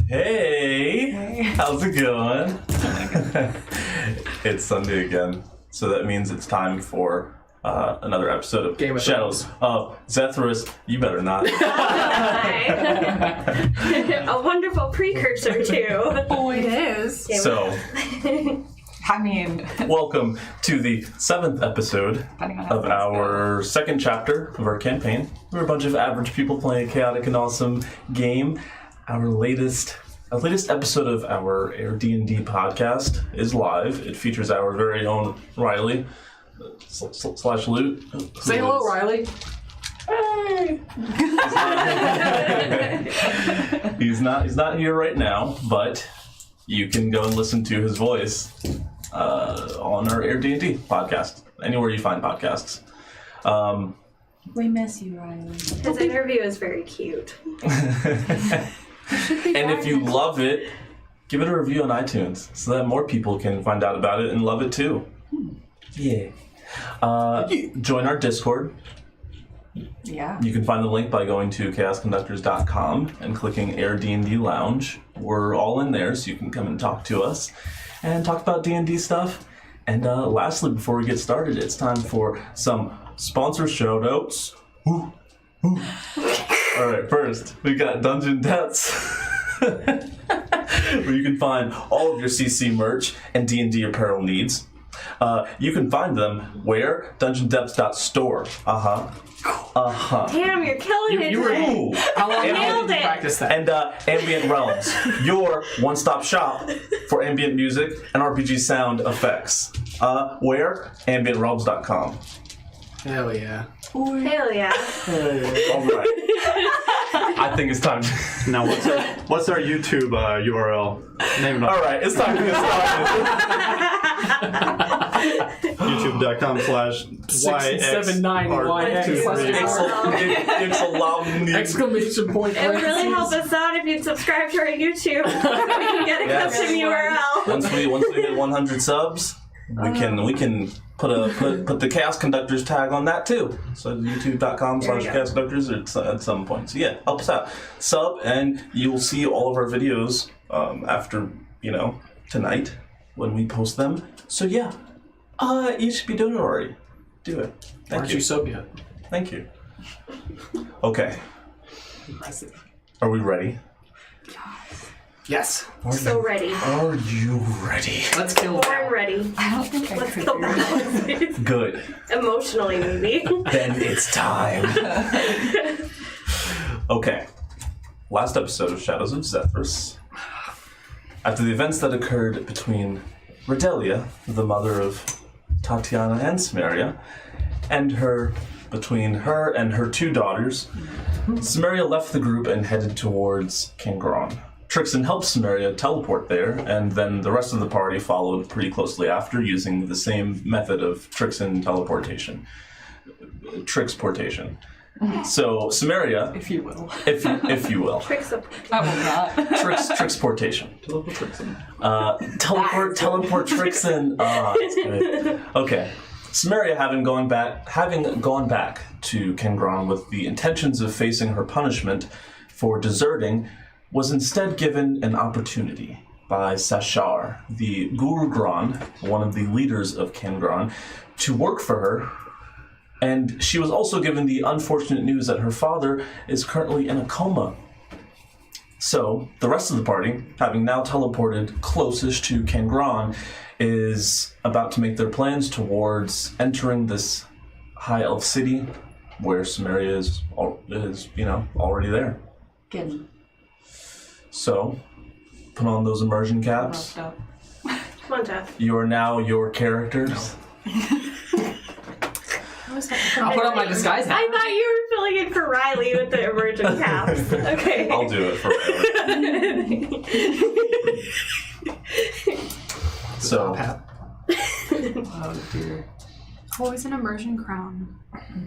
Hey, how's it going? It's Sunday again, so that means it's time for another episode of Game of Shadows of Zethris. You better not. A wonderful precursor to. Oh, it is. So, I mean, welcome to the 7th episode depending on how of things our second chapter of our campaign. We're a bunch of average people playing a chaotic and awesome game. Our latest episode of our D&D podcast is live. It features our very own Riley slash Loot. Say hello, Riley. Hey. He's not here right now, but you can go and listen to his voice on our D&D podcast, anywhere you find podcasts. We miss you, Riley. His interview is very cute. And if you love it, give it a review on iTunes so that more people can find out about it and love it too. Yeah. Join our Discord. Yeah. You can find the link by going to chaosconductors.com and clicking Air D&D Lounge. We're all in there, so you can come and talk to us and talk about D&D stuff. And lastly, before we get started, it's time for some sponsor shout-outs. Woo. Woo. All right, first, we got Dungeon Depths, where you can find all of your CC merch and D&D apparel needs. You can find them where? DungeonDepths.store. Damn, you're killing it You were today. cool. How long Nailed did you it. practice that? And Ambient Realms, your one-stop shop for ambient music and RPG sound effects. Where? AmbientRealms.com. Hell yeah. Hell yeah. All right. I think it's time to... Now, what's our YouTube URL? Name it All up. right, it's time to get started. YouTube.com/YX. Exclamation point. It would really help us out if you'd subscribe to our YouTube. So we can get a Yes. custom URL. Once we get 100 subs, we can put the Chaos Conductors tag on that too. So youtube.com/Chaos Conductors at some point. So yeah, help us out. Sub and you will see all of our videos after tonight when we post them. So yeah, you should be doing it already. Do it. Thank you. sub yet? Thank you. Okay, Impressive. are we ready? Yes. So ready. Are you ready? Let's kill Born Val. ready. I don't think I Let's could go do it. back. Good. Emotionally, maybe. Then it's time. Okay. Last episode of Shadows of Zethris. After the events that occurred between Redelia, the mother of Tatiana and Cimmeria, and between her and her two daughters, Cimmeria left the group and headed towards Kangron. Trixon helped Cimmeria teleport there, and then the rest of the party followed pretty closely after, using the same method of Trixon teleportation. Trixportation. So, Cimmeria, If you will. if you will. Tricks up. I will not. Trixportation. Teleport Trixon. That's good. Okay. Cimmeria, having gone back to Kangron with the intentions of facing her punishment for deserting, was instead given an opportunity by Sashar, the Guru Gron, one of the leaders of Kangron, to work for her. And she was also given the unfortunate news that her father is currently in a coma. So, the rest of the party, having now teleported closest to Kangron, is about to make their plans towards entering this high elf city where Cimmeria is already there. Getting So, put on those immersion caps. roughed up. Come on, Jeff. You are now your characters. I'll put on my disguise hat. I thought you were filling in for Riley with the emergent caps. Okay. I'll do it forever. So, Hat. Oh dear. Always an immersion crown.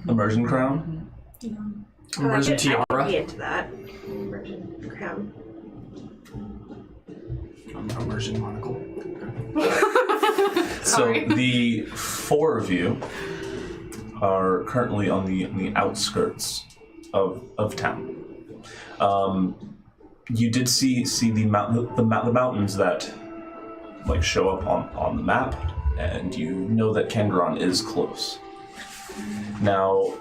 immersion crown. Yeah. Immersion I could tiara. be into that. Immersion crown. Immersion monocle. So the four of you are currently on the outskirts of town. you did see the mountains that like show up on the map, and you know that Kengron is close. Now,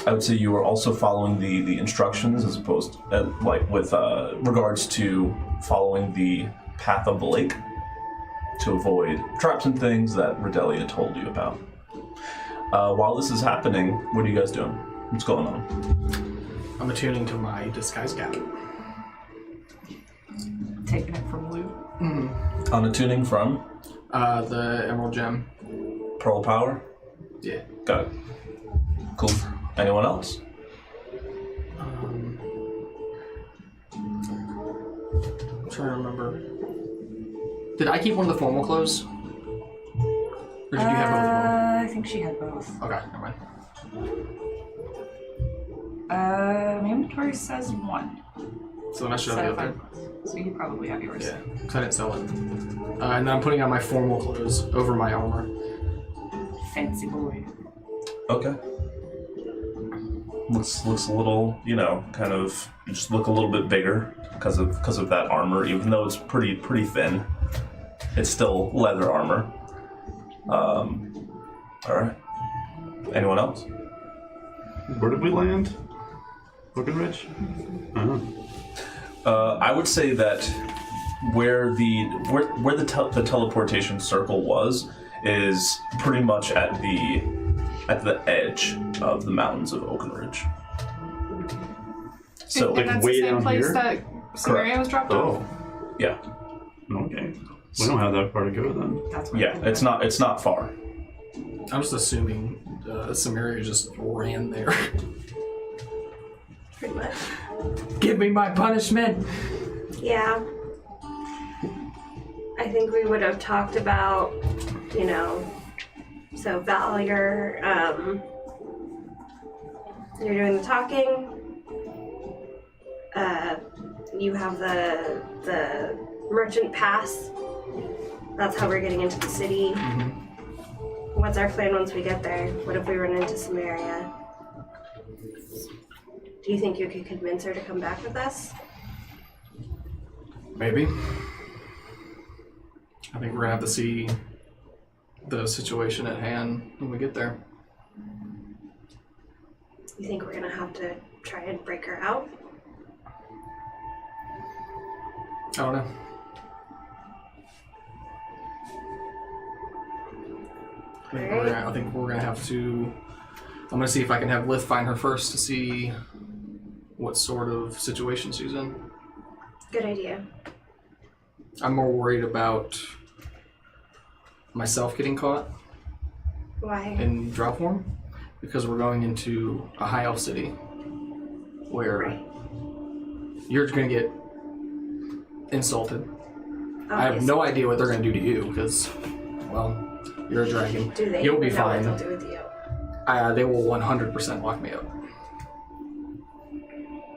I would say you are also following the instructions as opposed like with regards to following the path of the lake to avoid traps and things that Redelia told you about. While this is happening, what are you guys doing? What's going on? I'm attuning to my disguise gap. Taking it from loot. On attuning from The Emerald Gem. Pearl Power? Yeah. Got it. Cool. Anyone else? I'm trying to remember. Did I keep one of the formal clothes? Or did you have both of them? I think she had both. Okay, never mind. My inventory says one. So then I should have the other. So you probably have yours. Yeah, because I didn't sell it. And then I'm putting on my formal clothes over my armor. Fancy boy. Okay. Looks a little, kind of you just look a little bit bigger because of that armor, even though it's pretty thin. It's still leather armor. All right. Anyone else? Where did we land? Brokenridge? I would say that where the teleportation circle was is pretty much at the edge of the mountains of Oakenridge. So And that's way the same down place here? that Cimmeria was dropped off? Oh, yeah, okay. We don't have that far to go then. That's what yeah, it's not far. I'm just assuming Cimmeria just ran there. Pretty much. Give me my punishment! Yeah. I think we would have talked about, so Val, you're doing the talking. You have the merchant pass. That's how we're getting into the city. Mm-hmm. What's our plan once we get there? What if we run into Cimmeria? Do you think you could convince her to come back with us? Maybe. I think we're gonna have to see the situation at hand when we get there. You think we're gonna have to try and break her out? I don't know. I think we're gonna have to. I'm gonna see if I can have Lith find her first to see what sort of situation she's in. Good idea. I'm more worried about myself getting caught Why? in drop form because we're going into a high elf city where Right. you're gonna get insulted. I have Obviously. no idea what they're gonna do to you because, well, you're a dragon. Do they You'll be even know fine. what they'll do with you? They will 100% lock me up.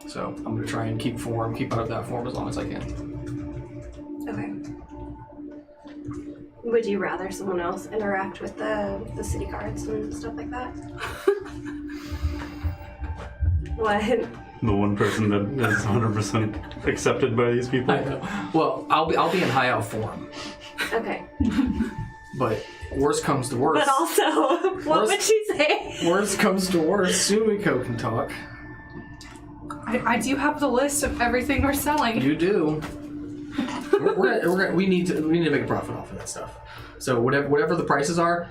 So I'm gonna try and keep out of that form as long as I can. Okay. Would you rather someone else interact with the city guards and stuff like that? What? The one person that is 100% accepted by these people. I know. Well, I'll be in high elf form, Okay. but worst comes to worst. But also, what would she say? Worst comes to worst, Sumiko can talk. I do have the list of everything we're selling. You do. We need to make a profit off of that stuff. So whatever the prices are,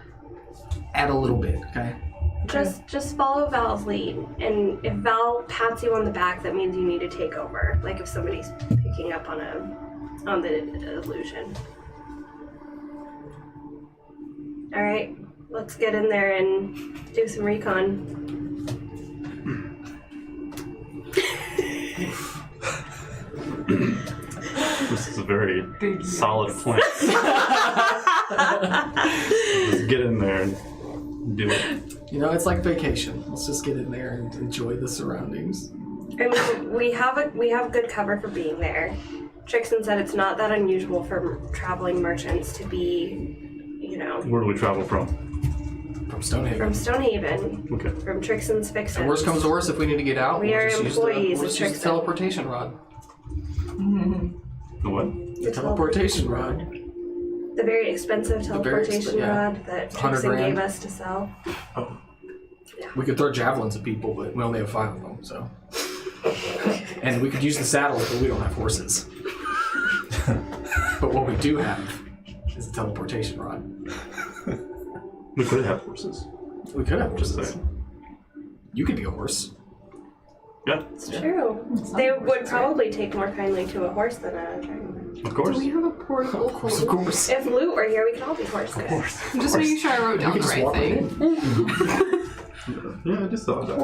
add a little bit, okay? Just follow Val's lead, and if Val pats you on the back, that means you need to take over. Like if somebody's picking up on the illusion. All right, let's get in there and do some recon. This is a very solid plan. Just get in there and do it. It's like vacation. Let's just get in there and enjoy the surroundings. I mean, we have good cover for being there. Trixon said it's not that unusual for traveling merchants to be, Where do we travel from? From Stonehaven. from Stonehaven, Okay. from Trixon's Fixins. And worst comes to worst, if we need to get out, We are we'll just employees use of the Trixon. teleportation rod. The what? The teleportation rod. The very expensive teleportation yeah. rod that 100 Tixon grand. gave us to sell. Oh. We could throw javelins at people, but we only have 5 of them, so. And we could use the saddles, but we don't have horses. But what we do have is a teleportation rod. We could have horses. We could have Just horses. saying. You could be a horse. Yeah, It's true. They would probably take more kindly to a horse than a dragon. of course. Do we have a portable horse? Of course. If Loot were here, we could all be horses. I'm just making sure I wrote down You the could just right walk right thing. in. Yeah, I just thought that.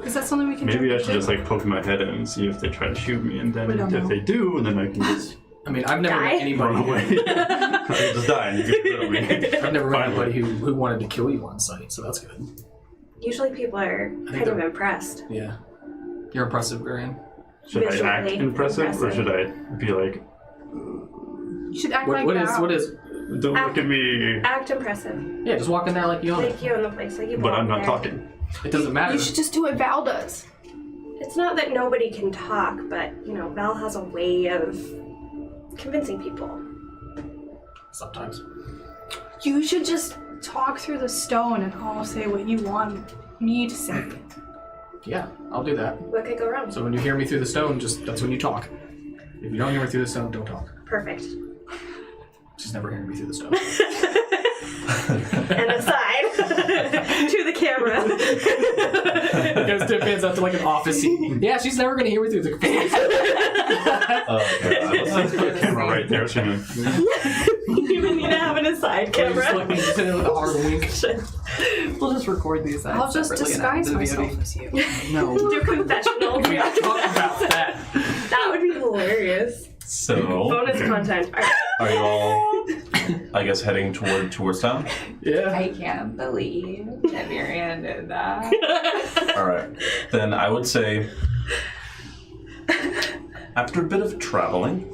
Is that something we can Maybe do? I should just like poke my head in and see if they try to shoot me, and then We don't if know. they do, then I can just I mean, I've never Die? met anybody. run away. I just die and you get rid of me. I've never met Finally. anybody who wanted to kill you on sight, so that's good. Usually people are kind of they're- impressed. Yeah. You're impressive, Varian. Should I act Visually impressive, or impressive. should I be like, You should act like What that. is? don't look at me, Act impressive. Yeah, just walk in there like you own it. Like you in the place. Like you but belong I'm not there. talking. It doesn't matter. You should just do what Val does. It's not that nobody can talk, but, you know, Val has a way of convincing people. Sometimes. You should just talk through the stone and I'll say what you want me to say. Yeah, I'll do that. What could go wrong? So when you hear me through the stone, that's when you talk. If you don't hear me through the stone, don't talk. Perfect. Just never hear me through the stone. And aside to the camera. It goes to pins up to like an office scene. Yeah, she's never gonna hear me through the Okay, Let's put a camera right there. So you You would need to have an aside Just camera. looking, just in with a hard wink. We'll just record these. I'll just separately and add disguise to the myself VOD. as you. No. Do confessional. We talk about that. That would be hilarious. So, Bonus content. Alright. are you all, I guess, heading towards town? Yeah. I can't believe that Marianne did that. All right. Then I would say, after a bit of traveling,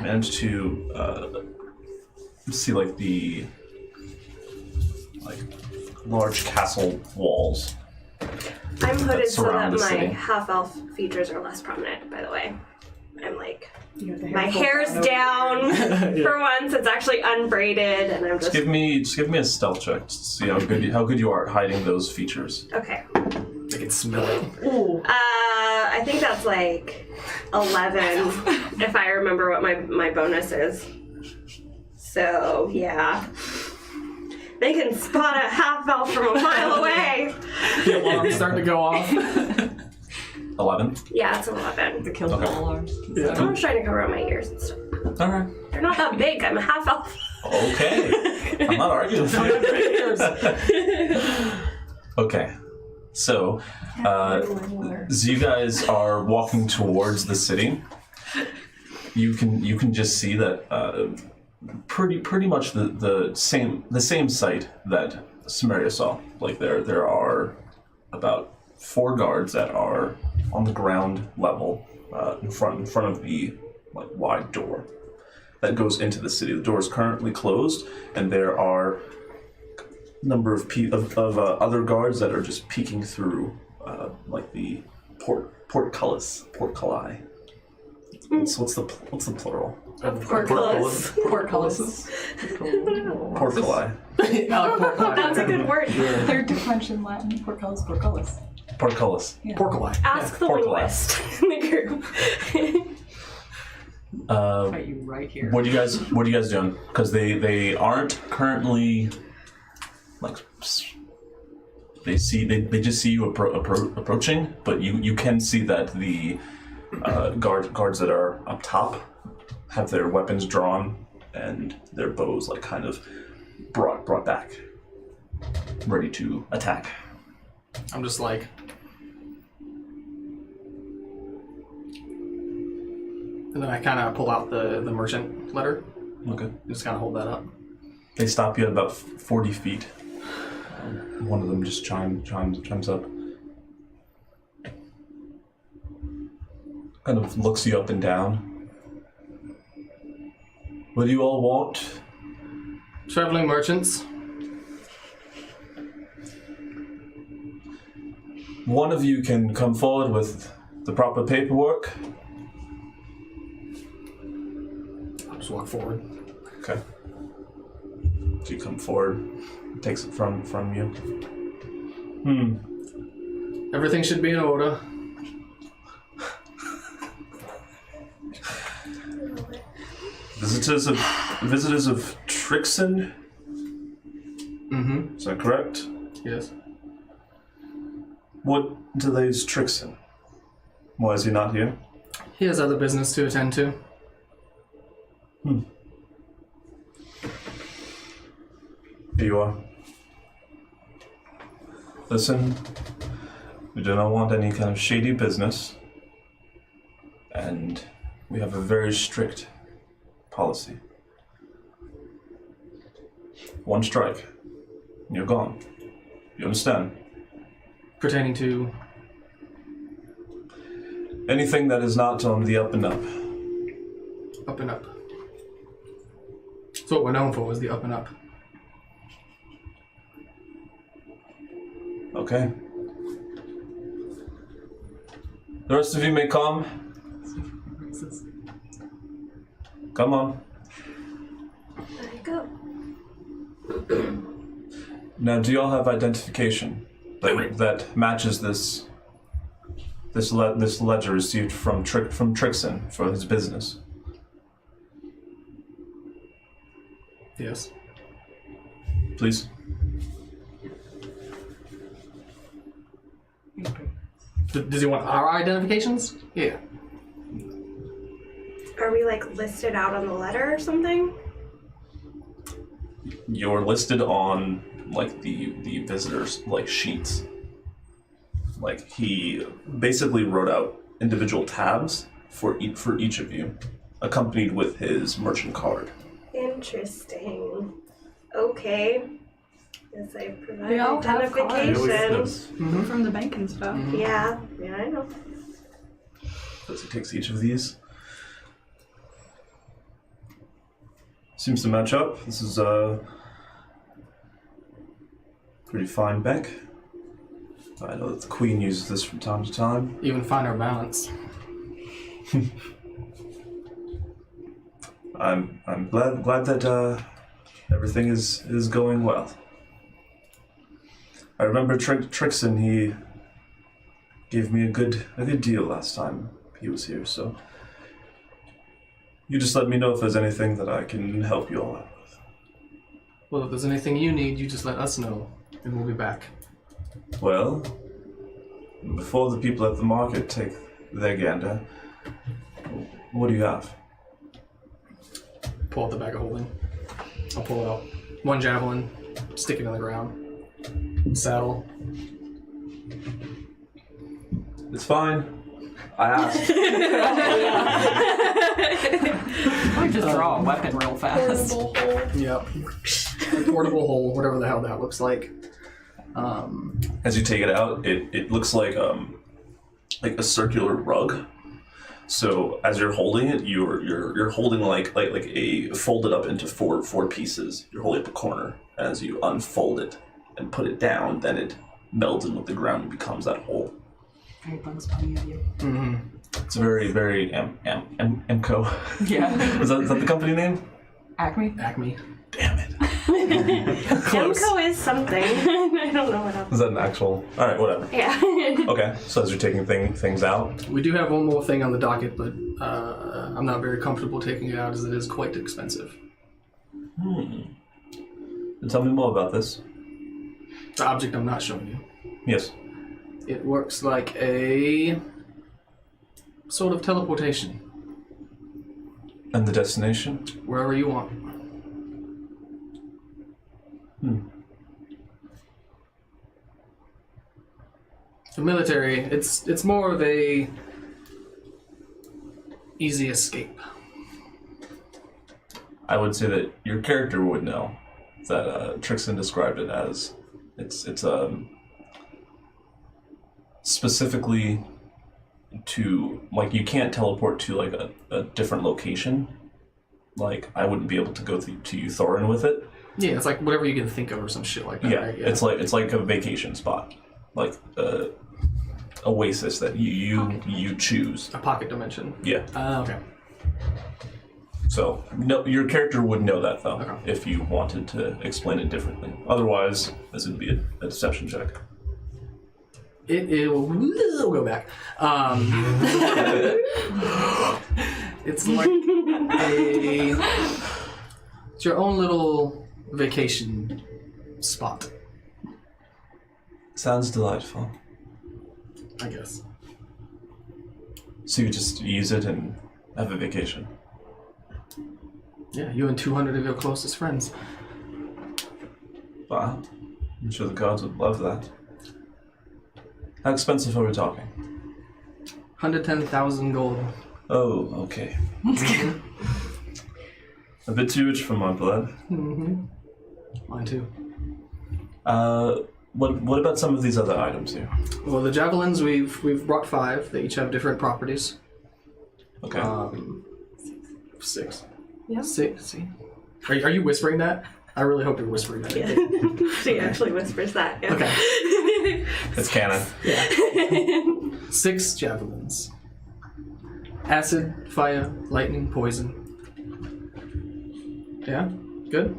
managed to see like the large castle walls. I'm hooded so that surround the my city. half-elf features are less prominent, by the way. I'm like, You have the my full hair's on over. down for once. It's actually unbraided, and I'm Just just give me a stealth check to see how good you are at hiding those features. okay. I can smell it. I think that's like 11, if I remember what my bonus is. So yeah, they can spot a half elf from a mile away. The alarm's starting to go off. 11. Yeah, it's 11. The kill Okay. alarms. Yeah. I'm trying to cover up my ears and stuff. All right. They're not that big. I'm a half elf. Okay. I'm not arguing with you. Okay. So, as you guys are walking towards the city, you can just see that pretty much the same sight that Cimmeria saw. Like there are about 4 guards that are on the ground level in front of the wide door that goes into the city. The door is currently closed, and there are a number of other guards that are just peeking through the portcullis. What's the plural? Portcullis. Portcullis. Portculli. That's a good word. Third declension Latin. Portcullis. Portcullis. Portcullis. Porculi. Ask the Portcullis. linguist in the group. Fight you right here. What are you guys doing? Because they aren't currently they just see you approaching, but you can see that the guards that are up top have their weapons drawn and their bows kind of brought back, ready to attack. I'm just like. And then I kind of pull out the merchant letter. Okay. Just kind of hold that up. They stop you at about 40 feet. One of them just chimes up. Kind of looks you up and down. What do you all want? Traveling merchants. One of you can come forward with the proper paperwork. I'll just walk forward. Okay. So you come forward, takes it from you. Everything should be in order. Visitors of Trixon? Mm-hmm. Is that correct? Yes. What delays Trixon? Why is he not here? He has other business to attend to. Here you are. Listen, we do not want any kind of shady business, and we have a very strict policy. One strike, and you're gone. You understand? Pertaining to... Anything that is not on the up and up. Up and up. So what we're known for is the up and up. Okay. The rest of you may come. Come on. There you go. Now, do y'all have identification that matches this ledger received from Trixon for his business? Yes. Please. Does he want our identifications? Yeah. Are we like listed out on the letter or something? You're listed on like the visitors like sheets. Like he basically wrote out individual tabs for each of you, accompanied with his merchant card. Interesting. Okay. Guess I provide They all have identification. From the bank and stuff. Yeah, I know. So he takes each of these. Seems to match up. This is a pretty fine bank. I know that the Queen uses this from time to time. Even finer balance. I'm glad that everything is going well. I remember Trixon, he gave me a good deal last time he was here, so you just let me know if there's anything that I can help you all out with. Well, if there's anything you need, you just let us know, and we'll be back. Well, before the people at the market take their gander, what do you have? Pull out the bag of holding. I'll pull it out. One javelin, stick it on the ground. Saddle. It's fine. I asked. I just draw a weapon real fast. Portable hole. Yep. A portable hole, whatever the hell that looks like. As you take it out, it looks like a circular rug. So as you're holding it, you're holding like a folded up into four pieces. You're holding up a corner. As you unfold it and put it down, then it melds in with the ground and becomes that hole. Very Bugs Bunny of you. Mm-hmm. It's very Emco. Yeah. Is that the company name? Acme? Acme. Damn it. Close. Emco is something. I don't know what else. Is that an actual? All right, whatever. Yeah. Okay, so as you're taking things out, We do have one more thing on the docket, but I'm not very comfortable taking it out as it is quite expensive. then tell me more about this. The object I'm not showing you. Yes. It works like a sort of teleportation. And the destination? Wherever you want. The military, it's more of a easy escape. I would say that your character would know that Trixon described it as it's specifically to, like, you can't teleport to like a different location. Like, I wouldn't be able to go to Thorin with it. Yeah, it's like whatever you can think of or some shit like that. Yeah, right? it's like a vacation spot. Like oasis that you choose. A pocket dimension. Yeah. Okay. So no, your character would know that though, Okay. if you wanted to explain it differently. Otherwise, this would be a deception check. It will go back. It's like it's your own little vacation spot, Sounds delightful. I guess. So you just use it and have a vacation. Yeah, you and 200 of your closest friends. Wow. I'm sure the gods would love that. How expensive are we talking? 110,000 gold. Oh, okay. A bit too rich for my blood. Mm-hmm. Mine too. What about some of these other items here? Well, the javelins we've brought 5. They each have different properties. Okay. 6. Yeah. 6. See, are you whispering that? I really hope you're whispering that. Yeah. She actually whispers that. Yeah. Okay. It's canon. Yeah. 6 javelins. Acid, fire, lightning, poison. Yeah? Good?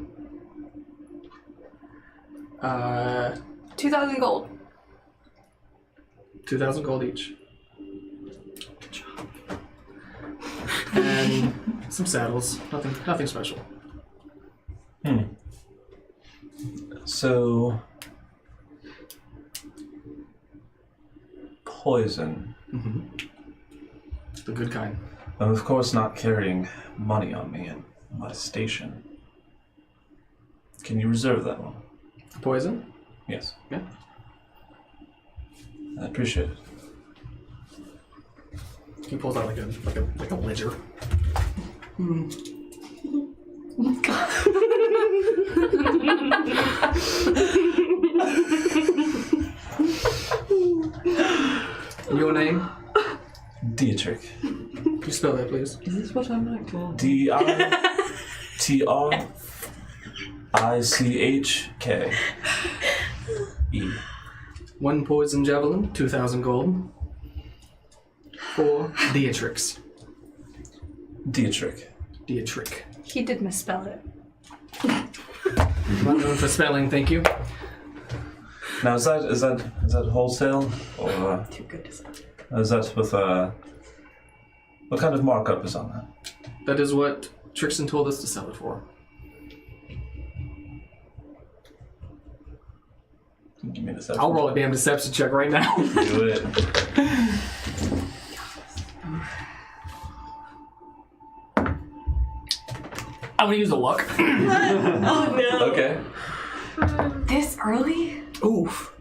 2,000 gold. 2,000 gold each. Good job. And some saddles. Nothing special. So, poison. The good kind. I'm of course not carrying money on me in my station. Can you reserve that one? Poison? Yes. Yeah. I appreciate it. He pulls out like a ledger. Your name? Dietrich. Can you spell that, please? Is this what I'm like to? Ditrichke. 1 poison javelin, 2,000 gold. 4 Dietrichs. Dietrich. Dietrich. He did misspell it. Not known for spelling, thank you. Now is that wholesale or Too good to say. is that with what kind of markup is on that? That is what Trixton told us to sell it for. Give me a deception. I'll roll a damn deception check right now. Do it. I'm gonna use a luck. Oh no. Okay. This early? Oof.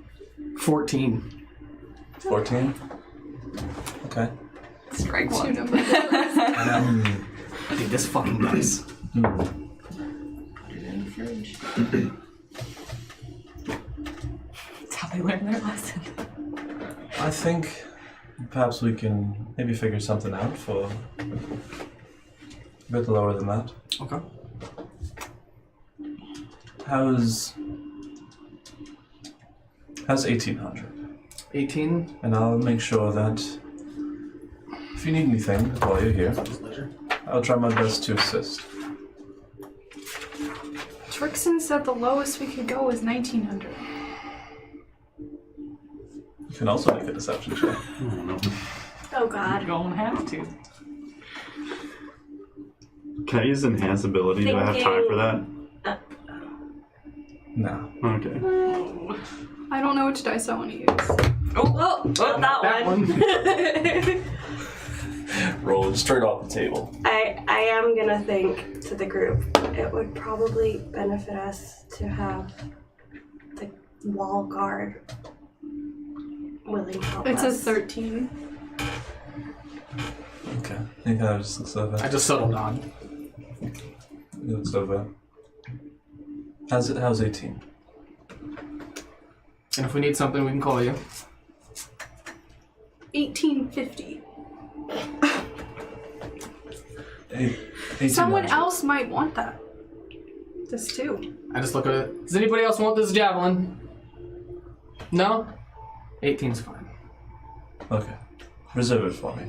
14. 14. Okay. Strike Two one. numbers. Dude, this fucking dice. Put it in the fridge. That's how they learn their lesson. I think perhaps we can maybe figure something out for a bit lower than that. Okay. How's 1800? 18. And I'll make sure that if you need anything while you're here, I'll try my best to assist. Trixton said the lowest we could go was 1,900. You can also make a deception check. Oh god. You don't have to. Can I use enhance ability? Do I have time for that? No. Okay. I don't know which dice I want to use. Oh, that one. Roll straight off the table. I am gonna think to the group, it would probably benefit us to have the wall guard willing to help It us. says 13. Okay. I think that just looks over. I just settled on. It looks over. How's 18? And if we need something, we can call you. 1850. 1800. Someone else might want that. This too. I just look at it. Does anybody else want this javelin? No? 18's fine. Okay. Reserve it for me.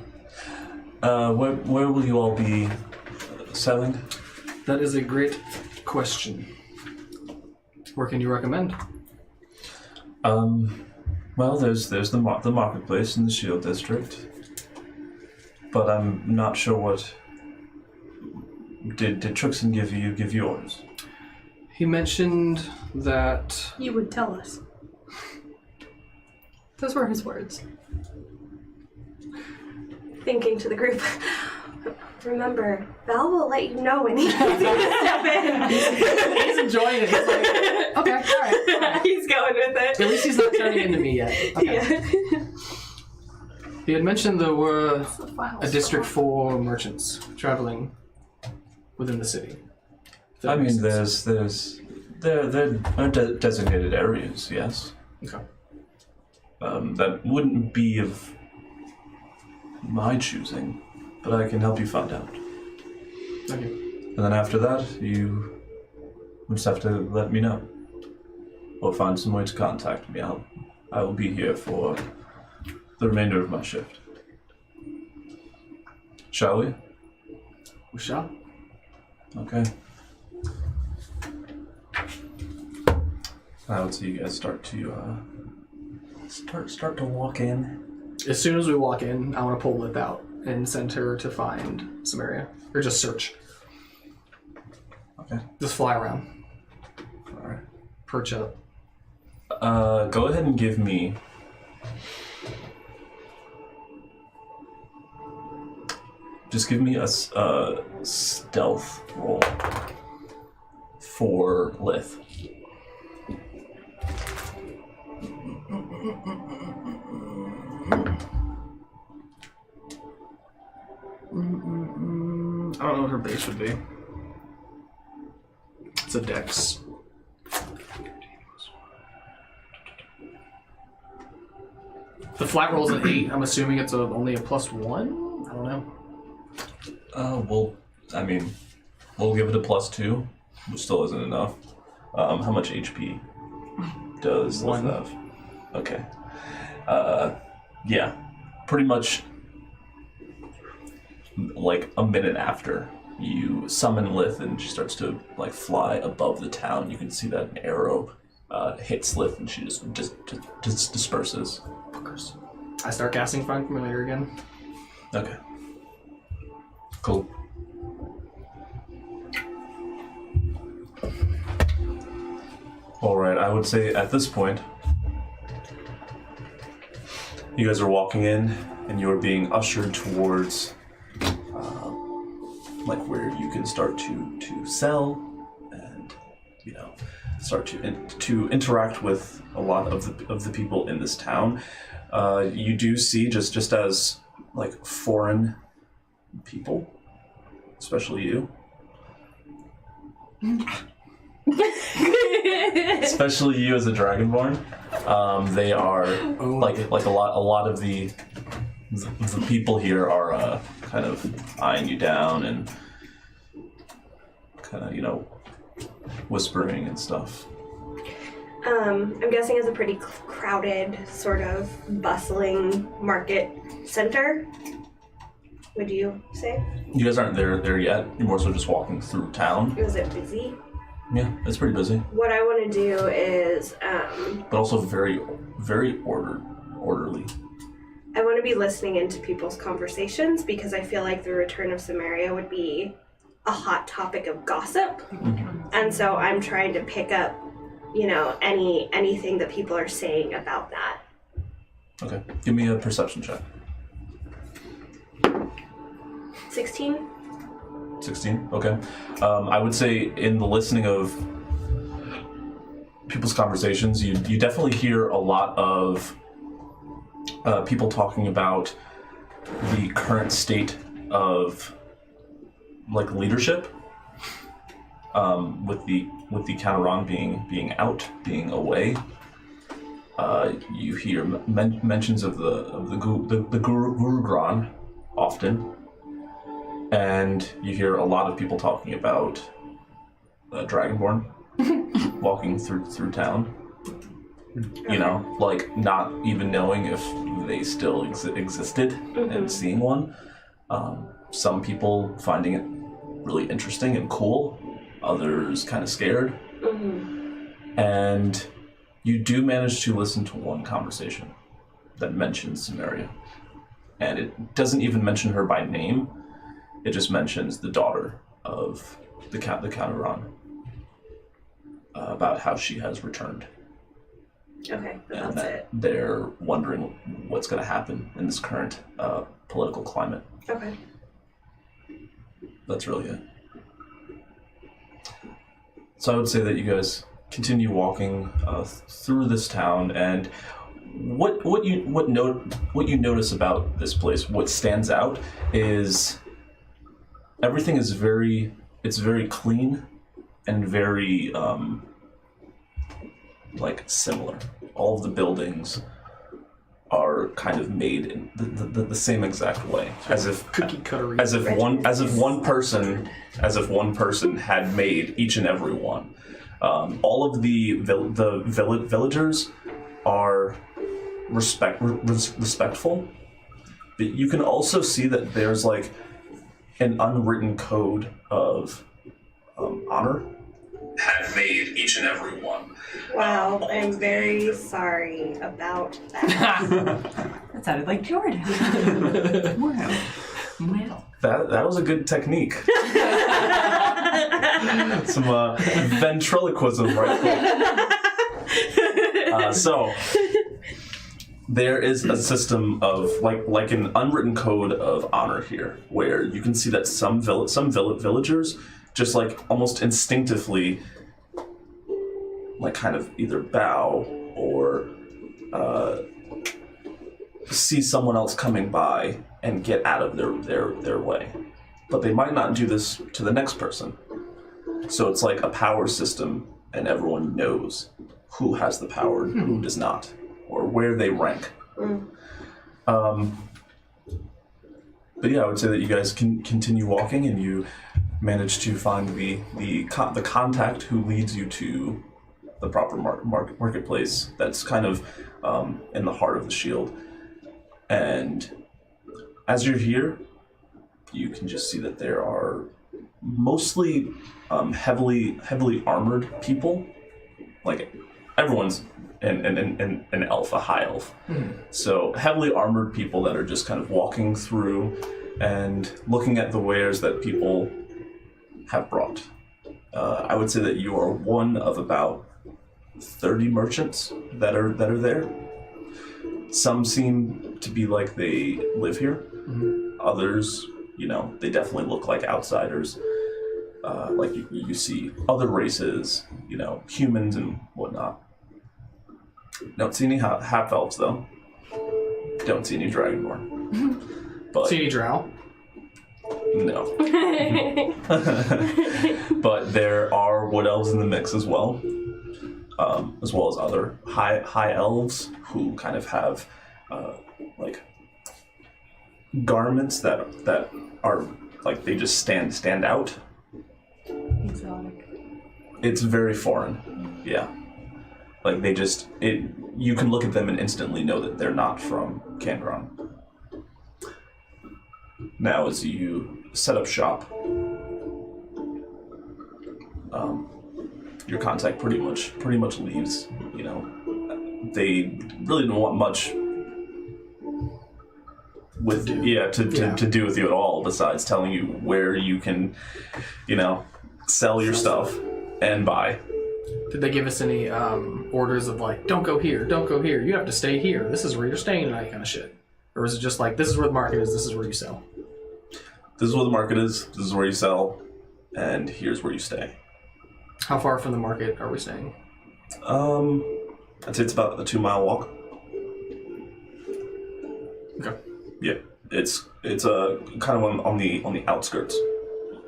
Where will you all be selling? That is a great question. Where can you recommend? Well, there's the marketplace in the Shield District, but I'm not sure what. Did Trixon give you orders? He mentioned that You would tell us. Those were his words. Thinking to the group. Remember, Val will let you know when he's going to step in. he's enjoying it. He's like, okay, all right. He's going with it. At least he's not turning into me yet. Okay. Yeah. He had mentioned there were The final a district straw. for merchants traveling within the city. I mean, there are designated areas, yes. Okay. That wouldn't be of my choosing, but I can help you find out. Okay. And then after that, you would just have to let me know. Or find some way to contact me. I will be here for the remainder of my shift. Shall we? We shall. Okay. I would see you guys start to walk in. As soon as we walk in, I want to pull Lip out and send her to find Cimmeria. Or just search. Okay. Just fly around. Alright. Perch up. Go ahead and give me just give me a stealth roll for Lith. I don't know what her base would be. It's a dex. The flat roll's an 8. I'm assuming it's only a +1? I don't know. Well, I mean, we'll give it a +2, which still isn't enough. How much HP does Lith 1. have? Okay. Yeah, pretty much like a minute after you summon Lith and she starts to like fly above the town, you can see that an arrow hits Lith and she just disperses. I start casting Find Familiar again. Okay. Cool. Alright, I would say at this point, you guys are walking in and you are being ushered towards like where you can start to sell and start to interact with a lot of the people in this town. You do see just as like foreign people, especially you. Especially you as a Dragonborn. They are like a lot of the people here are kind of eyeing you down and kind of whispering and stuff. I'm guessing it's a pretty crowded, sort of bustling market center. Would you say? You guys aren't there yet. You're more so just walking through town. Was it busy? Yeah, it's pretty busy, What I want to do is, but also very, very orderly. I want to be listening into people's conversations because I feel like the return of Cimmeria would be a hot topic of gossip. Mm-hmm. And so I'm trying to pick up, anything that people are saying about that. Okay, give me a perception check. 16? 16? Okay. I would say in the listening of people's conversations, you definitely hear a lot of people talking about the current state of like leadership, with the Canaron being away. You hear mentions of the Guru Gran often. And you hear a lot of people talking about Dragonborn walking through town. You know, like not even knowing if they still existed and seeing one. Some people finding it really interesting and cool, others kind of scared. And you do manage to listen to one conversation that mentions Cimmeria. And it doesn't even mention her by name. It just mentions the daughter of the Count of Ron, about how she has returned. Okay, And that's that it. they're wondering what's going to happen in this current political climate. Okay. That's really it. So I would say that you guys continue walking through this town, and what you notice about this place, what stands out, is everything is very clean and very like similar. All of the buildings are kind of made in the same exact way, as if Cookie cuttery. as if one person had made each and every one. All of the villagers are respectful, but you can also see that there's like an unwritten code of honor had made each and every one. Wow, I'm very sorry about that. That sounded like Jordan. Well. That was a good technique. Some ventriloquism right there. So there is a system of like an unwritten code of honor here, where you can see that some villagers just like almost instinctively like kind of either bow or see someone else coming by and get out of their way. But they might not do this to the next person. So it's like a power system, and everyone knows who has the power and who does not, or where they rank. But yeah, I would say that you guys can continue walking, and you manage to find the contact who leads you to the proper marketplace that's kind of in the heart of the shield. And as you're here, you can just see that there are mostly heavily armored people. Like everyone's an elf, a high elf. So heavily armored people that are just kind of walking through and looking at the wares that people have brought. I would say that you are one of about 30 merchants that are there. Some seem to be like they live here. Others, you know, they definitely look like outsiders. Like you see other races, you know, humans and whatnot. Don't see any half elves though. Don't see any dragonborn. But See any drow? no. But there are wood elves in the mix as well as other high elves who kind of have like garments that are like they just stand out. Exotic. It's very foreign, yeah. Like you can look at them and instantly know that they're not from Candron. Now, as you set up shop, your contact pretty much leaves. You know, they really don't want much with to do with you at all, besides telling you where you can, you know, sell your stuff and buy. Did they give us any orders of like, don't go here, you have to stay here, this is where you're staying, and that kind of shit? Or is it just like, this is where the market is, this is where you sell? This is where the market is, this is where you sell, and here's where you stay. How far from the market are we staying? I'd say it's about a 2-mile walk. Okay. Yeah, it's a kind of on the outskirts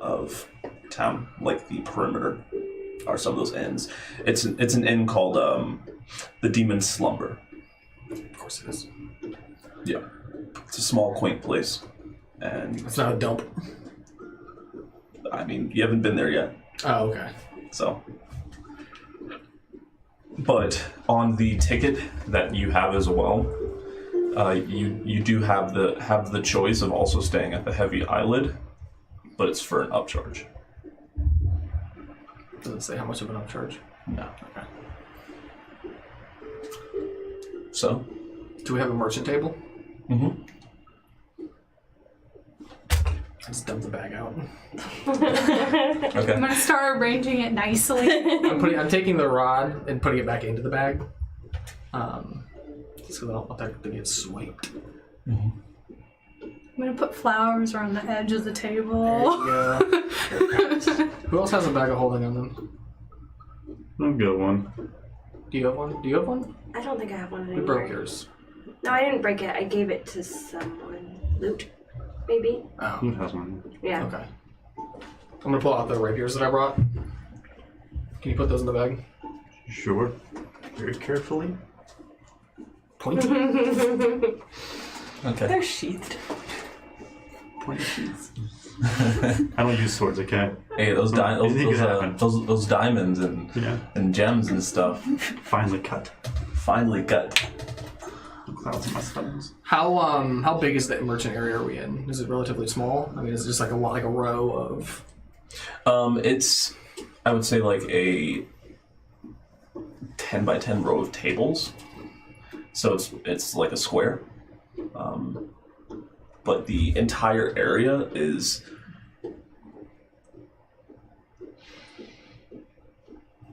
of town, like the perimeter are some of those inns. It's an inn called the Demon's Slumber. Of course it is. Yeah, it's a small, quaint place, and It's not a dump. I mean, you haven't been there yet, Oh, okay. so But on the ticket that you have as well, you do have the choice of also staying at the Heavy Eyelid, but it's for an upcharge. Does it say how much of an upcharge? No. Okay. So? Do we have a merchant table? Mm-hmm. I just dump the bag out. Okay. I'm gonna start arranging it nicely. I'm taking the rod and putting it back into the bag. So that I don't want that to get swiped. I'm gonna put flowers around the edge of the There table. you go. Who else has a bag of holding on them? I'll get one. Do you have one? Do you have one? I don't think I have one Who anymore. broke yours? No, I didn't break it. I gave it to someone. Loot, maybe. Oh, Who has one? Yeah. okay. I'm gonna pull out the rapiers that I brought. Can you put those in the bag? Sure. Very carefully. Point. Okay. They're sheathed. Point sheets. I don't use swords, okay? Hey, those Anything could happen. those diamonds and Yeah. and gems and stuff Finally cut. finally cut. Clouds in my stones. How big is the merchant area are we in? Is it relatively small? I mean, is it just like a row of? It's, I would say, like a 10 by 10 row of tables. So it's like a square. But the entire area is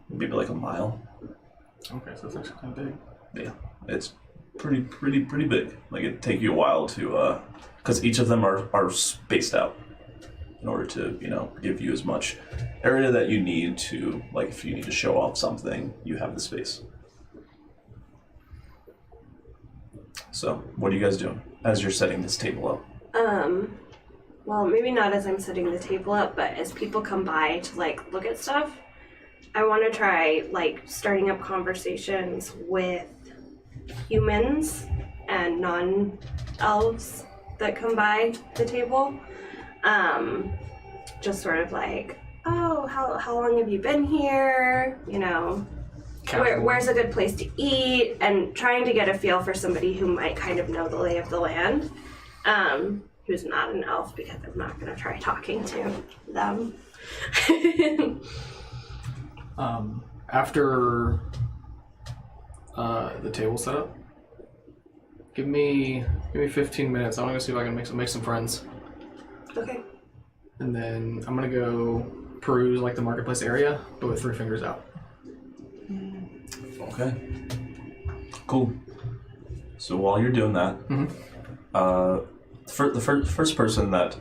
maybe like a mile. Okay, so it's actually kind of big. Yeah, it's pretty big. Like it'd take you a while to, because each of them are spaced out in order to, give you as much area that you need to, like, if you need to show off something, you have the space. So, what are you guys doing as you're setting this table up? Well, maybe not as I'm setting the table up, but as people come by to, like, look at stuff, I want to try, like, starting up conversations with humans and non-elves that come by the table. Just sort of like, oh, how long have you been here? Where's a good place to eat? And trying to get a feel for somebody who might kind of know the lay of the land, who's not an elf, because I'm not going to try talking to them. After the table setup, give me 15 minutes. I want to go see if I can make some friends, Okay. and then I'm gonna go peruse like the marketplace area, but with 3 fingers out. Okay. Cool. So while you're doing that, the first person that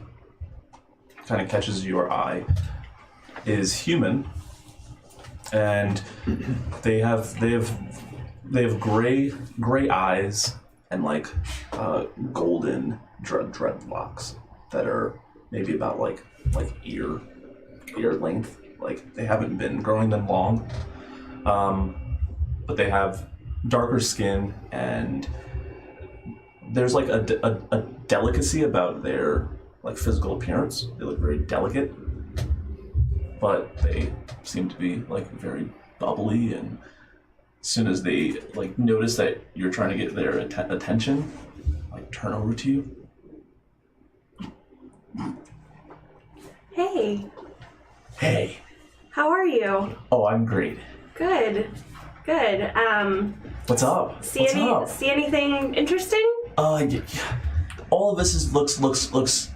kind of catches your eye is human, and they have gray eyes and like golden dreadlocks that are maybe about like ear length. Like they haven't been growing them long, but they have darker skin, and there's like a delicacy about their like physical appearance. They look very delicate, but they seem to be like very bubbly, and as soon as they like notice that you're trying to get their attention, like turn over to you. Hey, Hey. how are you? Oh, I'm great. Good. What's up? See anything interesting? Yeah. All of this looks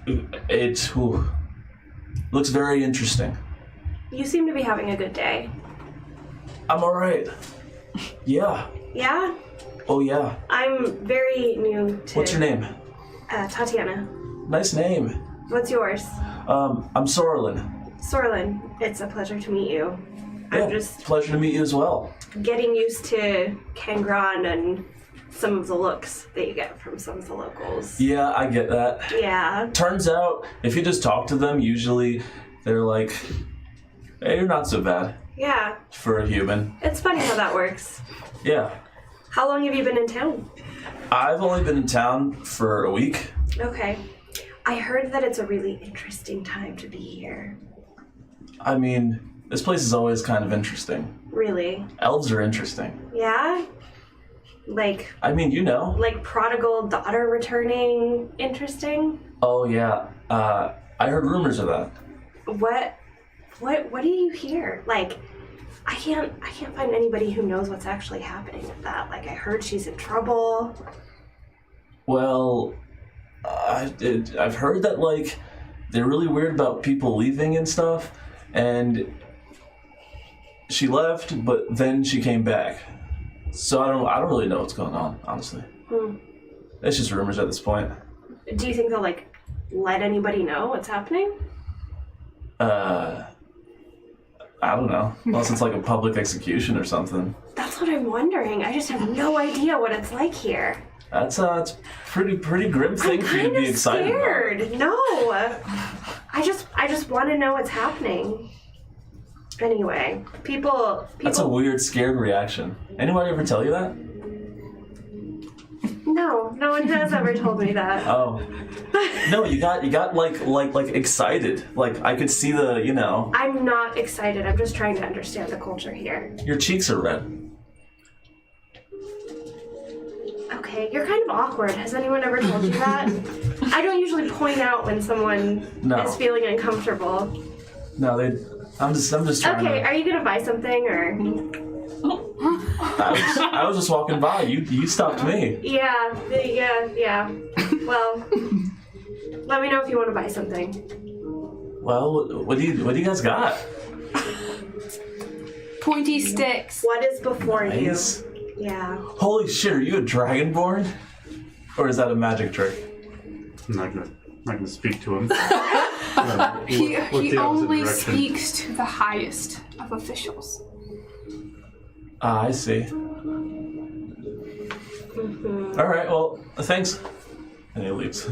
very interesting. You seem to be having a good day. I'm all right. Yeah. Yeah? Oh yeah. I'm very new to... What's your name? Tatiana. Nice name. What's yours? I'm Sorlin. Sorlin. It's a pleasure to meet you. Yeah, I'm just pleasure to meet you as well. getting used to Kangron and some of the looks that you get from some of the locals. Yeah, I get that. Yeah. Turns out, if you just talk to them, usually they're like, hey, you're not so bad Yeah. for a human. It's funny how that works. Yeah. How long have you been in town? I've only been in town for a week. Okay. I heard that it's a really interesting time to be here. I mean, This place is always kind of interesting. Really? Elves are interesting. Yeah? Like I mean, you know. like prodigal daughter returning interesting? Oh yeah. I heard rumors of that. What do you hear? Like I can't find anybody who knows what's actually happening with that. Like I heard she's in trouble. Well, I've heard that like they're really weird about people leaving and stuff, and she left, but then she came back. So I don't really know what's going on, honestly. It's just rumors at this point. Do you think they'll like let anybody know what's happening? I don't know. Unless it's like a public execution or something. That's what I'm wondering. I just have no idea what it's like here. It's pretty grim thing I'm for you to kind be of excited scared. about. No, I just want to know what's happening. Anyway, people. That's a weird, scared reaction. Anybody ever tell you that? No one has ever told me that. Oh. No, you got like excited. Like I could see the, you know. I'm not excited. I'm just trying to understand the culture here. Your cheeks are red. Okay, you're kind of awkward. Has anyone ever told you that? I don't usually point out when someone is feeling uncomfortable. No, I'm just trying Okay, to. are you gonna buy something or? I was just walking by. You stopped me. Yeah. Well, let me know if you want to buy something. Well, what do you guys got? Pointy sticks. What is before Nice. you? Yeah. Holy shit! Are you a dragonborn? Or is that a magic trick? I'm not gonna speak to him. He Look the opposite only direction. speaks to the highest of officials. Ah, I see. All right. Well, thanks. And he leaves.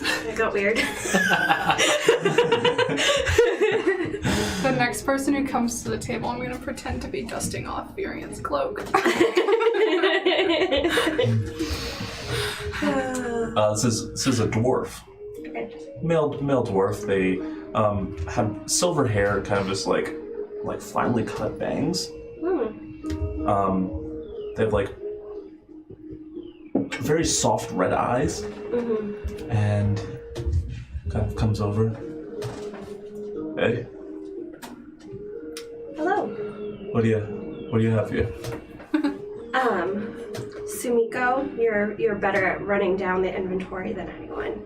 It got weird. The next person who comes to the table, I'm going to pretend to be dusting off Varian's cloak. This is a dwarf. Male dwarf. They have silver hair, kind of just like finely cut bangs. They have like very soft red eyes, and kind of comes over. Hey, Hello. what do you have here? Sumiko, you're better at running down the inventory than anyone.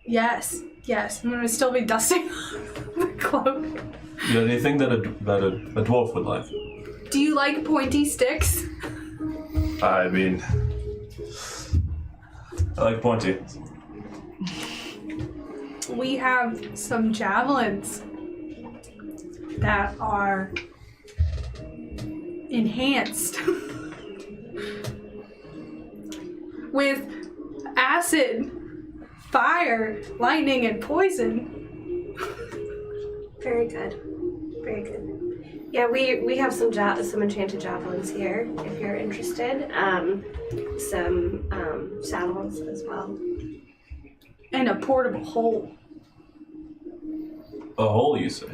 Yes. I'm going to still be dusting off the cloak. You got anything that a dwarf would like? Do you like pointy sticks? I mean, I like pointy. We have some javelins that are enhanced with acid, fire, lightning, and poison. Very good. Very good. Yeah, we have some enchanted javelins here if you're interested. Some saddles as well. And a portable hole. A hole, you say?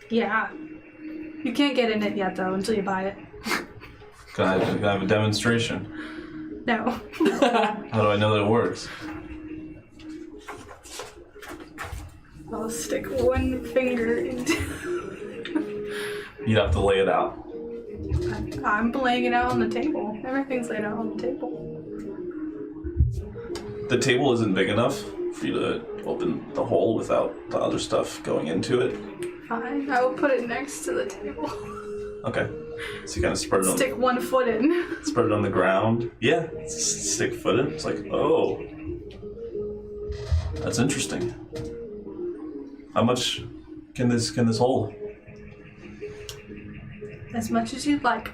Yeah. You can't get in it yet, though, until you buy it. Can I have a demonstration? No. How do I know that it works? I'll stick one finger into... You'd have to lay it out. I'm laying it out on the table. Everything's laid out on the table. The table isn't big enough for you to open the hole without the other stuff going into it. Fine. I will put it next to the table. Okay. So you kind of spread it on. Stick one foot in. Spread it on the ground. Yeah. Stick foot in. It's like, oh, that's interesting. How much can this hold? As much as you'd like.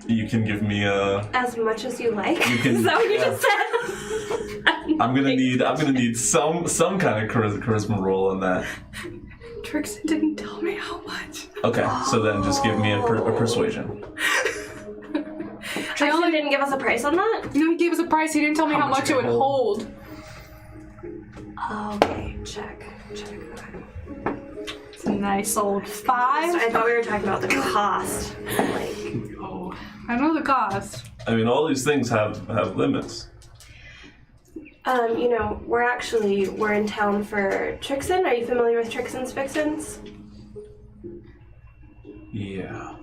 You can give me a. As much as you like. You can- Is that what you yeah. just said? I'm gonna need some kind of charisma roll on that. Trixie didn't tell me how much. Okay, so then just give me a persuasion. Trixon didn't give us a price on that? No, he gave us a price. He didn't tell me how much it would hold. Okay, check. Okay. It's a nice old 5. I thought we were talking about the cost. Like, Oh, I know the cost. I mean, all these things have limits. you know, we're in town for Trixon. Are you familiar with Trixon's Fixins? Yeah.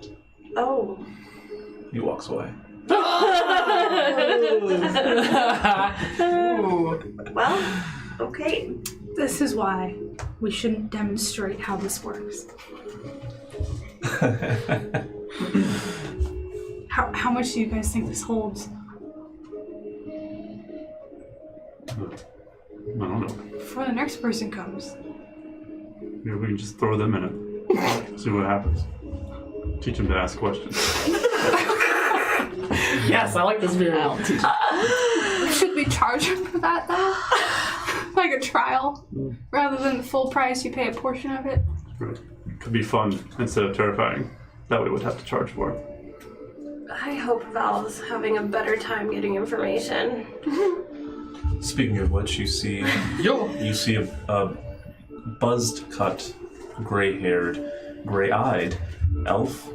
Oh. He walks away. Well, okay. This is why we shouldn't demonstrate how this works. How much do you guys think this holds? I don't know. Before the next person comes. Maybe we can just throw them in it. See what happens. Teach them to ask questions. Yes, I like this very well. Should we charge him for that, though? Like a trial? Rather than the full price, you pay a portion of it? Right. Could be fun instead of terrifying. That way we'd have to charge for it. I hope Val's having a better time getting information. Speaking of which, you see a buzzed cut, gray-haired, gray-eyed elf.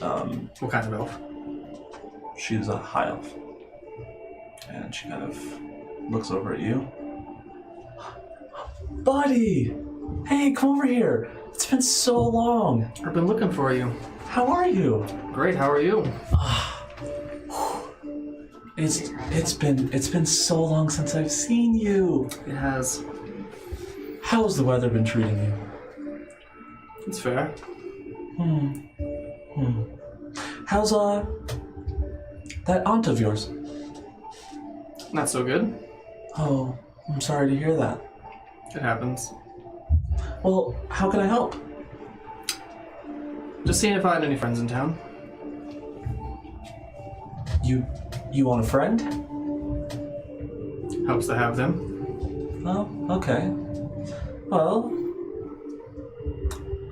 What kind of elf? She's a high elf. And she kind of looks over at you. Buddy! Hey, come over here. It's been so long. I've been looking for you. How are you? Great, how are you? It's been so long since I've seen you. It has. How's the weather been treating you? It's fair. How's that aunt of yours? Not so good. Oh, I'm sorry to hear that. It happens. Well, how can I help? Just seeing if I had any friends in town. You want a friend? Helps to have them. Oh, okay. Well,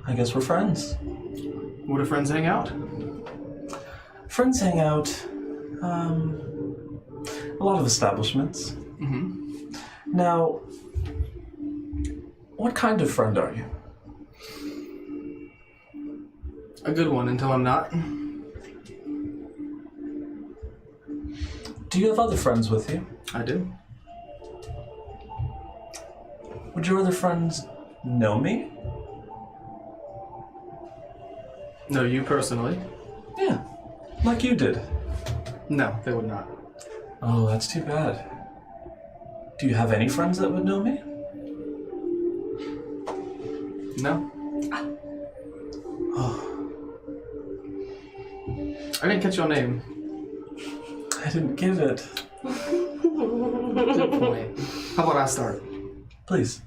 I guess we're friends. Where do friends hang out? Friends hang out, a lot of establishments. Mm-hmm. Now, what kind of friend are you? A good one until I'm not. Do you have other friends with you? I do. Would your other friends know me? No, you personally? Yeah, like you did. No, they would not. Oh, that's too bad. Do you have any friends that would know me? No. Oh, I didn't catch your name. I didn't give it. Good point. How about I start? Please.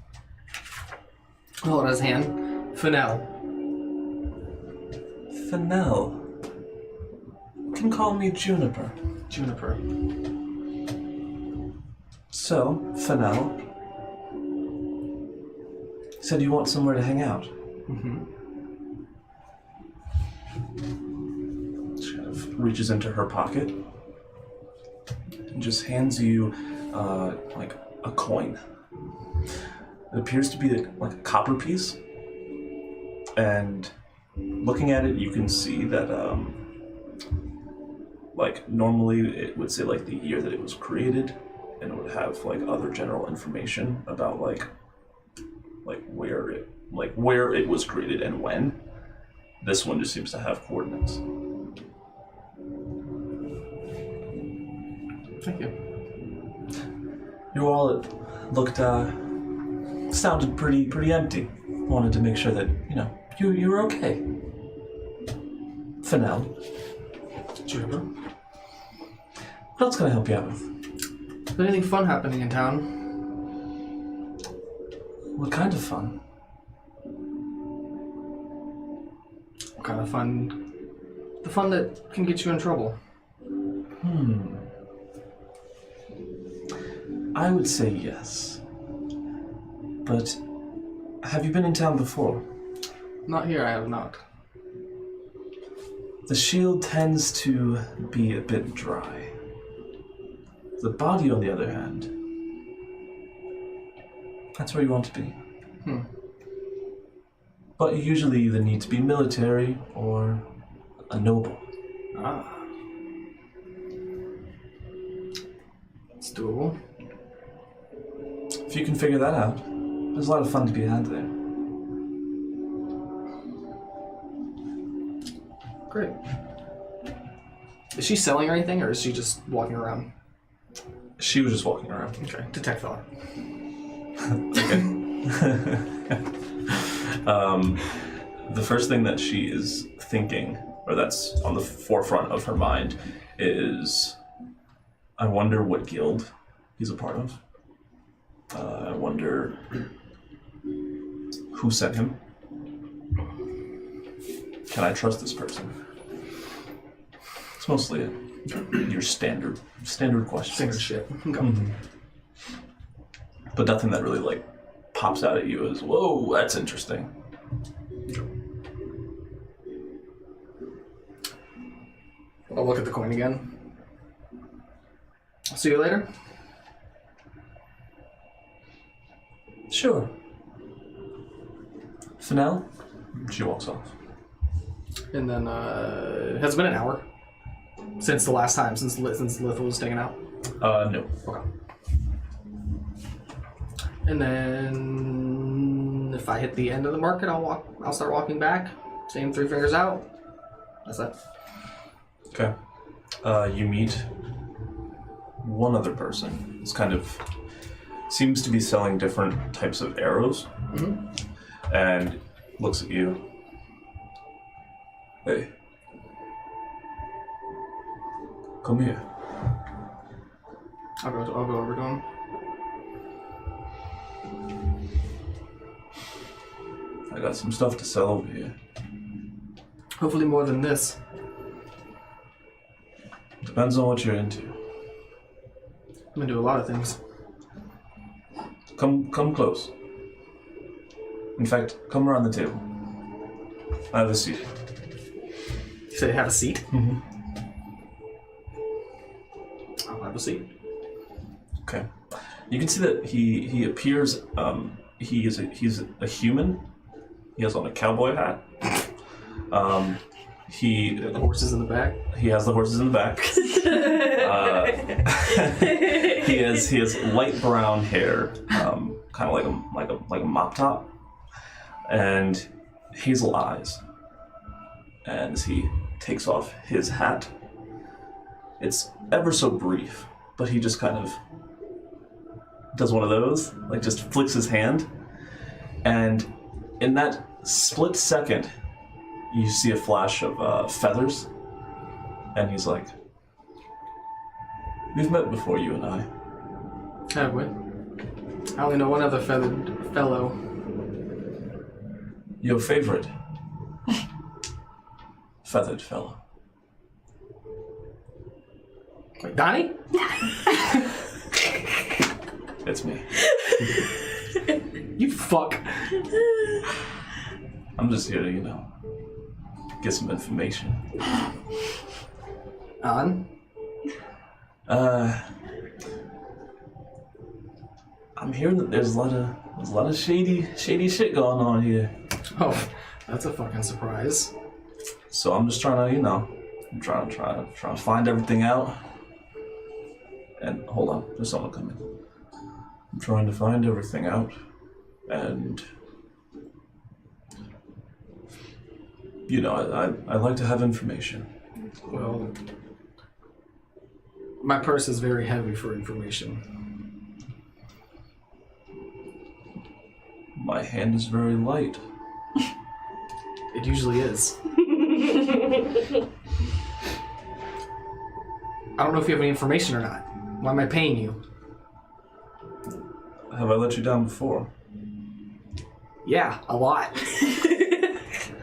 Hold out his hand. Fennel. Fennel. You can call me Juniper. Juniper. So, Fennel said you want somewhere to hang out. Mm-hmm. She kind of reaches into her pocket and just hands you like a coin. It appears to be like a copper piece, and looking at it, you can see that like normally it would say like the year that it was created, and it would have like other general information about like where it was created and when. This one just seems to have coordinates. Thank you. Your wallet sounded pretty empty. Wanted to make sure that you were okay. Fennel. Juniper. What else can I help you out with? Is there anything fun happening in town? What kind of fun? What kind of fun? The fun that can get you in trouble. I would say yes. But have you been in town before? Not here, I have not. The shield tends to be a bit dry. The body, on the other hand, that's where you want to be. But you usually either need to be military or a noble. Ah. It's doable. If you can figure that out, there's a lot of fun to be had there. Great. Is she selling or anything, or is she just walking around? She was just walking around. Okay. Detect fella. The first thing that she is thinking, or that's on the forefront of her mind, is, I wonder what guild he's a part of. I wonder who sent him. Can I trust this person? It's mostly your standard questions. Standard shit. Okay. Mm-hmm. But nothing that really like pops out at you as, whoa, that's interesting. I'll look at the coin again. I'll see you later. Sure. Fennel? She walks off. And then, has it been an hour since the last time, since Lith was taken out? No. Okay. And then, if I hit the end of the market, I'll start walking back. Same 3 fingers out. That's that. Okay. You meet one other person. It's kind of seems to be selling different types of arrows, and looks at you. Hey, come here. I'll go over to him. I got some stuff to sell over here. Hopefully more than this. Depends on what you're into. I'm gonna do a lot of things. Come close. In fact, come around the table. I have a seat. You say have a seat? Mm-hmm. I'll have a seat. Okay. You can see that he appears. He's a human. He has on a cowboy hat. The horses in the back. He has the horses in the back. He has light brown hair, kind of like a mop top, and hazel eyes. And as he takes off his hat, it's ever so brief, but he just kind of does one of those, like just flicks his hand, and in that split second, you see a flash of feathers, and he's like, "We've met before, you and I." Have we? I only know one other feathered fellow. Your favorite feathered fellow. Wait, Donnie? It's me. You fuck. I'm just here to, get some information. On? I'm hearing that there's a lot of shady shit going on here. Oh, that's a fucking surprise. So I'm just trying to, I'm trying to find everything out. And hold on, there's someone coming. I'm trying to find everything out, and I like to have information. Well, my purse is very heavy for information. My hand is very light. It usually is. I don't know if you have any information or not. Why am I paying you? Have I let you down before? Yeah, a lot.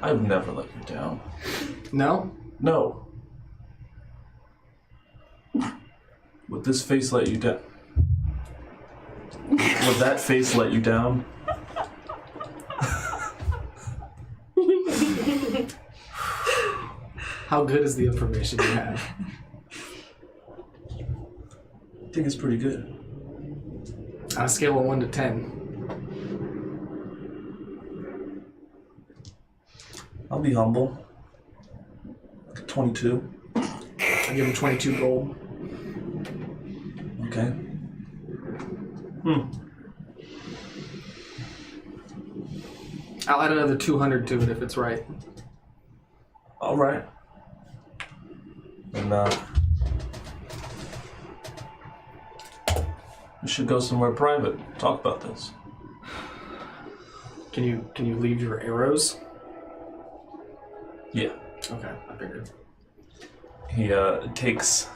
I've never let you down. No? No. Would this face let you down? Would that face let you down? How good is the information you have? I think it's pretty good. On a scale of 1 to 10. I'll be humble. Like a 22. I give him 22 gold. Okay. I'll add another 200 to it if it's right. All right. And we should go somewhere private. Talk about this. Can you leave your arrows? Yeah. Okay, I figured. He takes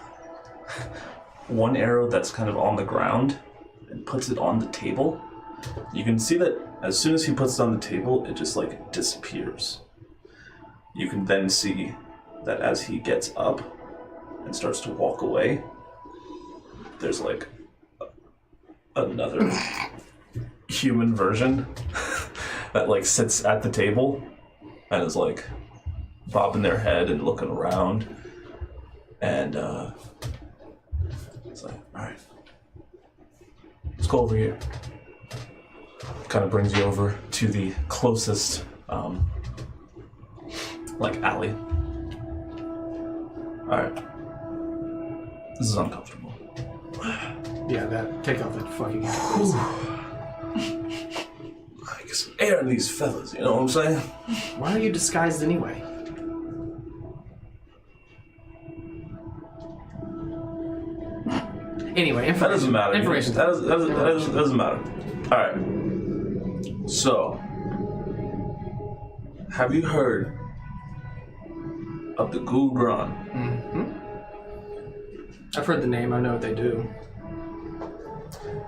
one arrow that's kind of on the ground and puts it on the table. You can see that as soon as he puts it on the table, it just like disappears. You can then see that as he gets up and starts to walk away, there's like another human version that like sits at the table and is like bobbing their head and looking around. And it's like, all right, let's go over here. Kind of brings you over to the closest, like alley. All right, this is uncomfortable. Yeah, take off that fucking hat. I get some air in these feathers, you know what I'm saying? Why are you disguised anyway? Anyway, information. That doesn't matter. Information. That doesn't matter. All right. So, have you heard of the Gulgran? Mm-hmm. I've heard the name. I know what they do.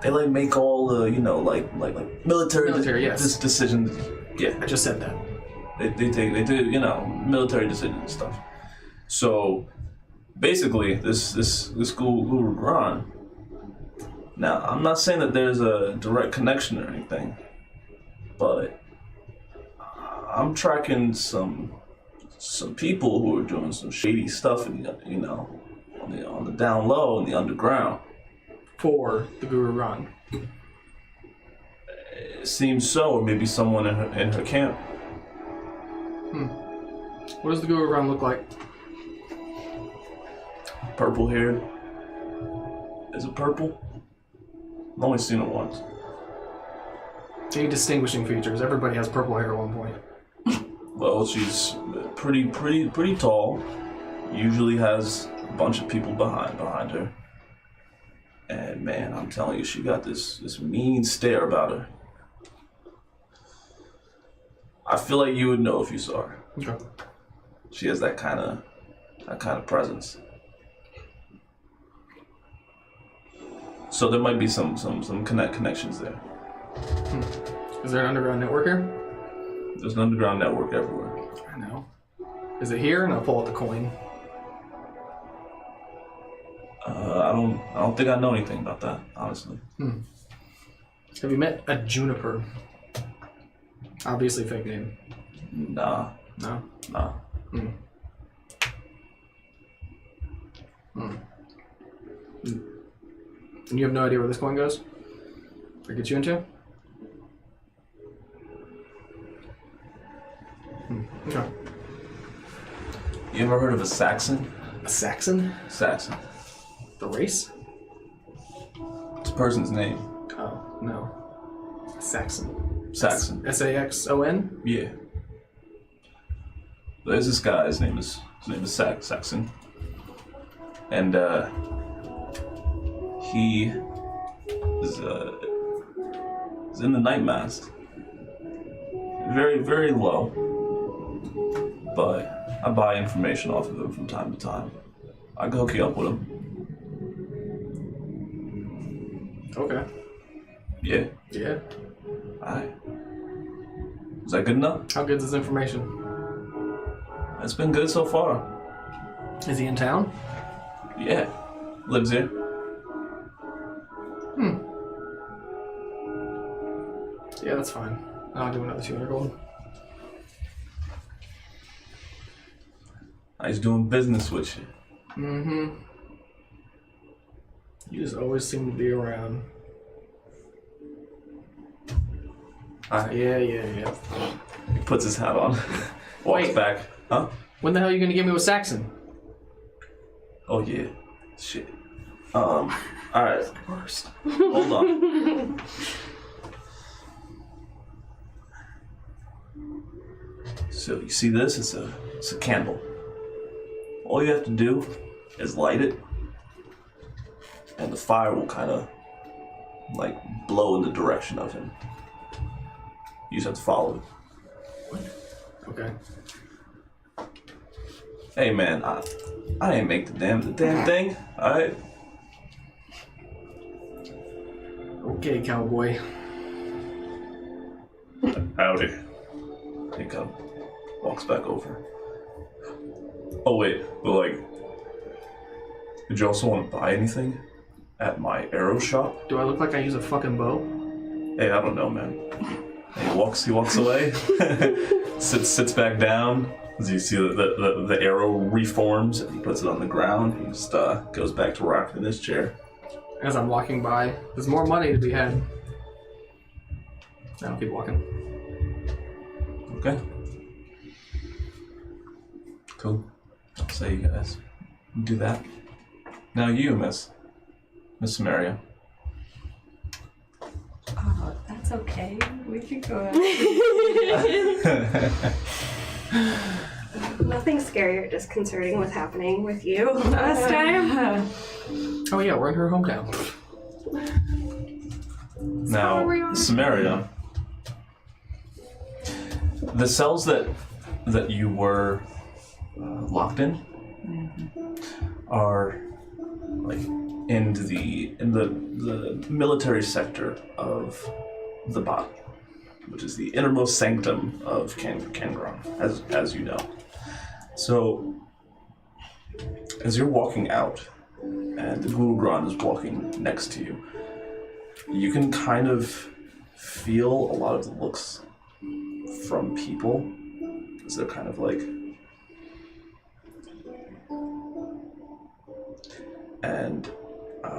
They like make all the like military yes. decisions. Yeah, I just said that. they do military decisions and stuff. So basically, this Gulgran. Now, I'm not saying that there's a direct connection or anything, but I'm tracking some people who are doing some shady stuff, on the down low in the underground. For the Guru Ran. It seems so, or maybe someone in her camp. What does the Guru Ran look like? Purple haired. Is it purple? I've only seen it once. Any distinguishing features? Everybody has purple hair at one point. Well, she's pretty tall. Usually has a bunch of people behind her. And man, I'm telling you, she got this mean stare about her. I feel like you would know if you saw her. Okay. She has that kind of presence. So there might be some connections there. Is there an underground network here? There's an underground network everywhere. I know. Is it here? And I'll pull out the coin. I don't think I know anything about that, honestly. Have you met a Juniper? Obviously fake name. Nah. No? Nah. And you have no idea where this coin goes? Or gets you into? Okay. You ever heard of a Saxon? A Saxon? Saxon. The race? It's a person's name. Oh, no. A Saxon. Saxon. S-A-X-O-N? Yeah. There's this guy. His name is Saxon, and he is in the night mast. Very, very low, but I buy information off of him from time to time. I can hook you up with him. Okay. Yeah. Yeah. Alright. Is that good enough? How good is this information? It's been good so far. Is he in town? Yeah. Lives here. Yeah, that's fine. I'll do another 200 gold. Nice doing business with you. Mm-hmm. You just always seem to be around. Alright. Yeah. He puts his hat on. Walks Wait. back. Huh? When the hell are you gonna get me with Saxon? Oh yeah. Shit. Alright. Worst. Hold on. So you see this? It's a candle. All you have to do is light it, and the fire will kind of like blow in the direction of him. You just have to follow it. Okay. Hey man, I didn't make the damn thing. All right. Okay, cowboy. Howdy. Here you come. Walks back over. Oh wait, but like, did you also want to buy anything at my arrow shop? Do I look like I use a fucking bow? Hey, I don't know, man. He walks away, sits back down. As you see the arrow reforms, and he puts it on the ground. He just goes back to rocking in his chair. As I'm walking by, there's more money to be had. Now I'll keep walking. Okay. Cool. I'll say you guys do that. Now you, Miss Cimmeria. Oh, that's okay. We can go ahead. Nothing scary or disconcerting was happening with you last time. Oh yeah, we're in her hometown. Now, Cimmeria, the cells that you were locked in are like in the military sector of the body, which is the innermost sanctum of Kangron, as you know. So, as you're walking out, and the Gulgron is walking next to you, you can kind of feel a lot of the looks from people, as they're kind of like, and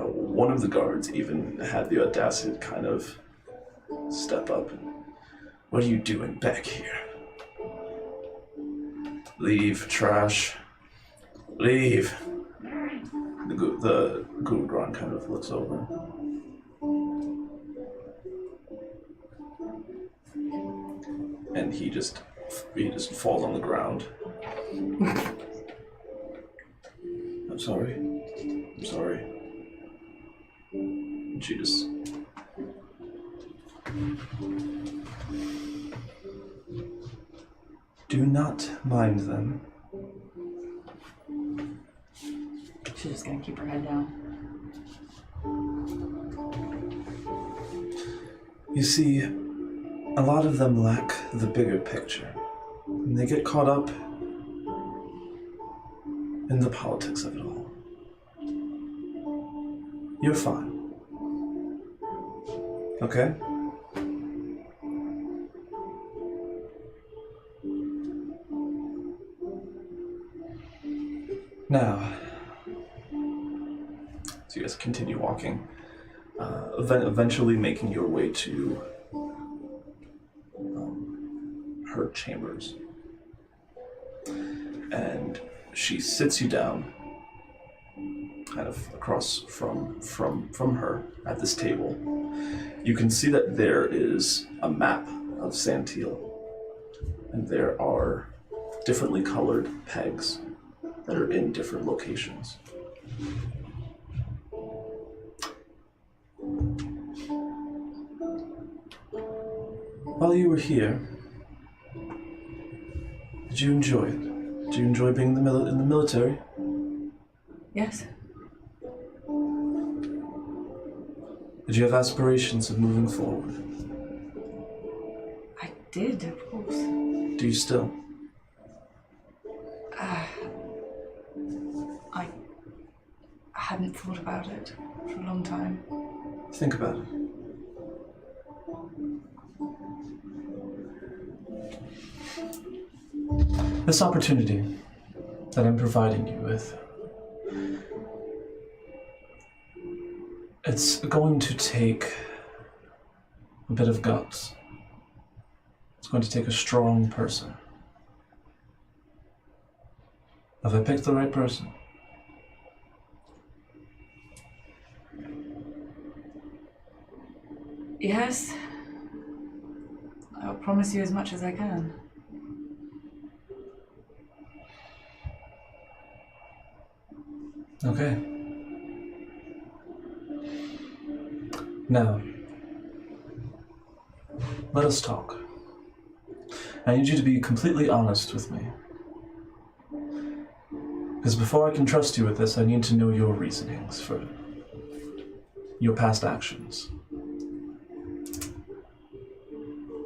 one of the guards even had the audacity to kind of step up and, what are you doing back here? Leave, trash. Leave. The Gulgron kind of looks over. And he just falls on the ground. I'm sorry. And she just... Do not mind them. She's just gonna keep her head down. You see, a lot of them lack the bigger picture. And they get caught up in the politics of it all. You're fine. Okay? Now, so you guys continue walking, eventually making your way to her chambers. And she sits you down, kind of across from her at this table. You can see that there is a map of Santil, and there are differently colored pegs that are in different locations. While you were here, did you enjoy it? Did you enjoy being in the military? Yes. Did you have aspirations of moving forward? I did, of course. Do you still? I hadn't thought about it for a long time. Think about it. This opportunity that I'm providing you with, it's going to take a bit of guts. It's going to take a strong person. Have I picked the right person? Yes. I'll promise you as much as I can. Okay. Now, let us talk. I need you to be completely honest with me. Because before I can trust you with this, I need to know your reasonings for your past actions.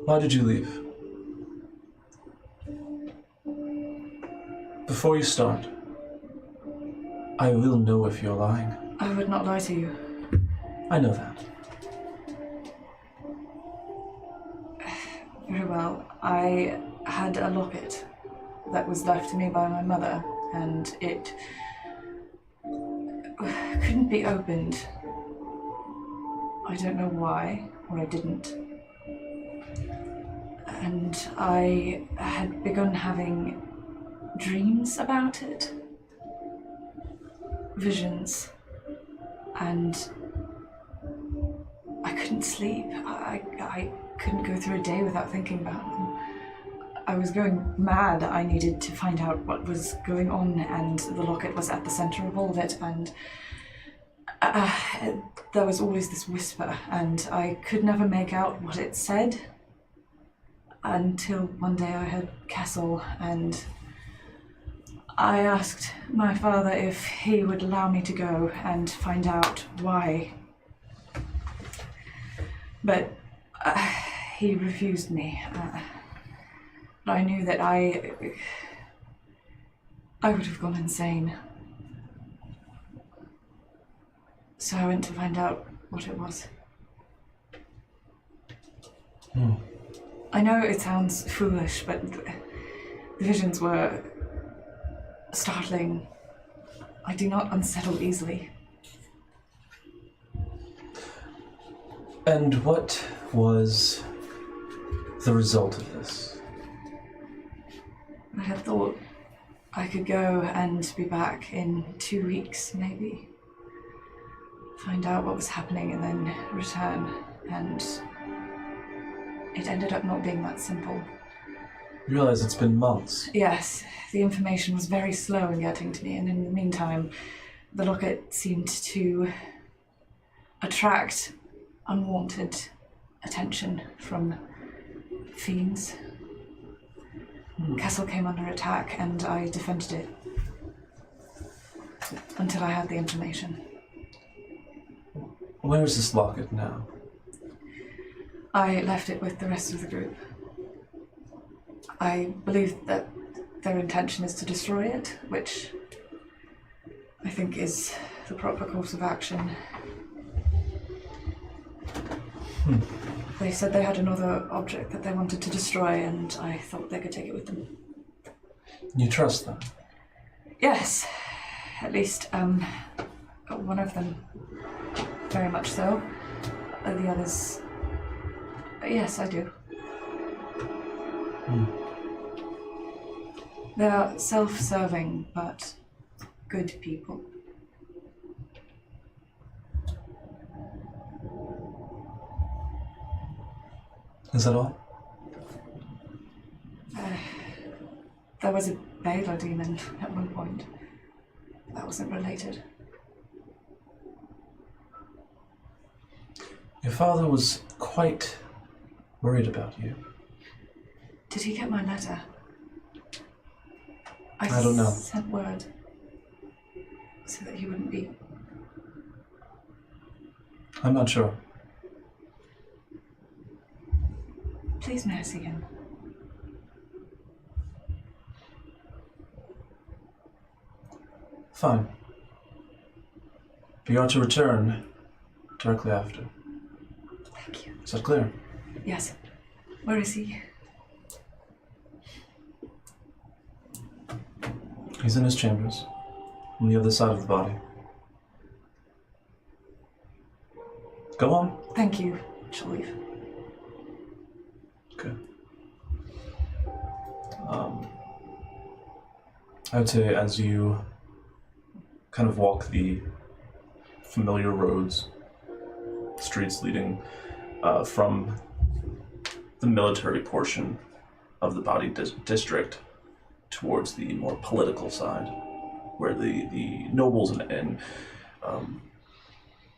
Why did you leave? Before you start, I will know if you're lying. I would not lie to you. I know that. Very well. I had a locket that was left to me by my mother, and it couldn't be opened. I don't know why, or I didn't. And I had begun having dreams about it. Visions. And I couldn't sleep. I couldn't go through a day without thinking about them. I was going mad. I needed to find out what was going on, and the locket was at the center of all of it, and there was always this whisper, and I could never make out what it said until one day I heard Kessel, and I asked my father if he would allow me to go and find out why. But he refused me. I knew that I would have gone insane. So I went to find out what it was. I know it sounds foolish, but the visions were startling. I do not unsettle easily. And what was the result of this? I had thought I could go and be back in 2 weeks, maybe. Find out what was happening and then return, and it ended up not being that simple. You realize it's been months. Yes, the information was very slow in getting to me, and in the meantime, the locket seemed to attract unwanted attention from fiends. Castle came under attack, and I defended it until I had the information. Where is this locket now? I left it with the rest of the group. I believe that their intention is to destroy it, which I think is the proper course of action. They said they had another object that they wanted to destroy, and I thought they could take it with them. You trust them? Yes, at least one of them very much so. The others, yes, I do. They are self-serving, but good people. Is that all? There was a Baylor demon at one point. That wasn't related. Your father was quite worried about you. Did he get my letter? I don't know. Sent word so that he wouldn't be. I'm not sure. Please, may I see him? Fine. But you are to return directly after. Thank you. Is that clear? Yes. Where is he? He's in his chambers, on the other side of the body. Go on. Thank you. She'll leave. Okay. I would say as you kind of walk the familiar roads, streets leading from the military portion of the body district towards the more political side, where the nobles and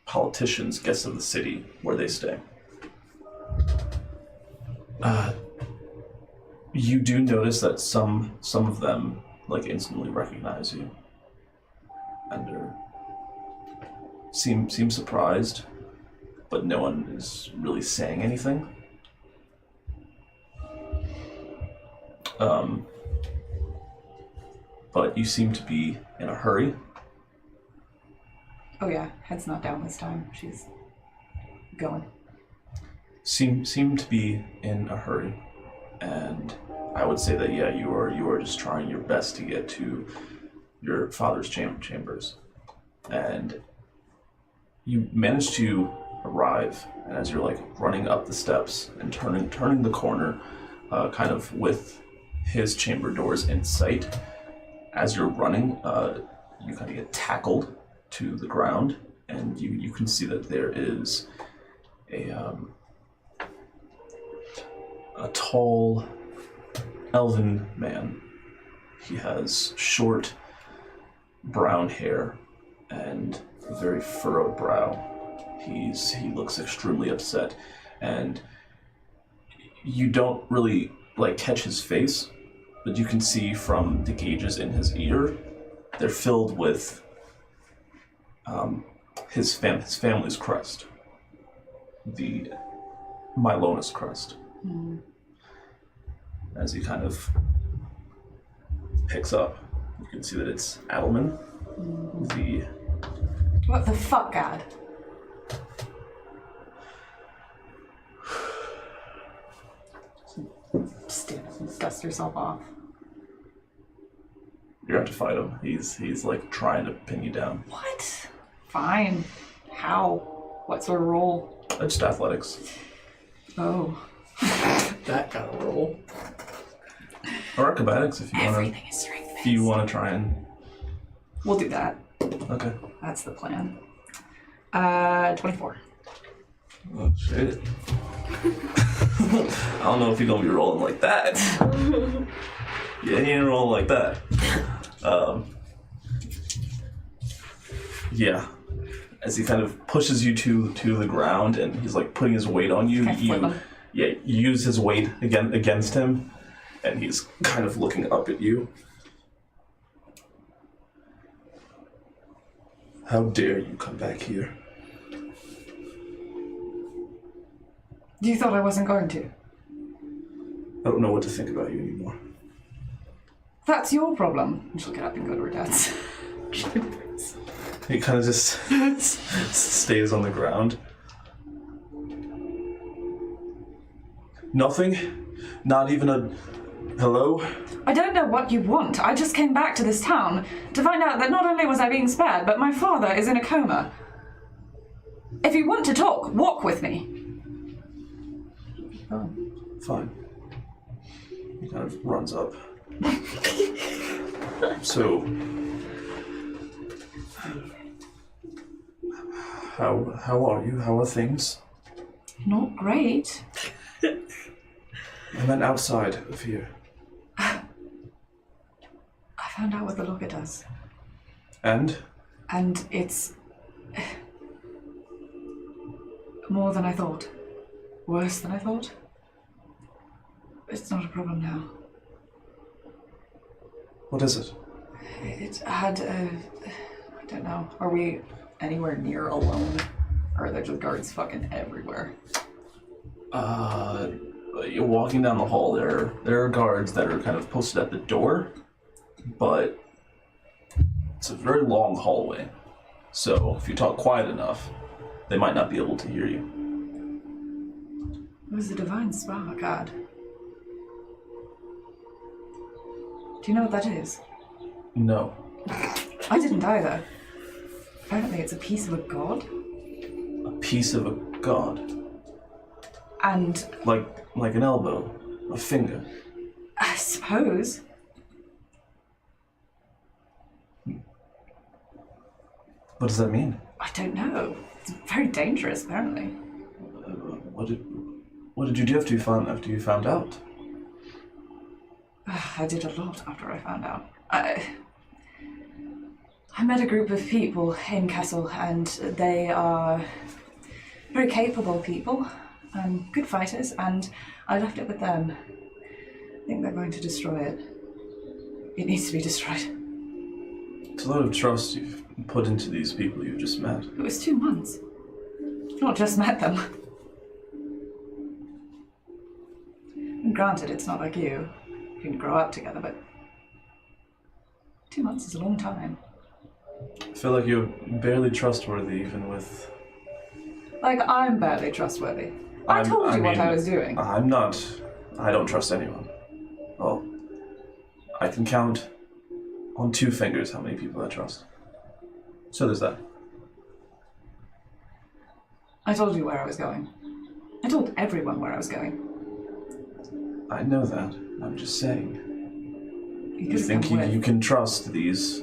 politicians, guests of the city, where they stay. You do notice that some of them instantly recognize you and seem surprised, but no one is really saying anything. But you seem to be in a hurry. Oh yeah, head's not down this time. She's going. Seem to be in a hurry, and I would say that you are just trying your best to get to your father's chambers, and you manage to arrive. And as you're running up the steps and turning the corner, kind of with his chamber doors in sight, as you're running, you kind of get tackled to the ground, and you can see that there is a tall elven man. He has short brown hair and a very furrowed brow. He looks extremely upset, and you don't really catch his face, but you can see from the gauges in his ear, they're filled with his family's crest, the Mylona's crest. As he kind of picks up, you can see that it's Adelman. What the fuck, God? Stand up and dust yourself off. You have to fight him. He's trying to pin you down. What? Fine. How? What sort of roll? Just athletics. Oh. That kind of roll. Or acrobatics if you want to. Everything is strength. If you want to try and. We'll do that. Okay. That's the plan. 24. Oh shit. I don't know if you're gonna be rolling like that. Yeah, he ain't rolling like that. Yeah. As he kind of pushes you to the ground and he's putting his weight on you, you use his weight against him, and he's kind of looking up at you. How dare you come back here? You thought I wasn't going to? I don't know what to think about you anymore. That's your problem. And she'll get up and go to her dad's. He kind of just stays on the ground. Nothing? Not even a hello? I don't know what you want. I just came back to this town to find out that not only was I being spared, but my father is in a coma. If you want to talk, walk with me. Oh, fine. He kind of runs up. So, how are you? How are things? Not great. I meant outside of here. I found out what the locker does. And? And it's more than I thought. Worse than I thought. It's not a problem now. What is it? It had I don't know. Are we anywhere near alone? Or are there just guards fucking everywhere? You're walking down the hall. There are guards that are kind of posted at the door, but it's a very long hallway. So if you talk quiet enough, they might not be able to hear you. It was a divine spark, God. Do you know what that is? No. I didn't either. Apparently it's a piece of a god. A piece of a god. And Like an elbow, a finger. I suppose. What does that mean? I don't know. It's very dangerous, apparently. What did you do after you found out? I did a lot after I found out. I met a group of people in Kessel, and they are very capable people, good fighters, and I left it with them. I think they're going to destroy it. It needs to be destroyed. It's a lot of trust you've put into these people you've just met. It was 2 months. Not just met them. And granted, it's not like you. You didn't grow up together, but 2 months is a long time. I feel like you're barely trustworthy even with... Like, I'm barely trustworthy. I told you what I was doing. I'm not. I don't trust anyone. Well, I can count on 2 fingers how many people I trust. So there's that. I told you where I was going. I told everyone where I was going. I know that. I'm just saying. You You think you can trust these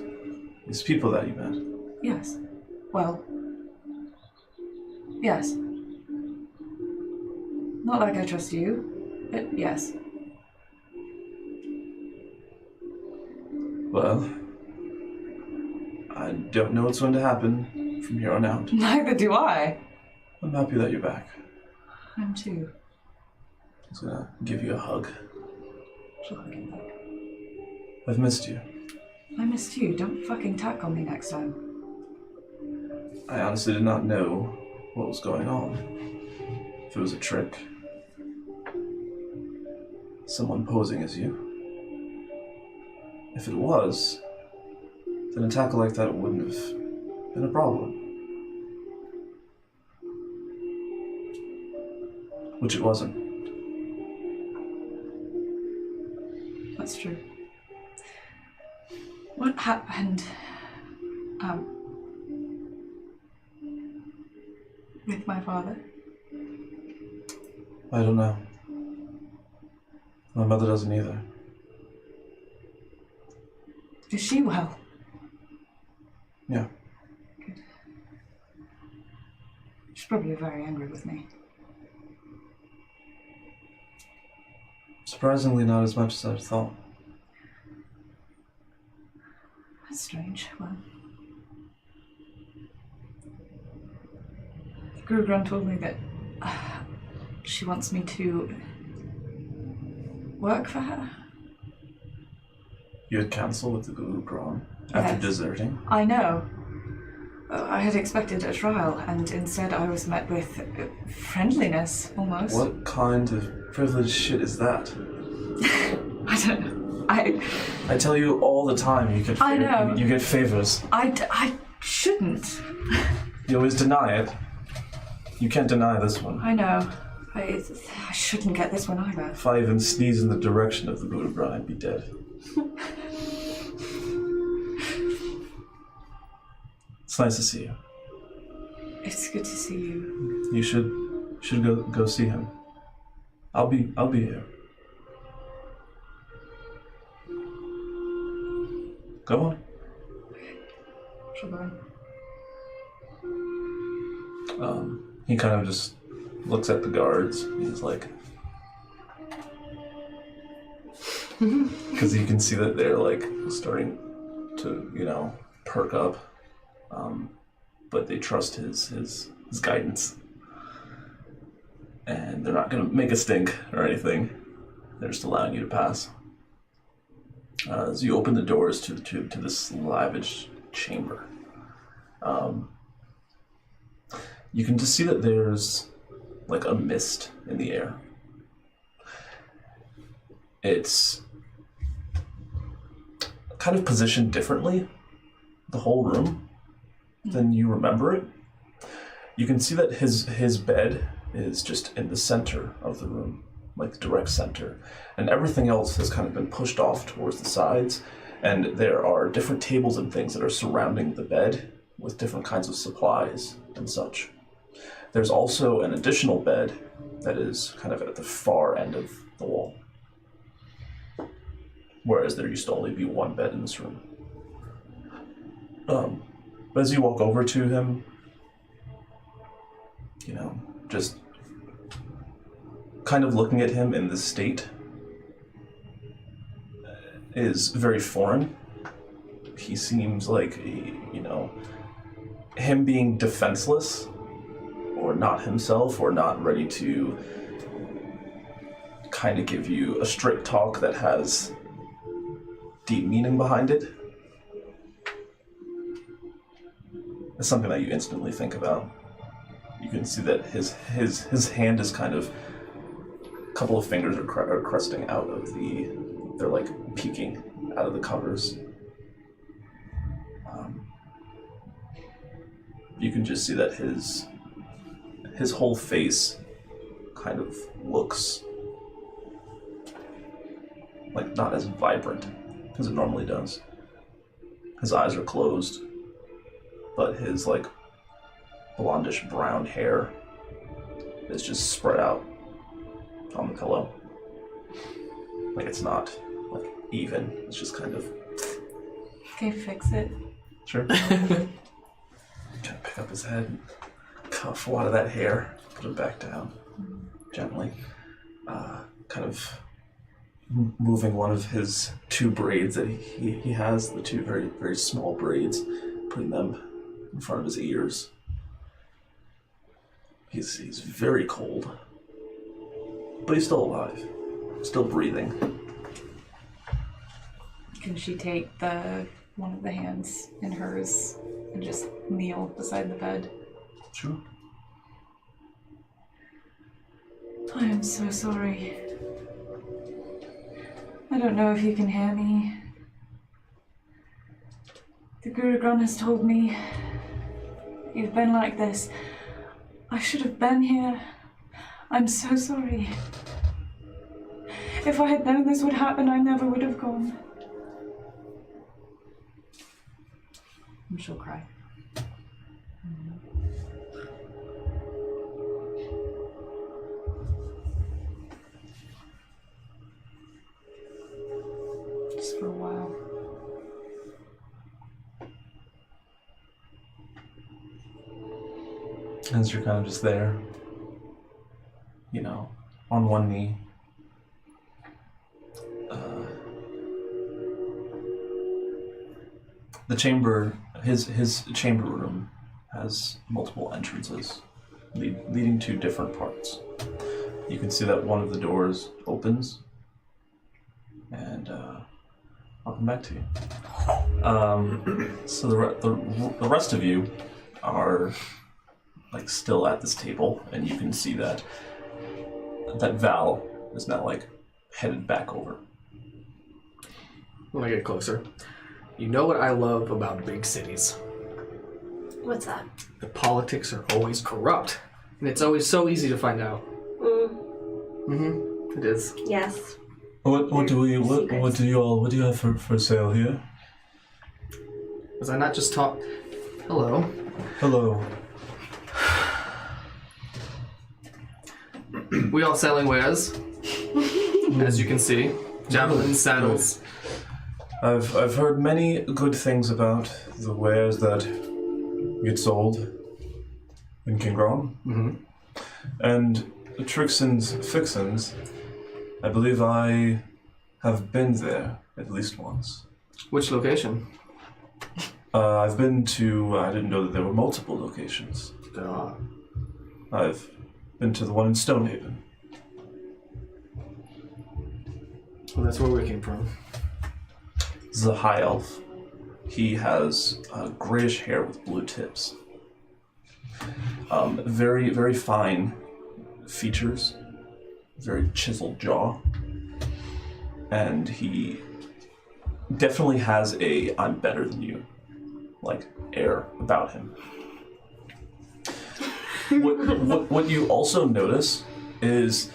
people that you met? Yes. Well, yes. Not like I trust you, but yes. Well, I don't know what's going to happen from here on out. Neither do I. I'm happy that you're back. I'm too. I was gonna give you a hug. She'll hug you back. I've missed you. I missed you. Don't fucking tackle me next time. I honestly did not know what was going on. If it was a trick. Someone posing as you. If it was, then a tackle like that wouldn't have been a problem. Which it wasn't. That's true. What happened, with my father? I don't know. My mother doesn't either. Is she well? Yeah. Good. She's probably very angry with me. Surprisingly, not as much as I thought. That's strange. Well, Gurugran told me that she wants me to work for her. You had counsel with the Gurugran after Yes. deserting? I know. I had expected a trial, and instead I was met with friendliness, almost. What kind of privileged shit is that? I don't know. I tell you all the time you get I know. You get favors. I shouldn't. You always deny it. You can't deny this one. I know. I shouldn't get this one either. If I even sneeze in the direction of the Gurugran, I'd be dead. It's nice to see you. It's good to see you. You should go see him. I'll be here. Go on. Shall I? He kind of just looks at the guards. He's like, because you can see that they're like starting to, perk up. But they trust his guidance. And they're not going to make a stink or anything. They're just allowing you to pass. As you open the doors to this lavish chamber, you can just see that there's like a mist in the air. It's kind of positioned differently, the whole room, than you remember it. You can see that his bed is just in the center of the room, like the direct center, and everything else has kind of been pushed off towards the sides, And there are different tables and things that are surrounding the bed with different kinds of supplies and such. There's also an additional bed that is kind of at the far end of the wall. Whereas there used to only be one bed in this room. But as you walk over to him, just kind of looking at him in this state is very foreign. He seems like, him being defenseless, or not himself, or not ready to kind of give you a straight talk that has deep meaning behind it. It's something that you instantly think about. You can see that his hand is kind of, a couple of fingers are cresting out of they're like peeking out of the covers. You can just see that his whole face kind of looks like not as vibrant as it normally does. His eyes are closed, but his like blondish brown hair is just spread out on the pillow. Like it's not like even, it's just kind of... Can you fix it? Sure. Kind of pick up his head and cuff a lot of that hair, put it back down gently. Kind of moving one of his two braids that he has, the two very, very small braids, putting them in front of his ears. He's very cold, but he's still alive, still breathing. Can she take one of the hands in hers and just kneel beside the bed? Sure. I am so sorry. I don't know if you can hear me. The Guru Granth has told me you've been like this. I should have been here. I'm so sorry. If I had known this would happen, I never would have gone. And she'll cry. Just for a while. As you're kind of just there, on one knee. The chamber, his chamber room has multiple entrances leading to different parts. You can see that one of the doors opens, and I'll come back to you. So the rest of you are like still at this table, and you can see that Val is now like headed back over. When I get closer, you know what I love about big cities? What's that? The politics are always corrupt, and it's always so easy to find out. It is. Yes. What do you have for sale here? Was I not just talk? Hello. Hello. We are selling wares, as you can see. Javelins, saddles. I've heard many good things about the wares that get sold in Kingron. And the Trixins Fixins, I believe I have been there at least once. Which location? I've been to, I didn't know that there were multiple locations. There are. I've been to the one in Stonehaven. Well, that's where we came from. This is a high elf. He has grayish hair with blue tips. Very, very fine features. Very chiseled jaw. And he definitely has a I'm better than you like air about him. What you also notice is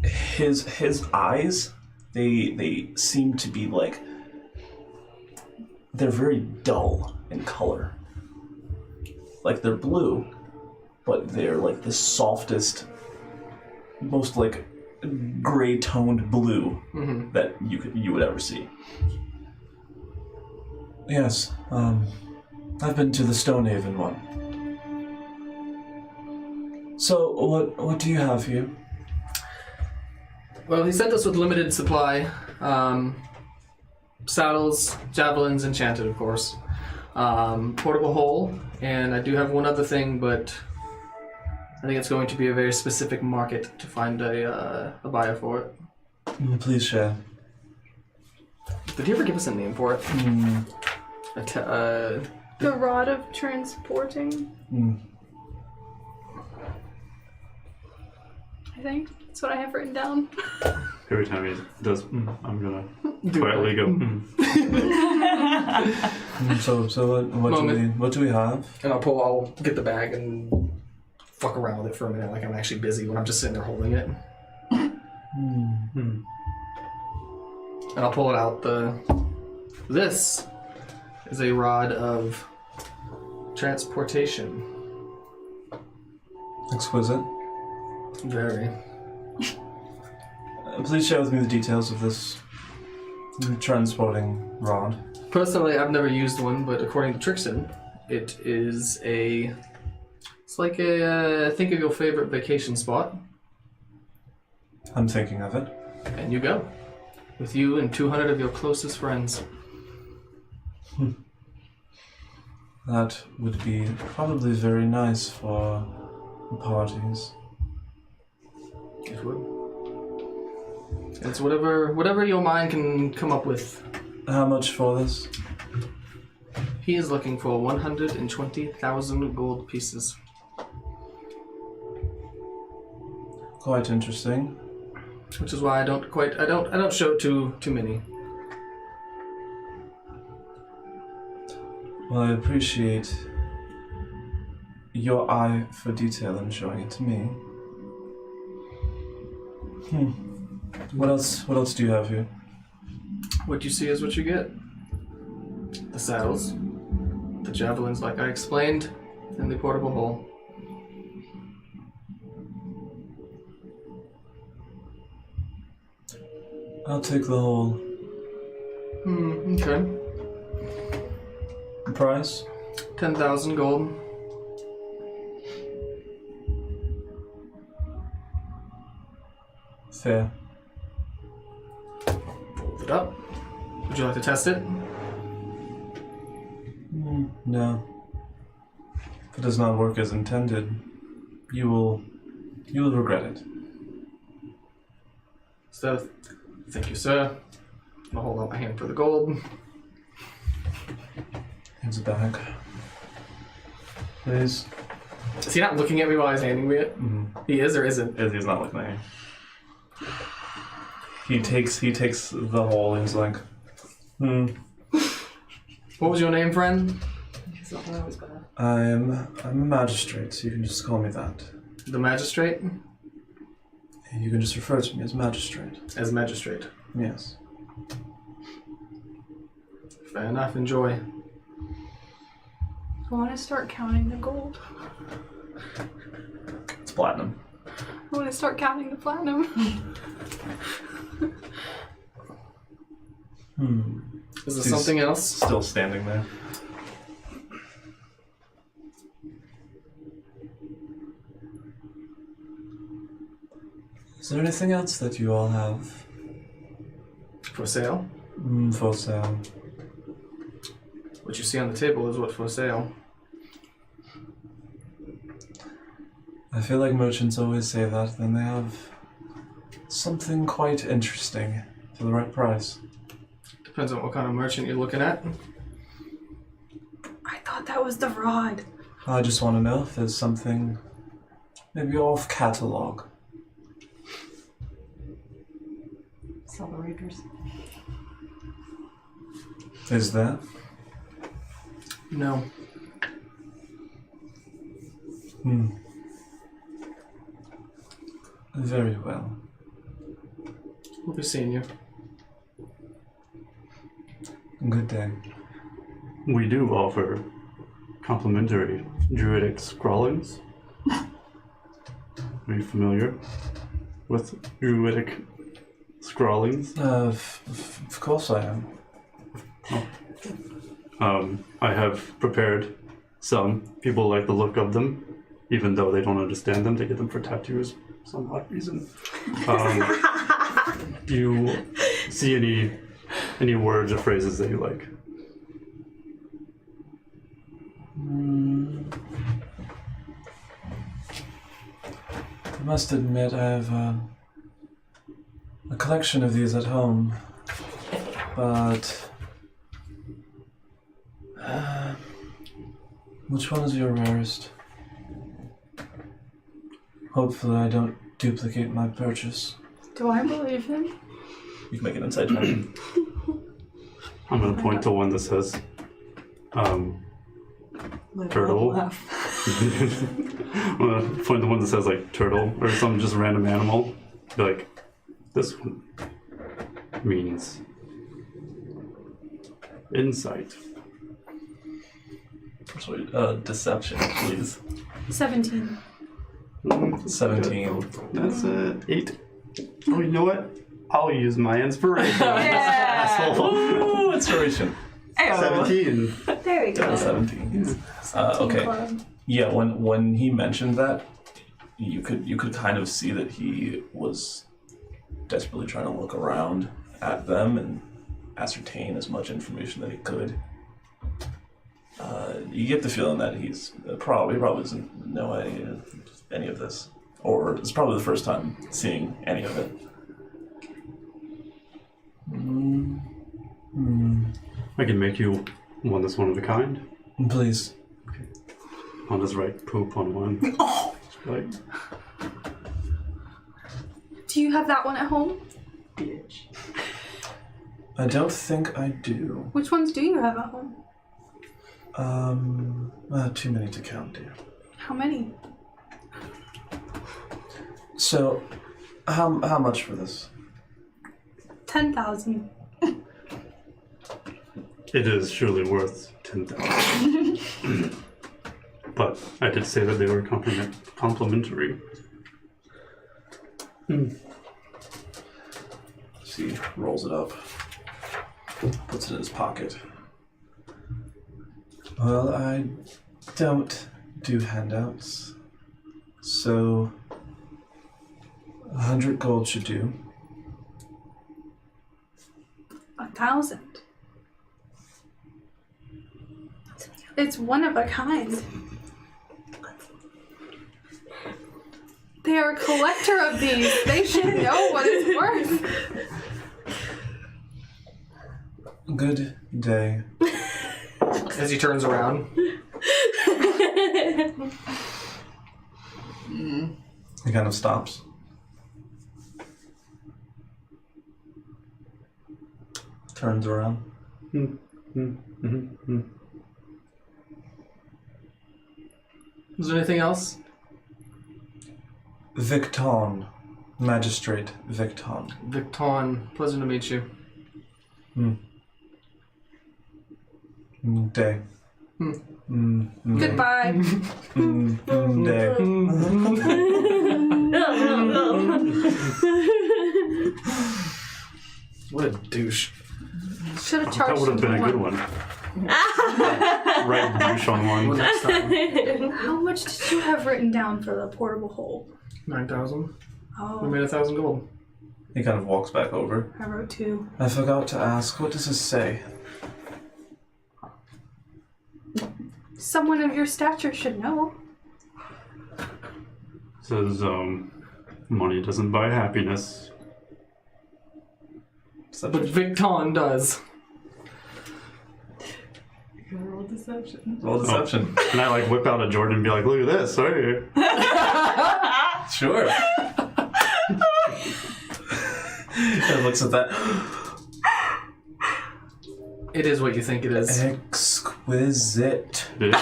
his eyes, they seem to be like they're very dull in color. Like they're blue, but they're like the softest, most like gray-toned blue that you would ever see. Yes, I've been to the Stonehaven one. So, what do you have here? Well, he sent us with limited supply. Saddles, javelins, enchanted, of course. Portable hole, and I do have one other thing, but I think it's going to be a very specific market to find a buyer for it. Please share. Did he ever give us a name for it? The rod of transporting. I think that's what I have written down. Every time he does, I'm gonna quietly go. So what do we have? And I'll get the bag and fuck around with it for a minute, like I'm actually busy when I'm just sitting there holding it. And I'll pull it out. This is a rod of transportation. Exquisite. Very. Please share with me the details of this transporting rod. Personally, I've never used one, but according to Trixton, it is it's like think of your favorite vacation spot. I'm thinking of it. And you go. With you and 200 of your closest friends. That would be probably very nice for parties. It would. It's whatever your mind can come up with. How much for this? He is looking for 120,000 gold pieces. Quite interesting. Which is why I don't show too many. Well, I appreciate your eye for detail and showing it to me. What else do you have here? What you see is what you get. The saddles, the javelins like I explained, and the portable hole. I'll take the whole. Okay. Price? 10,000 gold. Fair. Fold it up. Would you like to test it? No. If it does not work as intended, you will regret it. So, thank you, sir. I'll hold out my hand for the gold. Hands it back. Please. Is he not looking at me while he's handing me it? He is or isn't? He's not looking at me. He takes the whole and he's like, What was your name, friend? He's not gonna always better. I'm a magistrate, so you can just call me that. The magistrate? You can just refer to me as magistrate. As magistrate. Yes. Fair enough, enjoy. I want to start counting the gold. It's platinum. I want to start counting the platinum. Is there He's something else? Still standing there. Is there anything else that you all have For sale? for sale? What you see on the table is what's for sale. I feel like merchants always say that, then they have something quite interesting for the right price. Depends on what kind of merchant you're looking at. I thought that was the rod. I just want to know if there's something maybe off catalog. Sell the Raiders. Is there? No. Very well. We'll be seeing you. Good day. We do offer complimentary druidic scrawlings. Are you familiar with druidic scrawlings? Of course I am. I have prepared some. People like the look of them, even though they don't understand them. They get them for tattoos for some odd reason. Do you see any words or phrases that you like? I must admit I have a collection of these at home, but which one is your rarest? Hopefully I don't duplicate my purchase. Do I believe him? You can make an insight check. I'm going to point to one that says, turtle. I'm going to point to one that says, like, turtle or some just random animal. Be like, this one means insight. So, deception, please. 17. 17. That's 8. Oh, you know what? I'll use my inspiration. Asshole. Ooh, inspiration. 17. There we go. 17. Okay. Yeah, when he mentioned that, you could kind of see that he was desperately trying to look around at them and ascertain as much information that he could. You get the feeling that he's probably doesn't know any of this, or it's probably the first time seeing any of it. I can make you one that's one of a kind. Please. I'll just write poop on one. Like, Do you have that one at home? Bitch. I don't think I do. Which ones do you have at home? Too many to count, dear. How many? So, how much for this? 10,000. it is surely worth 10,000. But I did say that they were complimentary. He rolls it up, puts it in his pocket. Well, I don't do handouts, so 100 gold should do. 1,000. It's one of a kind. They are a collector of these. They should know what it's worth. Good day. As he turns around. He kind of stops. Turns around. Is there anything else? Victon. Magistrate Victon. Victon, pleasure to meet you. Day. Goodbye. Day. What a douche. Should have That charged would have been a good one. Right douche on Well, one. next time. How much did you have written down for the portable hole? 9,000. We Oh, made 1,000 gold. He kind of walks back over. I wrote 2. I forgot to ask, what does this say? Someone of your stature should know. Says, money doesn't buy happiness. But Victon does. Roll deception. Roll deception. And I like whip out a Jordan and be like, look at this, right? Sure. And looks at that. It is what you think it is. Exquisite. It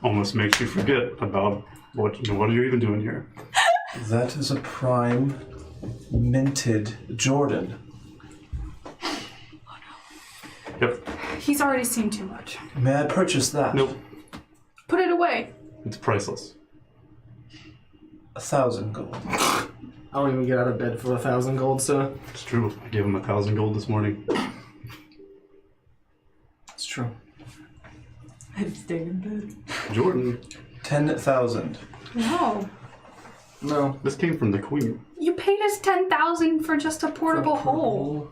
almost makes you forget about what are you even doing here? That is a prime minted Jordan. Yep. He's already seen too much. May I purchase that? Nope. Put it away. It's priceless. 1,000 gold. I don't even get out of bed for 1,000 gold, so It's true. I gave him 1,000 gold this morning. it's true. I'd stayed in bed. Jordan, 10,000. No. No. this came from the queen. You paid us 10,000 for just a portable hole.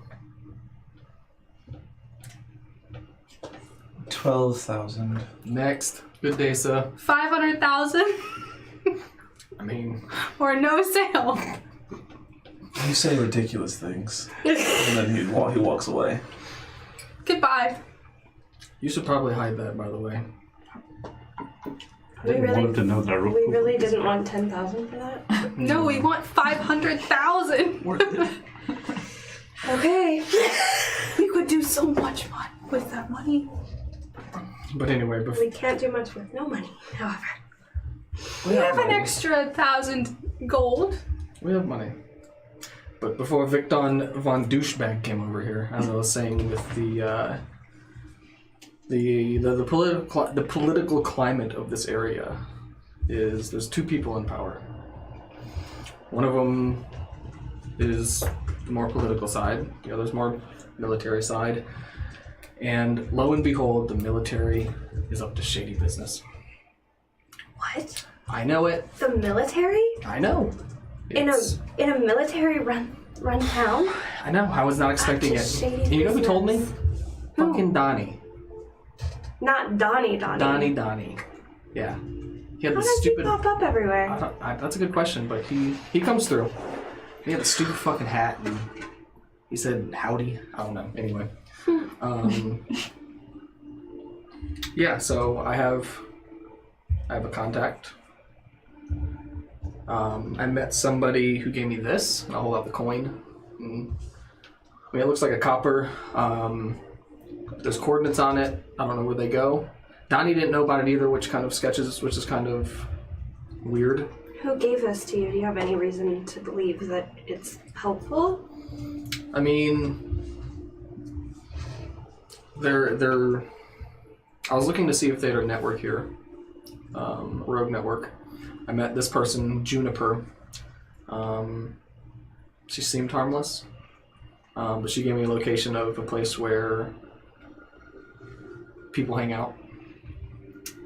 12,000. Next. Good day, sir. 500,000 I mean, or no sale. You say ridiculous things. And then he walks away. Goodbye. you should probably hide that, by the way. I didn't want him to know that I wrote We poop really on this didn't guy. want 10,000 for that. No, we want 500,000. Okay. We could do so much fun with that money. But anyway, before We can't do much with no money, however. We have an extra 1,000 gold. We have money. But before Victon von Douchebag came over here, as I was saying, with the political climate of this area is there's two people in power. One of them is the more political side, the other's more military side. And lo and behold, the military is up to shady business. What? I know it. The military? I know. In It's- a military run town? I know. I was not expecting it. Shady And you know who told me? business. Fucking Donnie. Not Donnie. Donnie. Yeah. He had How the does stupid. he pop up everywhere? That's a good question, but he comes through. He had the stupid fucking hat, and he said howdy. I don't know. Anyway. Yeah. So I have a contact. I met somebody who gave me this, and I'll hold out the coin. I mean, it looks like a copper. There's coordinates on it. I don't know where they go. Donnie didn't know about it either, which is kind of weird. Who gave this to you? Do you have any reason to believe that it's helpful? I mean, they're. I was looking to see if they had a network here, rogue network. I met this person, Juniper. She seemed harmless, but she gave me a location of a place where people hang out.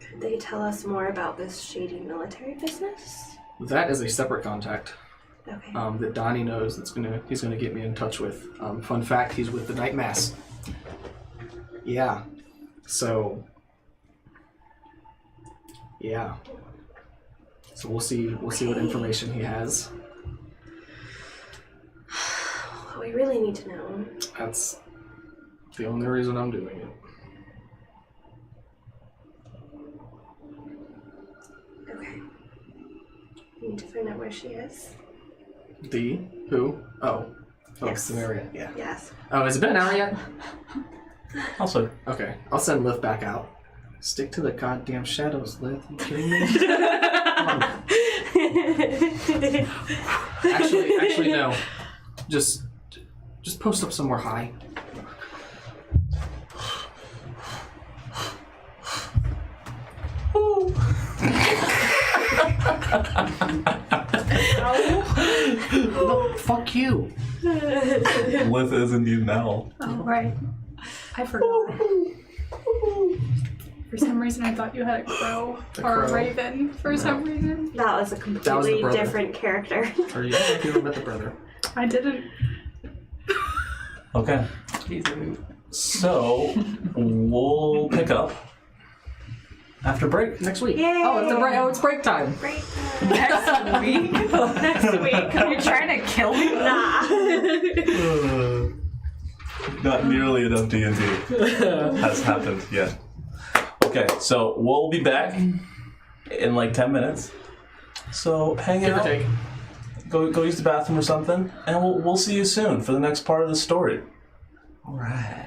Could they tell us more about this shady military business? That is a separate contact Okay. that Donnie knows. He's gonna get me in touch with. Fun fact: he's with the Night Mass. Yeah. So. Yeah. So we'll see what information he has. We really need to know. That's the only reason I'm doing it. Okay. We need to find out where she is. The who? Oh, Yes. Cimmeria. Yeah. Yes. Oh, has it been an hour yet? Also, Okay, I'll send Lith back out. Stick to the goddamn shadows, Lith. You kidding me? Actually, no. Just post up somewhere high. No, fuck you. Lith is indeed an owl. Oh, right. I forgot. For some reason, I thought you had a crow or a crow. raven. For some reason, That was a That was the completely brother. different character. Or you if you ever met the brother. I didn't. Okay. So, we'll pick up after break. Next week. Yay! It's break time. Great. Next week? Next week. You're trying to kill me? Nah. Not nearly enough D&D has happened yet. Okay, so we'll be back in like 10 minutes. So hang Give or out, take. go use the bathroom or something, and we'll see you soon for the next part of the story. All right.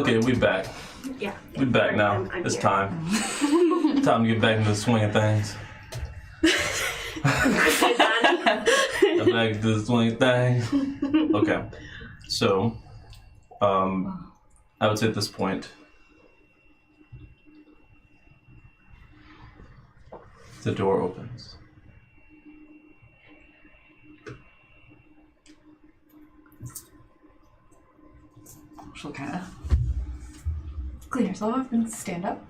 Okay, we back. Yeah. We back now. I'm It's here. time. Time to get back into the swing of things. Get back into the swing of things. Okay. So, I would say at this point, the door opens. She'll kind of clean herself up and stand up.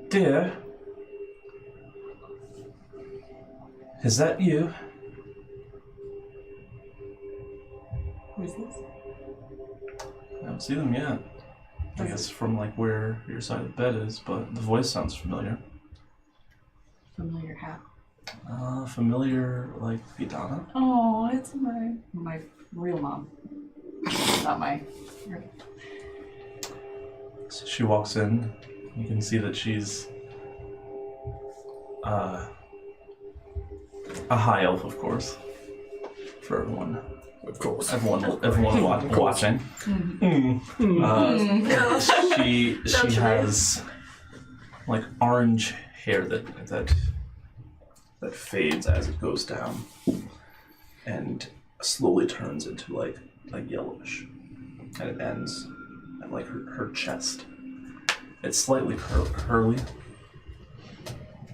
Dear, is that you? Who is this? I haven't seen them yet. I guess from like where your side of the bed is, but the voice sounds familiar. Familiar hat. Familiar like Vidana? Oh, it's my real mom. Not my. So she walks in. You can see that she's a high elf, of course, for everyone. Of course. Everyone watching. She has like orange hair that fades as it goes down, and slowly turns into like yellowish, and it ends at like her chest. It's slightly curly.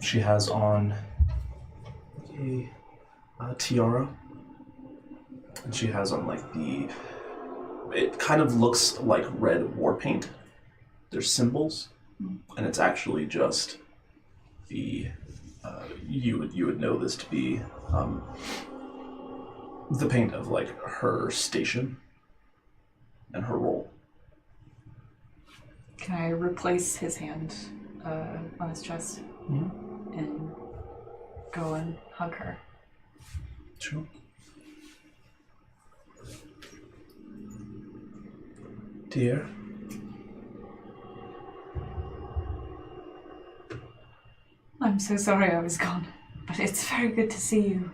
She has on a tiara, and she has on like it kind of looks like red war paint. There's symbols, and it's actually just you would know this to be the paint of like her station and her role. Can I replace his hand on his chest and go and hug her? Sure. Dear. I'm so sorry I was gone, but it's very good to see you.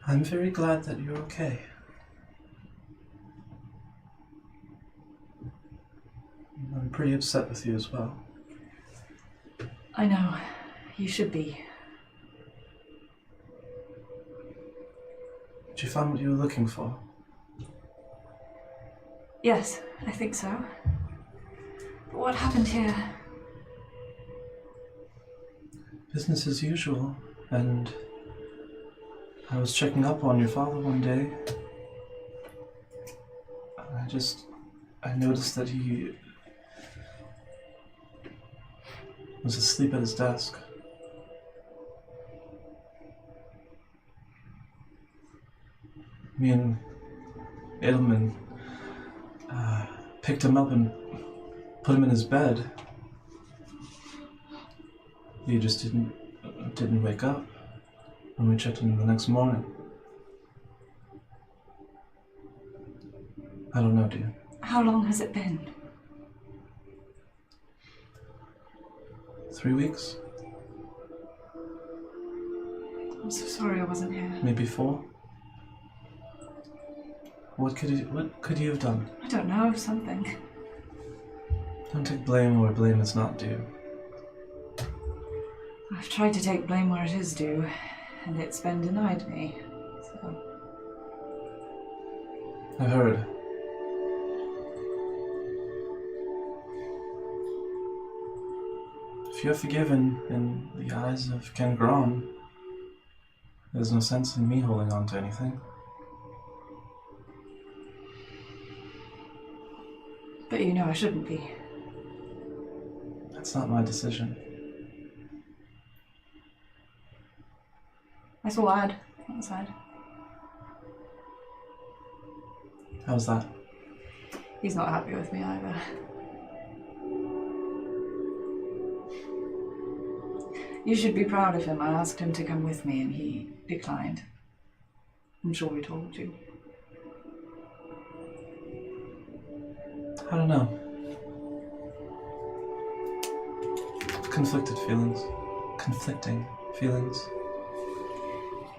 I'm very glad that you're okay. I'm pretty upset with you as well. I know. You should be. Did you find what you were looking for? Yes, I think so. But what happened here? Business as usual, and I was checking up on your father one day. I noticed that he was asleep at his desk. Me and Edelman picked him up and put him in his bed. He just didn't wake up when we checked him the next morning. I don't know, dear. How long has it been? 3 weeks? I'm so sorry I wasn't here. Maybe 4? What could you have done? I don't know, something. Don't take blame where blame is not due. I've tried to take blame where it is due, and it's been denied me, so... I heard. If you're forgiven in the eyes of Kengron, there's no sense in me holding on to anything. But you know I shouldn't be. That's not my decision. I saw Lad outside. How's that? He's not happy with me either. You should be proud of him. I asked him to come with me and he declined. I'm sure he told you. I don't know. Conflicting feelings.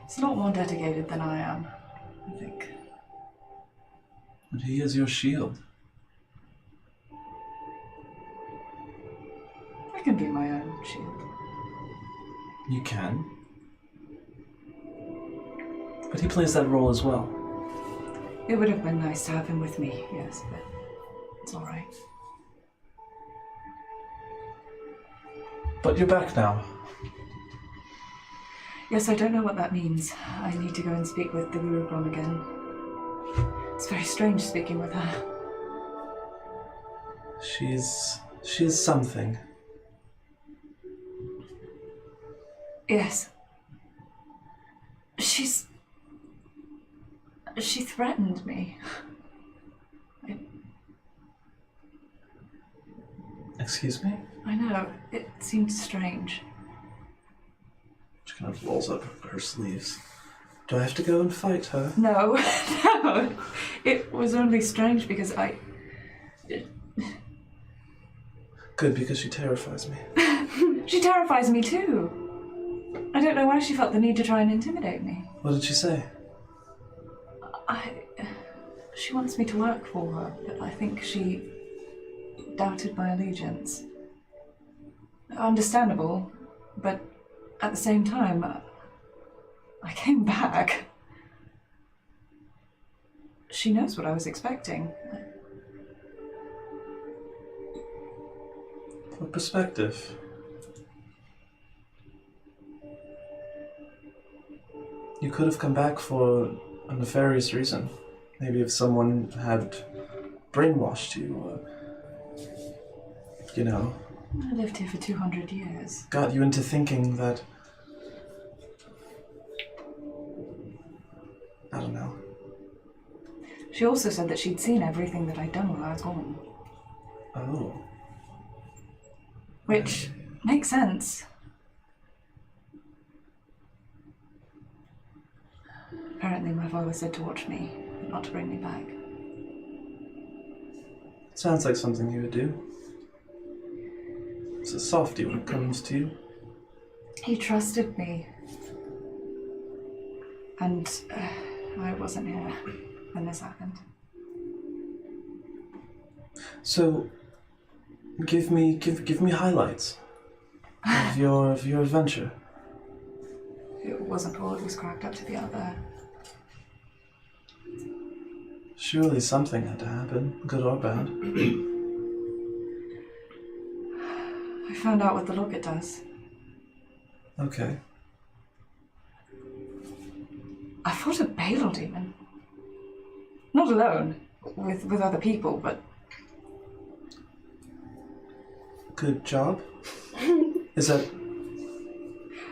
He's a lot more dedicated than I am, I think. But he is your shield. I can be my own shield. You can. But he plays that role as well. It would have been nice to have him with me, yes, but it's all right. But you're back now. Yes, I don't know what that means. I need to go and speak with the Gurugron again. It's very strange speaking with her. She's something. Yes. She threatened me. Excuse me? I know, it seemed strange. She kind of rolls up her sleeves. Do I have to go and fight her? No, no. It was only strange because Good, because she terrifies me. She terrifies me too. I don't know why she felt the need to try and intimidate me. What did she say? She wants me to work for her, but I think she doubted my allegiance. Understandable, but at the same time, I came back. She knows what I was expecting. What perspective? You could have come back for a nefarious reason. Maybe if someone had brainwashed you, or, I lived here for 200 years. got you into thinking that... I don't know. She also said that she'd seen everything that I'd done while I was gone. Oh. Which makes sense. Apparently my father said to watch me, not to bring me back. Sounds like something you would do. It's a softie when it comes to you. He trusted me. And I wasn't here when this happened. So, give me highlights of your adventure. It wasn't all it was cracked up to be out there. Surely something had to happen, good or bad. I found out what the locket does. Okay. I fought a Balor demon. Not alone, with other people, but... Good job. Is that...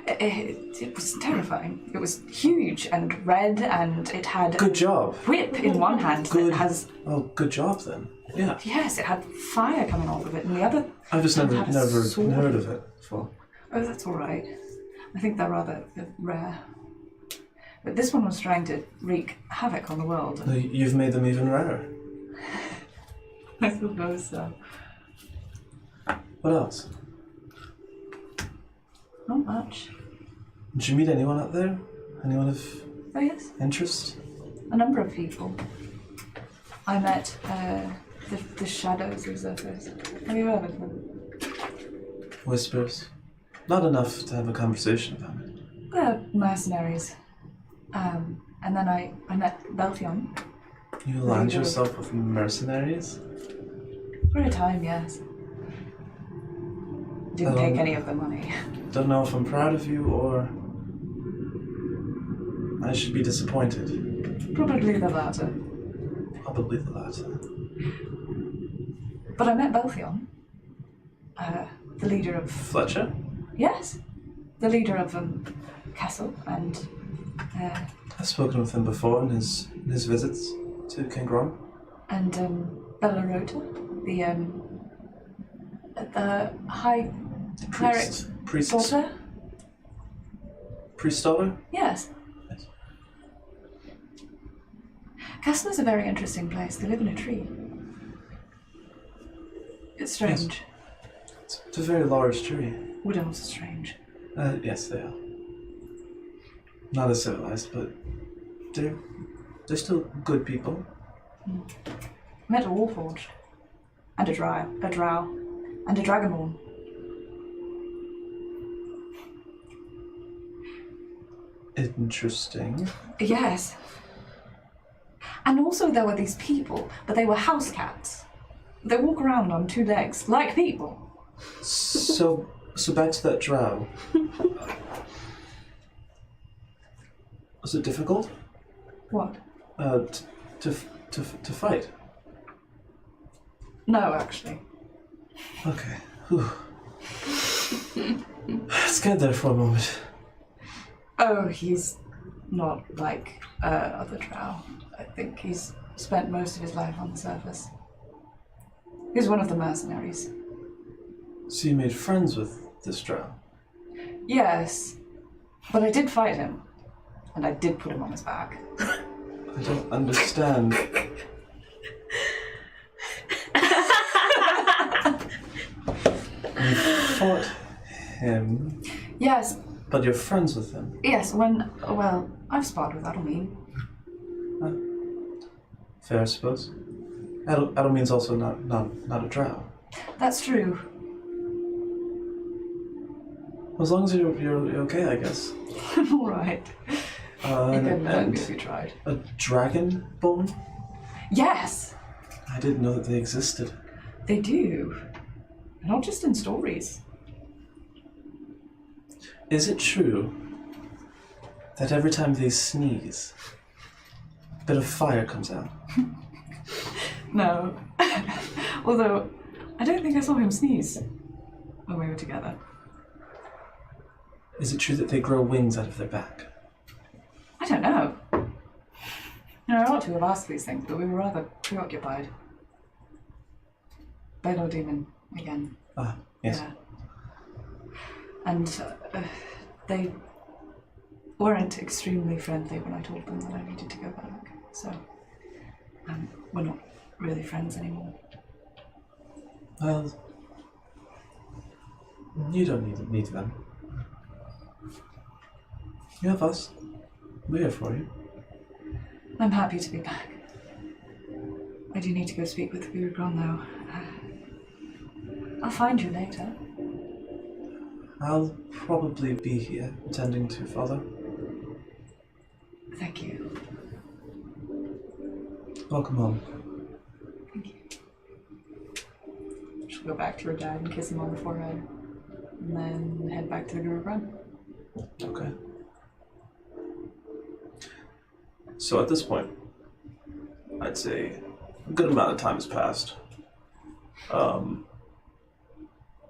It was terrifying. It was huge and red, and it had Good job. a whip in one hand Good. that has... Oh, good job then. Yeah. Yes, it had fire coming off of it, and the other... I've just hand never had a sword. heard of it before. Oh, that's all right. I think they're rather rare. But this one was trying to wreak havoc on the world. You've made them even rarer. I suppose so. What else? Not much. Did you meet anyone out there? Anyone of Oh, yes. interest? A number of people. I met the shadows of Zethris. Have you heard of them? Whispers. Not enough to have a conversation about it. They're mercenaries. And then I met Belfion. You aligned yourself with mercenaries? For a time, yes. Didn't take any of the money. Don't know if I'm proud of you or I should be disappointed. Probably the latter. Probably the latter. But I met Belfion. The leader of... Fletcher? Yes. The leader of Castle and... I've spoken with him before in his visits to King Grom. And Bella Rota, the high cleric Priest. daughter. Priest daughter? Yes. Yes. Castle is a very interesting place. They live in a tree. It's strange. It's a very large tree. Wood elves are strange. Yes, they are. not as civilized, but they're still good people. Met a warforged. And a drow. And a dragonborn. Interesting. Yes. And also there were these people, but they were house cats. They walk around on 2 legs, like people. So back to that drow. Was it difficult? What? To fight? No, actually. Okay. Whew. Scared there for a moment. Oh, he's not like other drow. I think he's spent most of his life on the surface. He's one of the mercenaries. So you made friends with this drow? Yes, but I did fight him, and I did put him on his back. I don't understand. You fought him, Yes, but you're friends with him. yes, I've sparred with Adelmine. Fair, I suppose. Adelmine's also not a drow. That's true. As long as you're okay, I guess. All right. It couldn't hurt me if you tried. A dragonborn? Yes, I didn't know that they existed. they do. Not just in stories. Is it true that every time they sneeze, a bit of fire comes out? No. Although, I don't think I saw him sneeze when we were together. Is it true that they grow wings out of their back? I don't know. I ought to have asked these things, but we were rather preoccupied. Bellow demon, again. Ah, yes. Yeah. And they weren't extremely friendly when I told them that I needed to go back. So, we're not really friends anymore. Well, you don't need them. You have us. We're here for you. I'm happy to be back. I do need to go speak with Guru Gron, though. I'll find you later. I'll probably be here, attending to Father. Thank you. Welcome home. Thank you. She'll go back to her dad and kiss him on the forehead, and then head back to the Guru Gron. Okay. So at this point, I'd say a good amount of time has passed.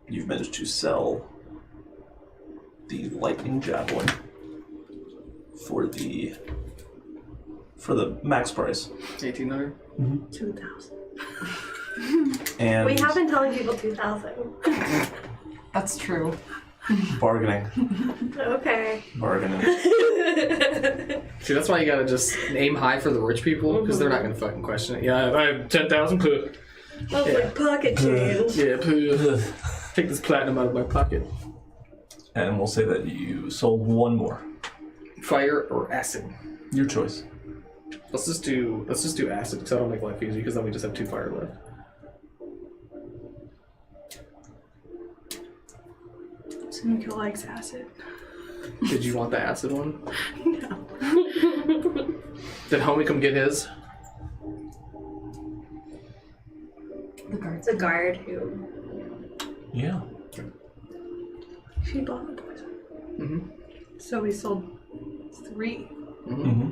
You've managed to sell the lightning javelin for the max price. 1,800. 2,000. And We have been telling people 2,000. That's true. bargaining. Okay. Bargaining. See, that's why you gotta just aim high for the rich people, because they're not gonna fucking question it. Yeah, I have 10,000 poo. I was like, pocket change. Yeah, poo. Take this platinum out of my pocket. And we'll say that you sold one more. Fire or acid? Your choice. Let's just do acid, because that'll make life easy, because then we just have 2 fire left. Sumiko likes acid. Did you want the acid one? No. Did homie come get his? The guards. The guard who. Yeah. She bought the poison. Mm-hmm. So we sold 3. Mm-hmm.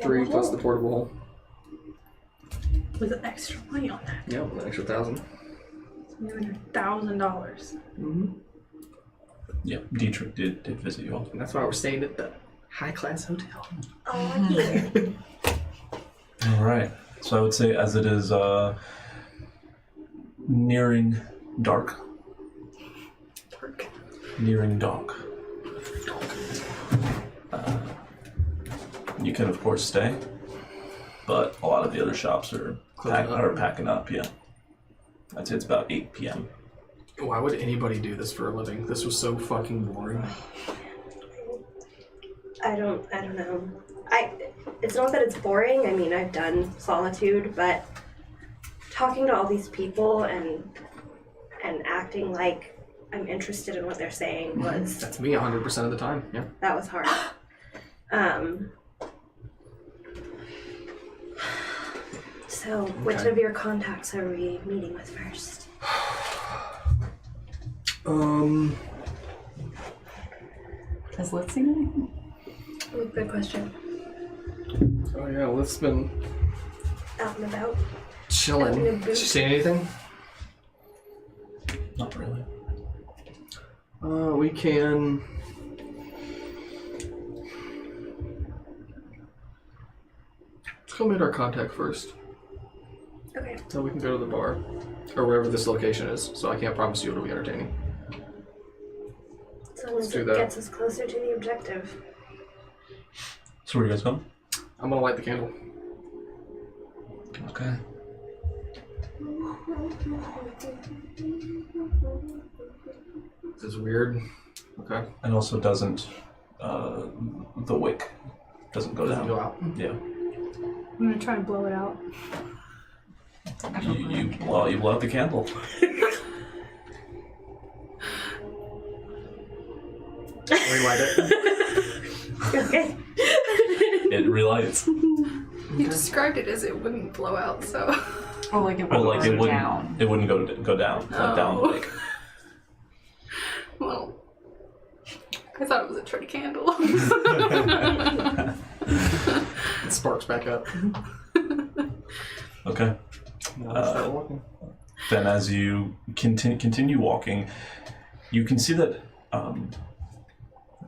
3 plus the portable hole. With an extra money on that. Yeah, with an extra 1,000. So we earned $1,000. Mm-hmm. Yeah, Dietrich did visit you all. And that's why we're staying at the high-class hotel. Oh, yeah. All right. So I would say, as it is nearing dark. Nearing dark. You can, of course, stay, but a lot of the other shops are packing up. Yeah, I'd say it's about 8 p.m. Why would anybody do this for a living? This was so fucking boring. I don't know. It's not that it's boring. I mean, I've done solitude, but talking to all these people and acting like I'm interested in what they're saying was That's me 100% of the time. Yeah. that was hard. So, which Okay. of your contacts are we meeting with first? Has Liz seen anything? Ooh, good question. Oh yeah, Lift's been Out and about. chilling. Having a Did boot. she say anything? Not really. We can. Let's go meet our contact first. Okay. So we can go to the bar. Or wherever this location is. So I can't promise you it'll be entertaining. As long Let's as do it that. gets us closer to the objective. So where are you guys going? I'm gonna light the candle. Okay. This is weird. Okay. And also doesn't, the wick doesn't go Doesn't down. go out. Yeah. I'm gonna try and blow it out. You blow out the candle. Relight it. Okay. It relights. You described it as it wouldn't blow out, so. Or like it Well, would like it go wouldn't. down. It wouldn't go down. Like down the Oh. wick. Well, I thought it was a tray candle. It sparks back up. Okay. Now let's start walking. Then, as you continue walking, you can see that kind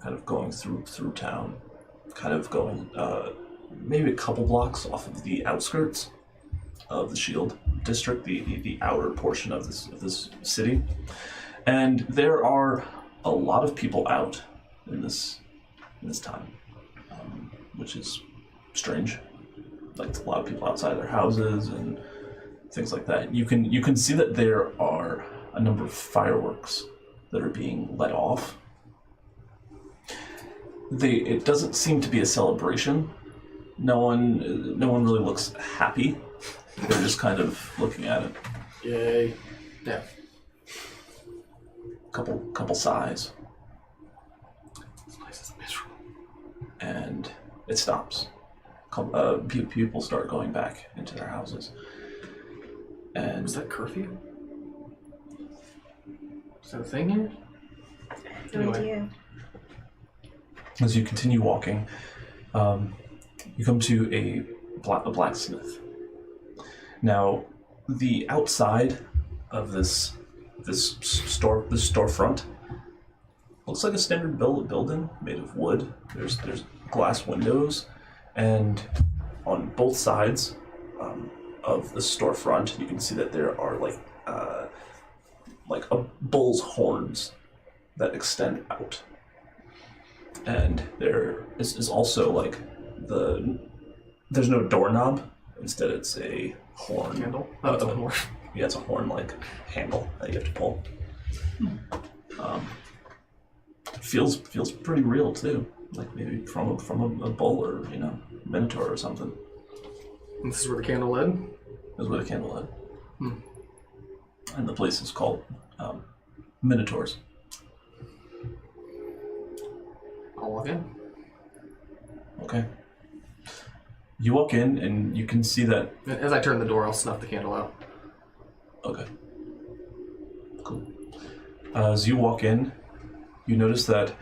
of going through town, kind of going maybe a couple blocks off of the outskirts of the Shield district, the outer portion of this city, and there are a lot of people out in this time, which is strange. Like a lot of people outside their houses and things like that. You can see that there are a number of fireworks that are being let off. It doesn't seem to be a celebration. No one really looks happy. They're just kind of looking at it. Yay. Yeah. Couple sighs, This place is miserable. and it stops. People start going back into their houses. And Was that curfew? Is that a thing here? No Anyway. idea. as you continue walking, you come to a blacksmith. Now, the outside of this storefront looks like a standard building made of wood. There's glass windows, and on both sides of the storefront, you can see that there are like a bull's horns that extend out. And there is also like there's no doorknob. Instead, it's a horn. Candle? Oh, it's a horn. Yeah, it's a horn-like handle that you have to pull. Feels pretty real too, like maybe from a bull or minotaur or something. And this is where the candle led? Is what a candle led. And the place is called Minotaurs. I'll walk in. Okay. You walk in and you can see that. As I turn the door, I'll snuff the candle out. Okay. Cool. As you walk in, you notice that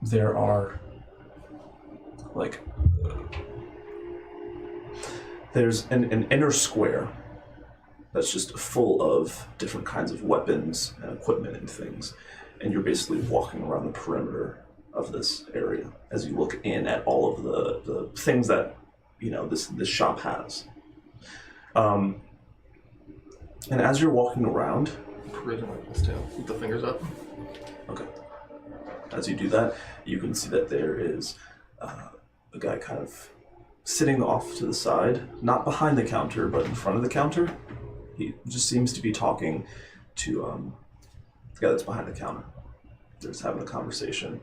there are there's an inner square that's just full of different kinds of weapons and equipment and things, and you're basically walking around the perimeter of this area as you look in at all of the things that this shop has. And as you're walking around, Provision like this tail. Keep the fingers up. okay, as you do that, you can see that there is a guy kind of sitting off to the side, not behind the counter, but in front of the counter. He just seems to be talking to the guy that's behind the counter. They're just having a conversation,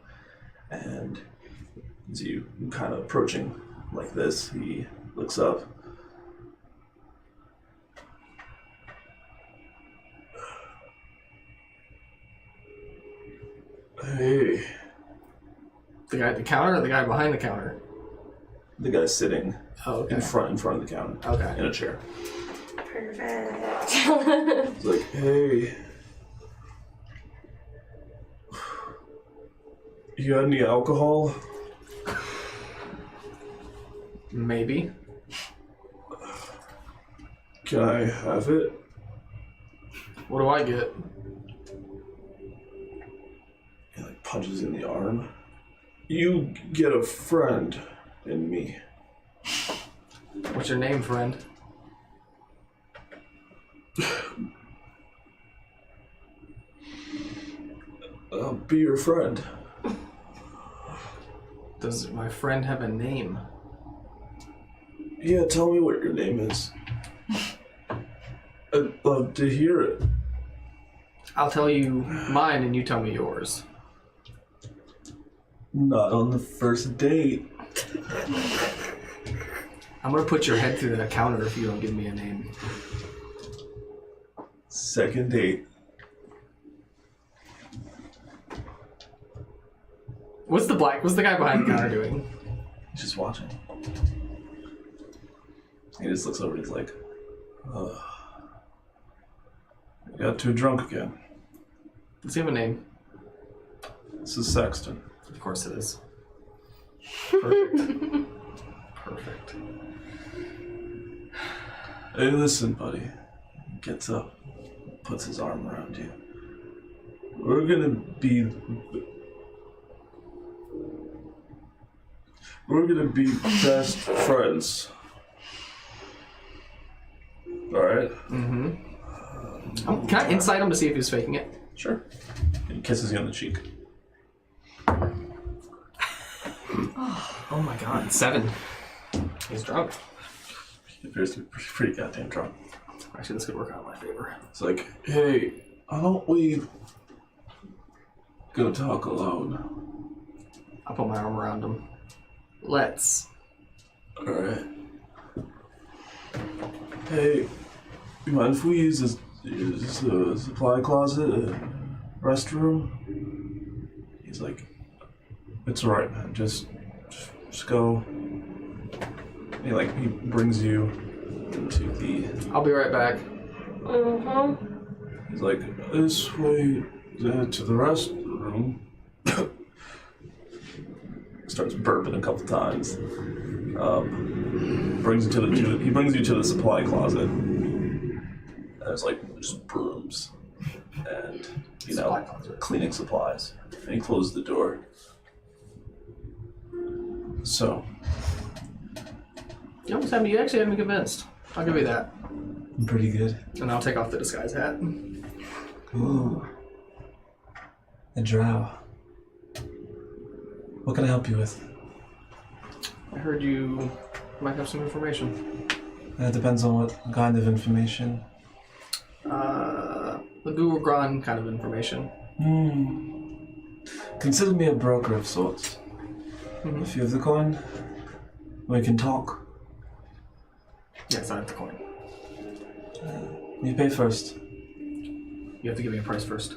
and As you kind of approaching like this, he looks up. Hey. The guy at the counter or the guy behind the counter? The guy sitting Okay. in front of the counter. Okay. In a chair. Perfect. He's like, hey. You got any alcohol? Maybe. Can I have it? What do I get? He like punches in the arm. You get a friend in me. What's your name, friend? I'll be your friend. Does my friend have a name? Yeah, tell me what your name is. I'd love to hear it. I'll tell you mine and you tell me yours. Not on the first date. I'm gonna put your head through that counter if you don't give me a name. Second date. What's the guy behind the counter doing? He's just watching. He just looks over and he's like, ugh. I got too drunk again. Does he have a name? This is Sexton. Of course it is. Perfect. Perfect. Hey, listen, buddy. He gets up, puts his arm around you. We're gonna be best friends. Alright? Mm-hmm. Can I insight him to see if he's faking it? Sure. He kisses you on the cheek. Oh my god, 7. He's drunk. He appears to be pretty goddamn drunk. Actually, this could work out in my favor. It's like, hey, why don't we go talk alone? I'll put my arm around him. Let's. Alright. Hey, you mind if we use this supply closet, restroom? He's like, it's alright, man. Just go. He brings you into the. I'll be right back. He's like, this way to the restroom. Starts burping a couple times. He brings you to the supply closet. And there's just brooms and cleaning supplies. And he closes the door. So. You actually had me convinced. I'll give you that. I'm pretty good. And I'll take off the disguise hat. Ooh. A drow. What can I help you with? I heard you might have some information. It depends on what kind of information. The Gurugran kind of information. Consider me a broker of sorts. Mm-hmm. If you have the coin, we can talk. Yes, I have the coin. You pay first. You have to give me a price first.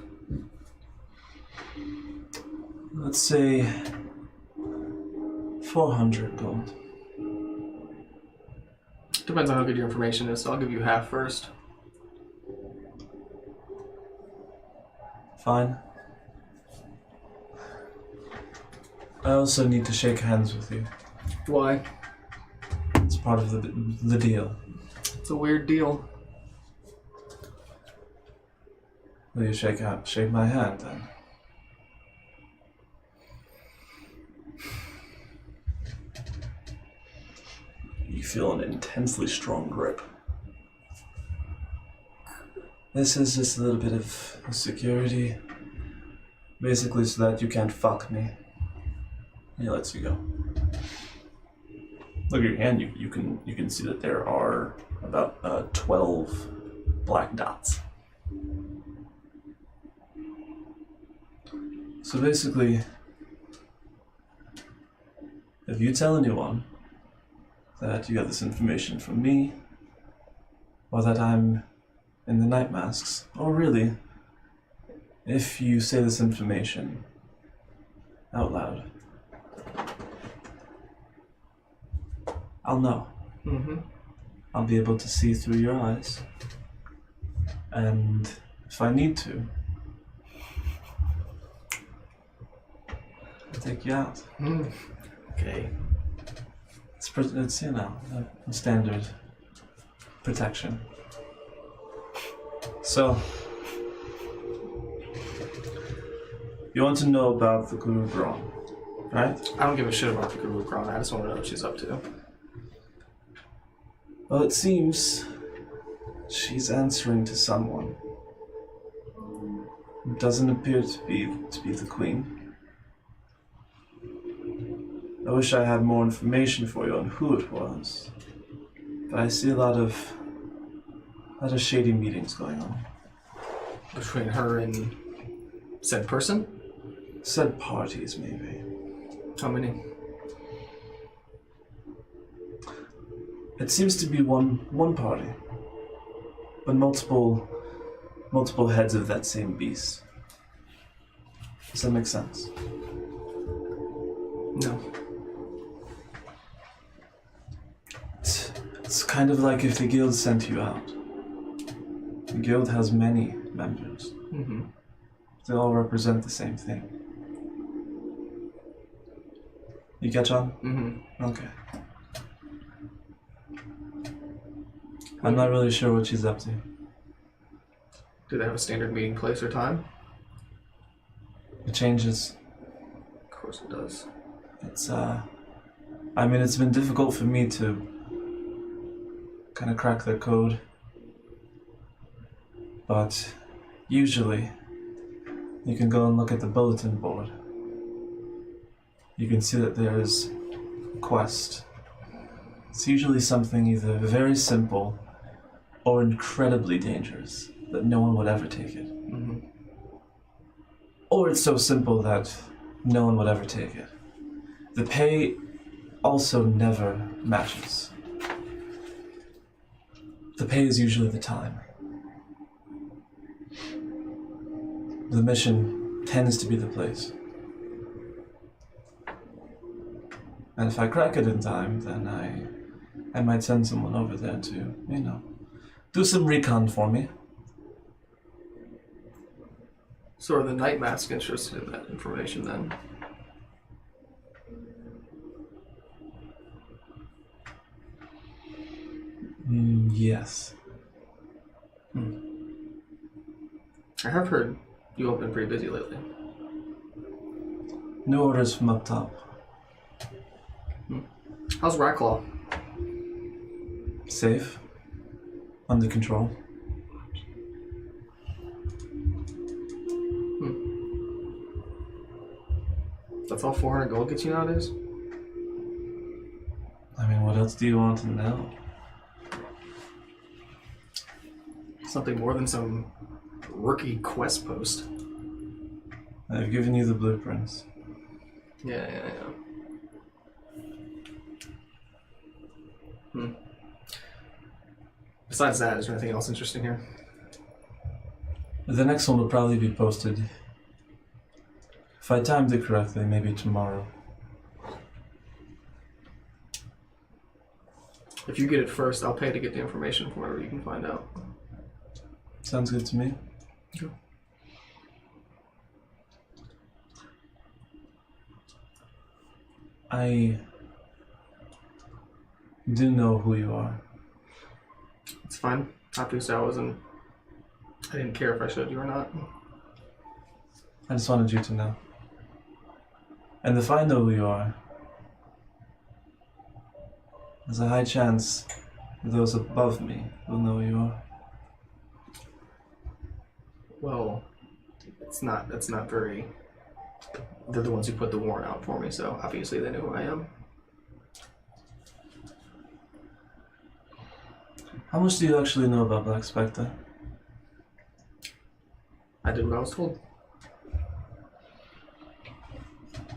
Let's say 400 gold. Depends on how good your information is, so I'll give you half first. Fine. I also need to shake hands with you. Why? It's part of the deal. It's a weird deal. Will you shake my hand then? You feel an intensely strong grip. This is just a little bit of security. Basically so that you can't fuck me. He lets you go. Look at your hand, you can see that there are about 12 black dots. So basically, if you tell anyone that you got this information from me, or that I'm in the night masks, or really, if you say this information out loud, I'll know. Mm-hmm. I'll be able to see through your eyes. And if I need to, I'll take you out. Okay. It's you know, a standard protection. So, you want to know about the Guru Braun, right? I don't give a shit about the Guru Kron. I just want to know what she's up to. Well, it seems she's answering to someone. It doesn't appear to be the Queen. I wish I had more information for you on who it was, but I see a lot of shady meetings going on. Between her and said person? Said parties, maybe. How many? It seems to be one party, but multiple heads of that same beast. Does that make sense? No. It's kind of like if the guild sent you out. The guild has many members. Mm-hmm. They all represent the same thing. You catch on? Mm-hmm. Okay. I'm not really sure what she's up to. Do they have a standard meeting place or time? It changes. Of course it does. It's it's been difficult for me to kind of crack their code. But usually, you can go and look at the bulletin board. You can see that there is a quest. It's usually something either very simple or incredibly dangerous, that no one would ever take it. Mm-hmm. Or it's so simple that no one would ever take it. The pay also never matches. The pay is usually the time. The mission tends to be the place. And if I crack it in time, then I might send someone over there to, do some recon for me. So are the Night Mask interested in that information then? Yes. I have heard you all been pretty busy lately. New orders from up top. How's Ratclaw? Safe. Under control. That's all 400 gold gets you nowadays? I mean, what else do you want to know? Something more than some rookie quest post. I've given you the blueprints. Yeah. Besides that, is there anything else interesting here? The next one will probably be posted. If I timed it correctly, maybe tomorrow. If you get it first, I'll pay to get the information from wherever you can find out. Sounds good to me. Sure. I do know who you are. It's fine. Obviously, I didn't care if I showed you or not. I just wanted you to know. And if I know who you are, there's a high chance that those above me will know who you are. Well, that's not very... They're the ones who put the warrant out for me, so obviously they know who I am. How much do you actually know about Black Spectre? I did what I was told.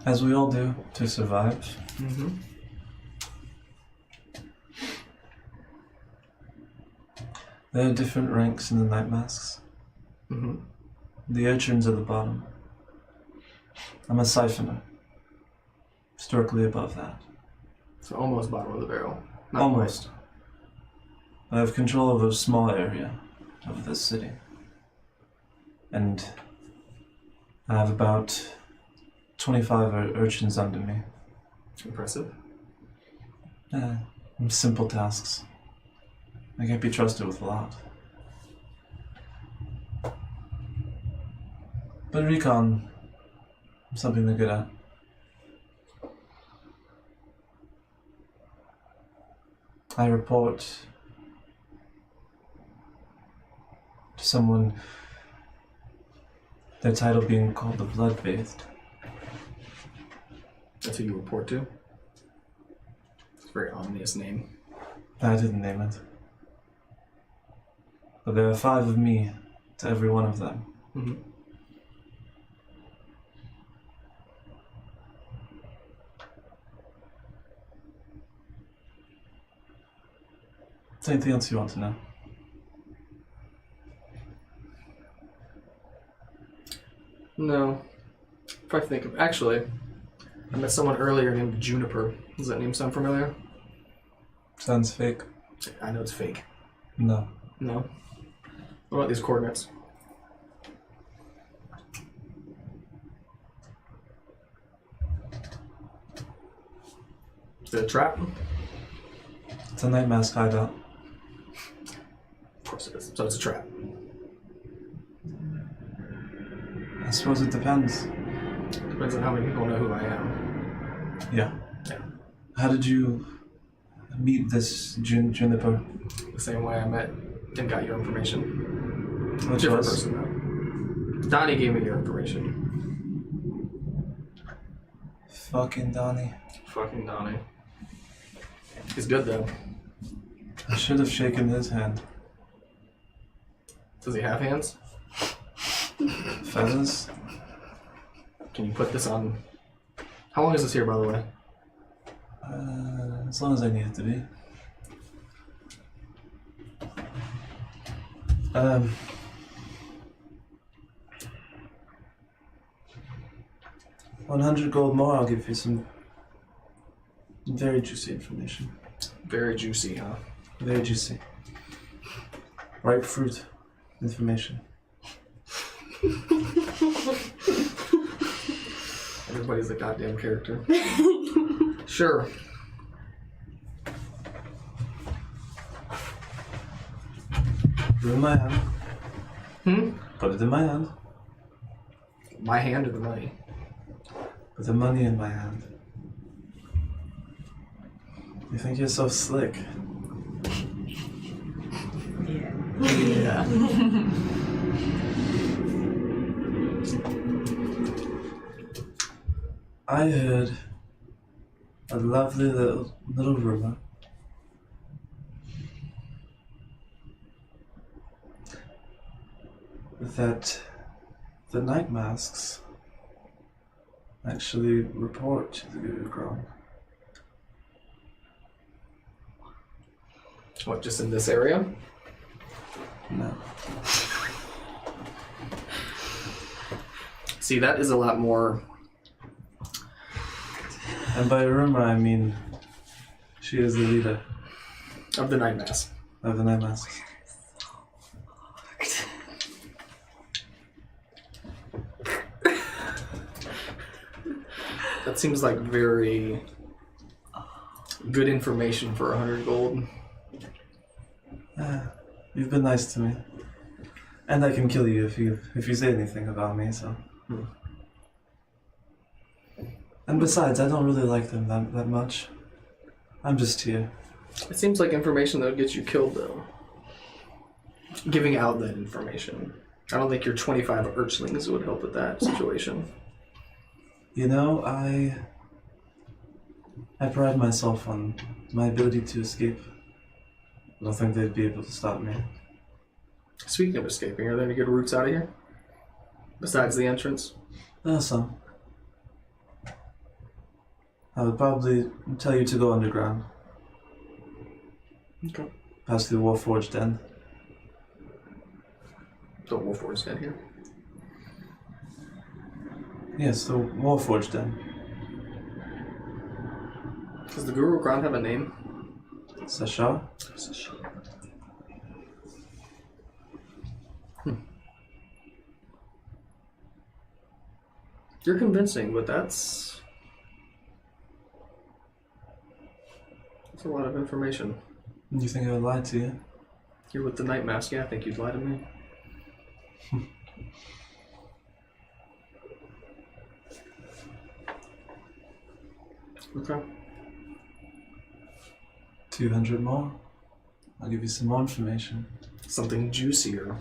As we all do, to survive. Mm-hmm. There are different ranks in the night masks. Mm-hmm. The urchins are the bottom. I'm a siphoner. Historically above that. So almost bottom of the barrel. Not Almost. I have control of a small area of this city. And I have about 25 urchins under me. quite impressive. Simple tasks. I can't be trusted with a lot. But recon, something they're good at. I report to someone, their title being called the Blood-Bathed. That's who you report to? It's a very ominous name. I didn't name it. But there are 5 of me to every one of them. Mm-hmm. Is there anything else you want to know? No. If I think of... Actually, I met someone earlier named Juniper. Does that name sound familiar? Sounds fake. I know it's fake. No. No? What about these coordinates? Is it a trap? It's a night mask hideout. Of course it is. So it's a trap. I suppose it depends. Depends on how many people know who I am. Yeah. Yeah. How did you meet this Juniper? The same way I met and got your information. Which Different was? person though. Donnie gave me your information. Fucking Donnie. Fucking Donnie. He's good though. I should have shaken his hand. Does he have hands? Feathers? Can you put this on? How long is this here, by the way? As long as I need it to be. 100 gold more, I'll give you some very juicy information. Very juicy, huh? Very juicy. Ripe fruit information. Everybody's a goddamn character. Sure. Put it in my hand. Put it in my hand. My hand or the money? Put the money in my hand. You think you're so slick? Yeah. I heard a lovely little rumor that the night masks actually report to the Guru. What, just in this area? No. See, that is a lot more... And by rumor, I mean she is the leader of the Night Mass. of the night masks. That seems like very good information for 100 gold. You've been nice to me, and I can kill you if you say anything about me. So. And besides, I don't really like them that much. I'm just here. It seems like information that would get you killed, though. Giving out that information. I don't think your 25 urchlings would help with that situation. You know, I pride myself on my ability to escape. I don't think they'd be able to stop me. Speaking of escaping, are there any good routes out of here? Besides the entrance? Some. I would probably tell you to go underground. Okay. Past the Warforged Den. The Warforged Den here. Yes, the Warforged Den. Does the Guru Ground have a name? Sasha? You're convincing, but that's a lot of information. You think I would lie to you? You're with the Night Mask, yeah, I think you'd lie to me. Okay. 200 more? I'll give you some more information. Something juicier.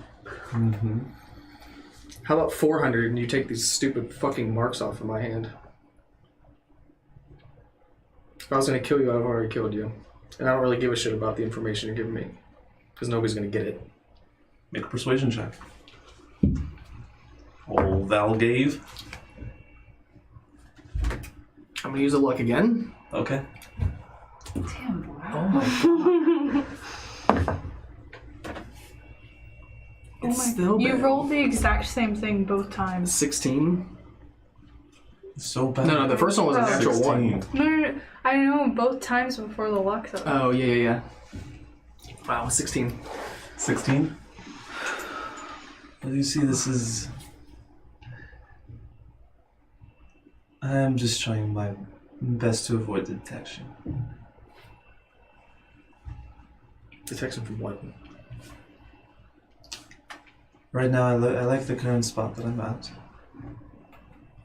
Mm-hmm. How about 400 and you take these stupid fucking marks off of my hand? If I was gonna kill you, I've already killed you. And I don't really give a shit about the information you're giving me. Because nobody's gonna get it. Make a persuasion check. Old Val'guave. I'm gonna use the luck again. Okay. Damn, boy. Oh my god. It's still You bad. rolled the exact same thing both times. 16? So bad. No, the first one was a natural 16. one. No. I know both times before the luck though. Oh, yeah. Wow, 16. 16? Well, you see, this is... I am just trying my best to avoid detection. Detection from what? Right now, I like the current spot that I'm at.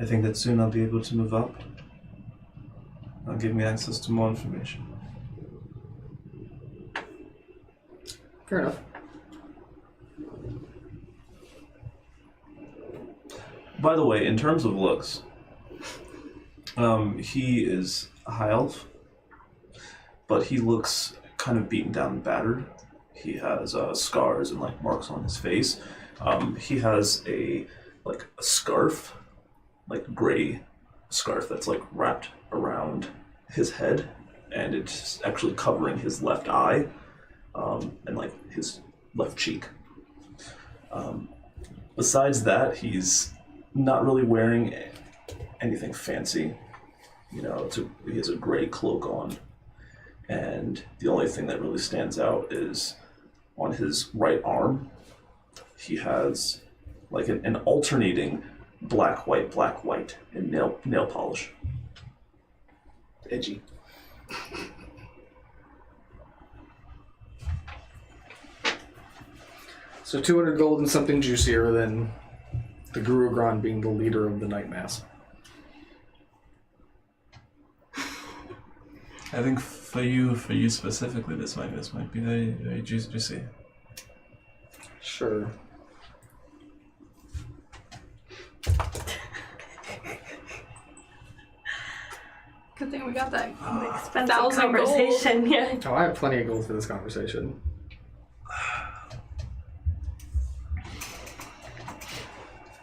I think that soon I'll be able to move up. That'll give me access to more information. Fair enough. By the way, in terms of looks, he is a high elf, but he looks kind of beaten down and battered. He has scars and like marks on his face. He has a scarf, like gray scarf that's like wrapped around his head, and it's actually covering his left eye, and like his left cheek. Besides that, he's not really wearing anything fancy. You know, he has a gray cloak on, and the only thing that really stands out is on his right arm, he has like an alternating black, white, and nail polish. Edgy. So 200 gold and something juicier than the Guru Gran being the leader of the Night Mass. I think for you specifically, this might be very, very juicy. Sure. Good thing we got that. Expensive 1,000 conversation, yeah. Oh, I have plenty of gold for this conversation.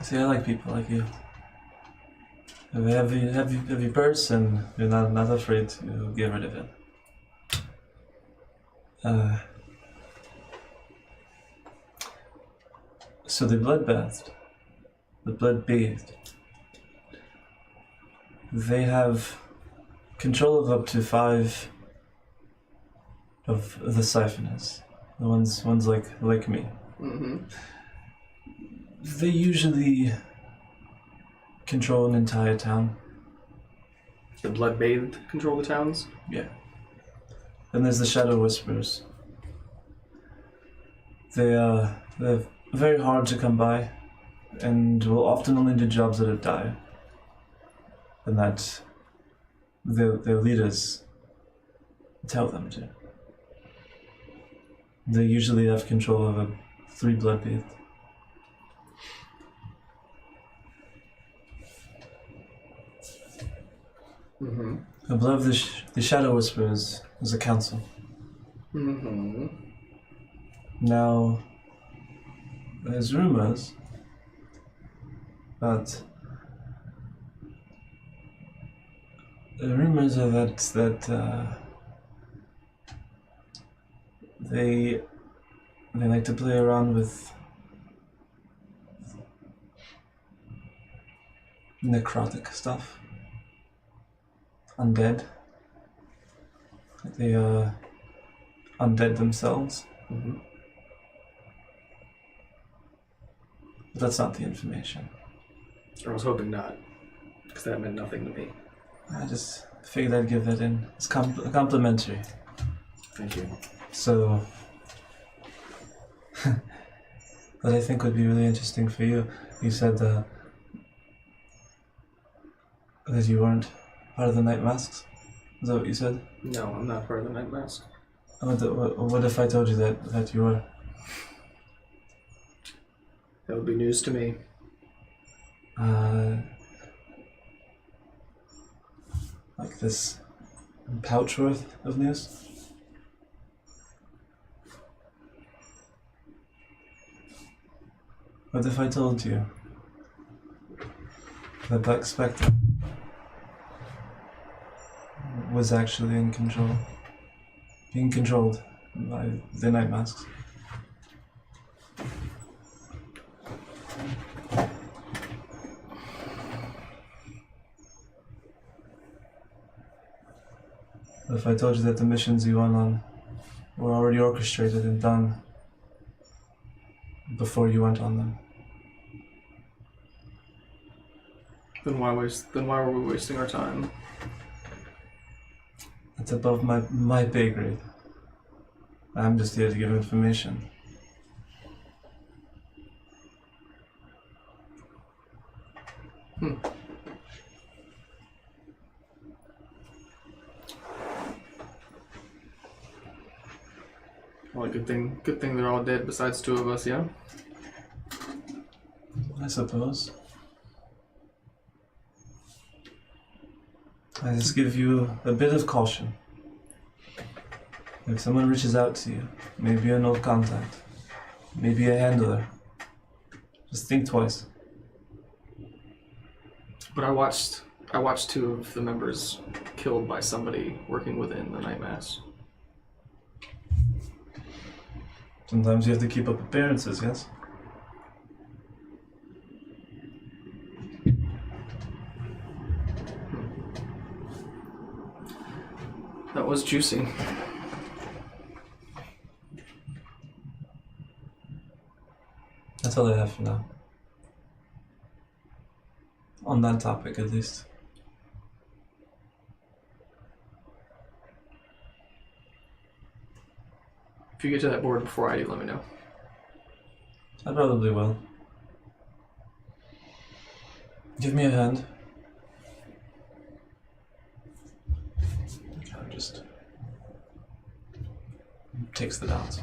See, I like people like you. Have you purse, and you're not afraid to get rid of it. So the bloodbathed, they have control of up to 5 of the siphoners. The ones like me. Mm-hmm. They usually control an entire town. The Blood-Bathed control the towns? Yeah. Then there's the Shadow Whisperers. They're very hard to come by, and will often only do jobs that are dire. And that their leaders tell them to. They usually have control over 3 Blood-Bathed. Mm-hmm. Above the Shadow Whisperers is a council. Mm-hmm. Now, there's rumors, but The rumors are that they like to play around with necrotic stuff. Undead. They undead themselves. Mm-hmm. But that's not the information. I was hoping not, because that meant nothing to me. I just figured I'd give that in. It's complimentary. Thank you. So, what I think would be really interesting for you, you said that you weren't part of the Night Masks? Is that what you said? No, I'm not part of the Night Mask. What if I told you that you were? That would be news to me. Like this pouch worth of news? What if I told you that Black Spectre was actually in control, being controlled by the Night Masks? What if I told you that the missions you went on were already orchestrated and done before you went on them? Then why were we wasting our time? That's above my pay grade. I'm just here to give information. Well, good thing they're all dead besides two of us, yeah? I suppose. I just give you a bit of caution. If someone reaches out to you, maybe an old contact, maybe a handler, just think twice. But I watched two of the members killed by somebody working within the Night Mass. Sometimes you have to keep up appearances, yes? That was juicy. That's all I have for now. On that topic, at least. If you get to that board before I do, let me know. I probably will. Give me a hand. Just takes the dots.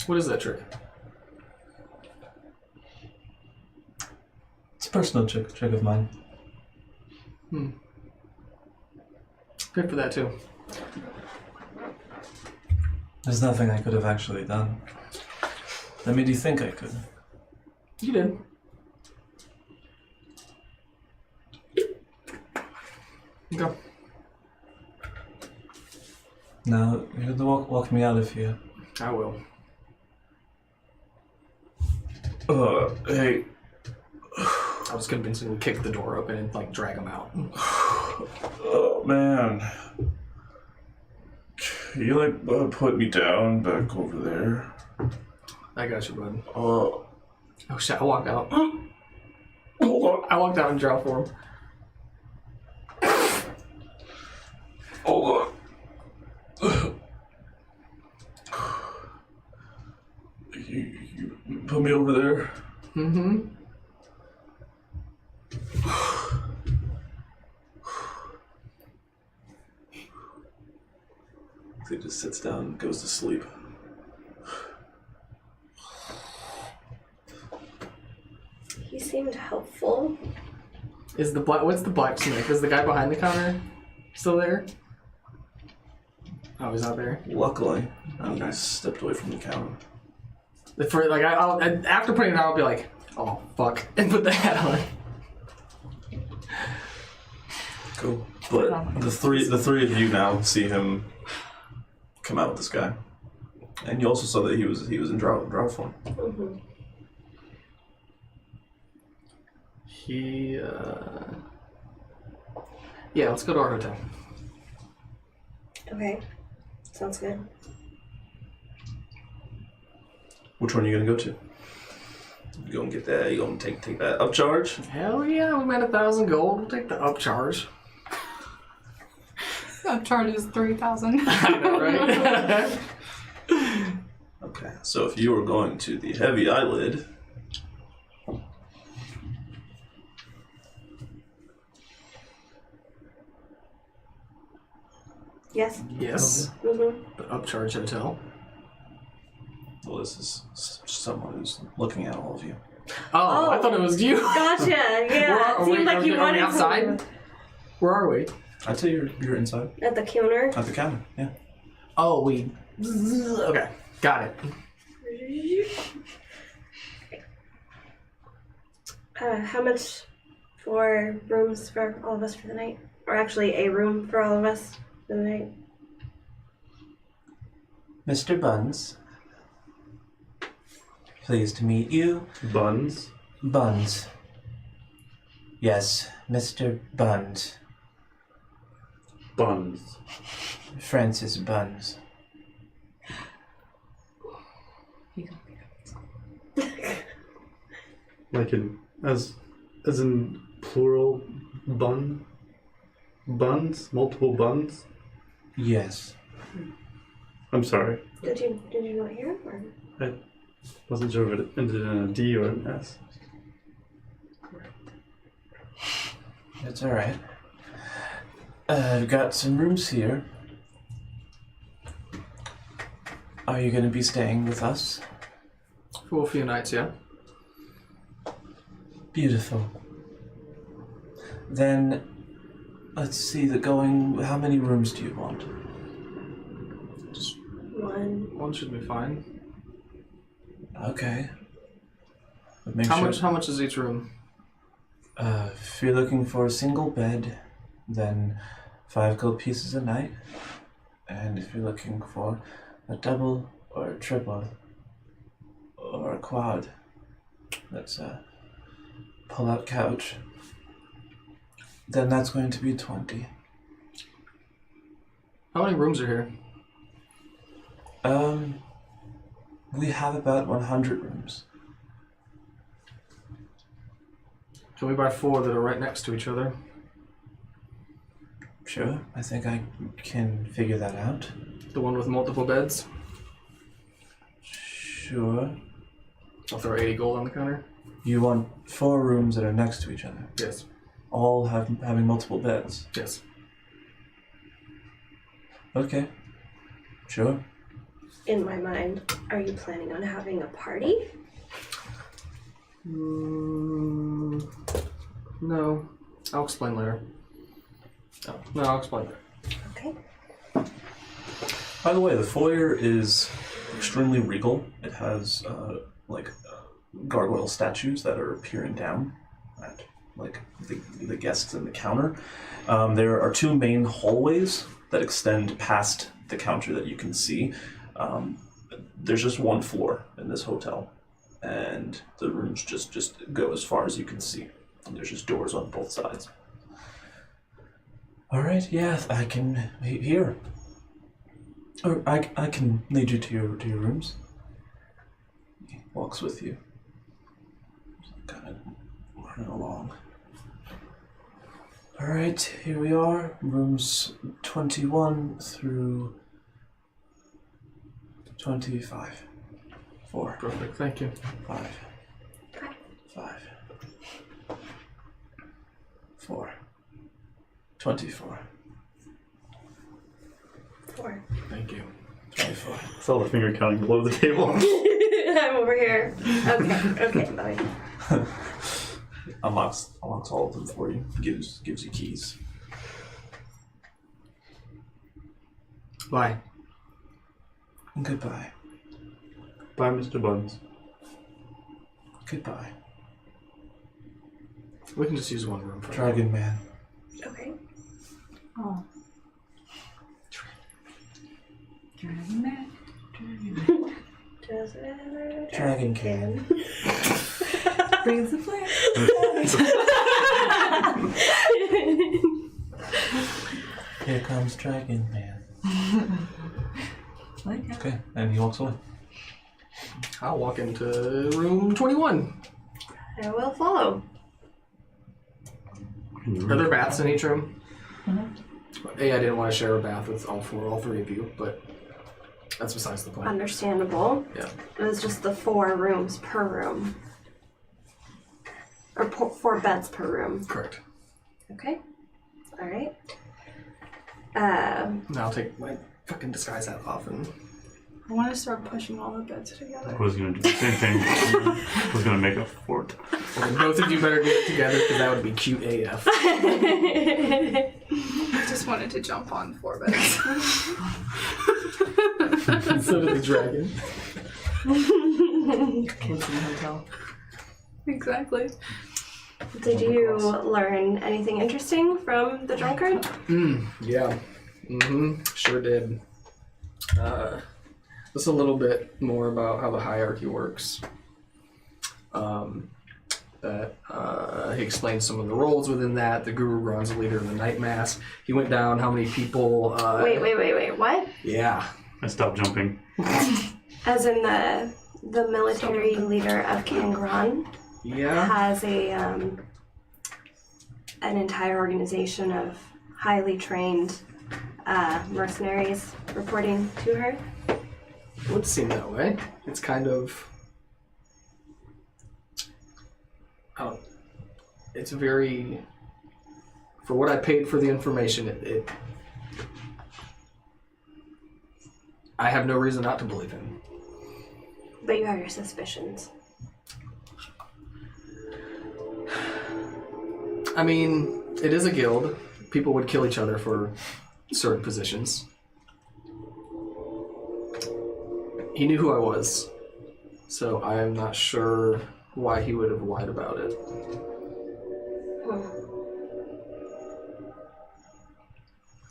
What is that trick? It's a personal trick of mine. Good for that too. There's nothing I could have actually done. That made you think I could. You did. Okay. Now, you have to walk me out of here. I will. Hey. I was convincingly kick the door open and like drag him out. Oh, man. Can you put me down back over there? I got you, bud. Oh shit! I walked out. Hold on. I walked out in drow form. Hold on. You put me over there. Mm-hmm. He just sits down and goes to sleep. He seemed helpful. What's the blacksmith? Is the guy behind the counter still there? Oh, he's not there. Luckily, Okay. he stepped away from the counter. After putting it out, I'll be like, oh fuck, and put the hat on. Cool. But the three of you now see him come out with this guy, and you also saw that he was in drow form. Mm-hmm. Yeah, let's go to our hotel. Okay. Sounds good. Which one are you gonna go to? You gonna get that? You gonna take that upcharge? Hell yeah, we made 1,000 gold. We'll take the upcharge. Upcharge is 3,000. I know, right? Okay, so if you were going to the heavy eyelid, Yes. Yes. Mm-hmm. The upcharge hotel. well, this is someone who's looking at all of you. Oh, I thought it was you. Gotcha. Yeah. It seemed like you are we wanted outside? to. Where are we? I'd say you're inside At the counter. at the counter. Yeah. Oh, we. Okay, got it. How much for rooms for all of us for the night? Or actually, a room for all of us for the night? Mr. Buns. Pleased to meet you. Buns. Buns. Yes, Mr. Buns. Buns. Francis Buns. Like in as in plural bun? Buns? Multiple buns? Yes. I'm sorry. Did you not hear it? Or? I wasn't sure if it ended in a D or an S. That's alright. I've got some rooms here. Are you going to be staying with us? For a few nights, yeah. Beautiful. Then, let's see, how many rooms do you want? Just One. one should be fine. Okay. But make How sure, much is each room? if you're looking for a single bed, then 5 gold pieces a night. And if you're looking for a double or a triple or a quad, that's a pull-out couch, then that's going to be 20. How many rooms are here? We have about 100 rooms. Can we buy 4 that are right next to each other? Sure, I think I can figure that out. The one with multiple beds? Sure. I'll throw 80 gold on the counter. You want 4 rooms that are next to each other, Yes. all having multiple beds. Yes. Okay. Sure. In my mind, are you planning on having a party? No. I'll explain later. Oh, no, I'll explain later. Okay. By the way, the foyer is extremely regal. It has gargoyle statues that are peering down at the guests in the counter. There are 2 main hallways that extend past the counter that you can see. There's just 1 floor in this hotel, and the rooms just go as far as you can see. And there's just doors on both sides. All right. Yeah, I can here. Or I can lead you to your rooms. He walks with you. Kind of running along. All right, here we are. Rooms 21 through 25. 4. Perfect, thank you. 5. 5. 4. 24. 4. Thank you. 24. I saw the finger counting below the table. I'm over here. Okay, bye. Unlocks all of them for you. Gives you keys. Bye. Goodbye. Bye, Mr. Buns. Goodbye. We can just use 1 room for Dragon Man. Okay. Oh. Dragon man. Does it ever Dragon can. Brings the flame. Here comes Dragon Man. Okay, and he walks away. I'll walk into room 21. I will follow. Are there baths in each room? Mm-hmm. I didn't want to share a bath with all three of you, but that's besides the point. Understandable. Yeah. It was just the 4 rooms per room. Or 4 beds per room. Correct. Okay. Alright. Now I'll take my fucking disguise hat off and... I want to start pushing all the beds I together. was gonna do the same thing. I was gonna make a fort. Okay, both of you better get it together because that would be cute AF. I just wanted to jump on 4 beds. So did the dragon. What's in the hotel? Exactly. Did you learn anything interesting from the drunkard? Yeah. Sure did. Just a little bit more about how the hierarchy works. He explained some of the roles within that. The Guru Gran's the leader of the Night Mass. He went down how many people... Wait, what? Yeah. I stopped jumping. As in the military leader of Kangron Yeah. has an entire organization of highly trained mercenaries reporting to her. It would seem that way. It's kind of... it's very... For what I paid for the information, I have no reason not to believe him. But you have your suspicions. I mean, it is a guild. People would kill each other for certain positions. He knew who I was, so I am not sure why he would have lied about it.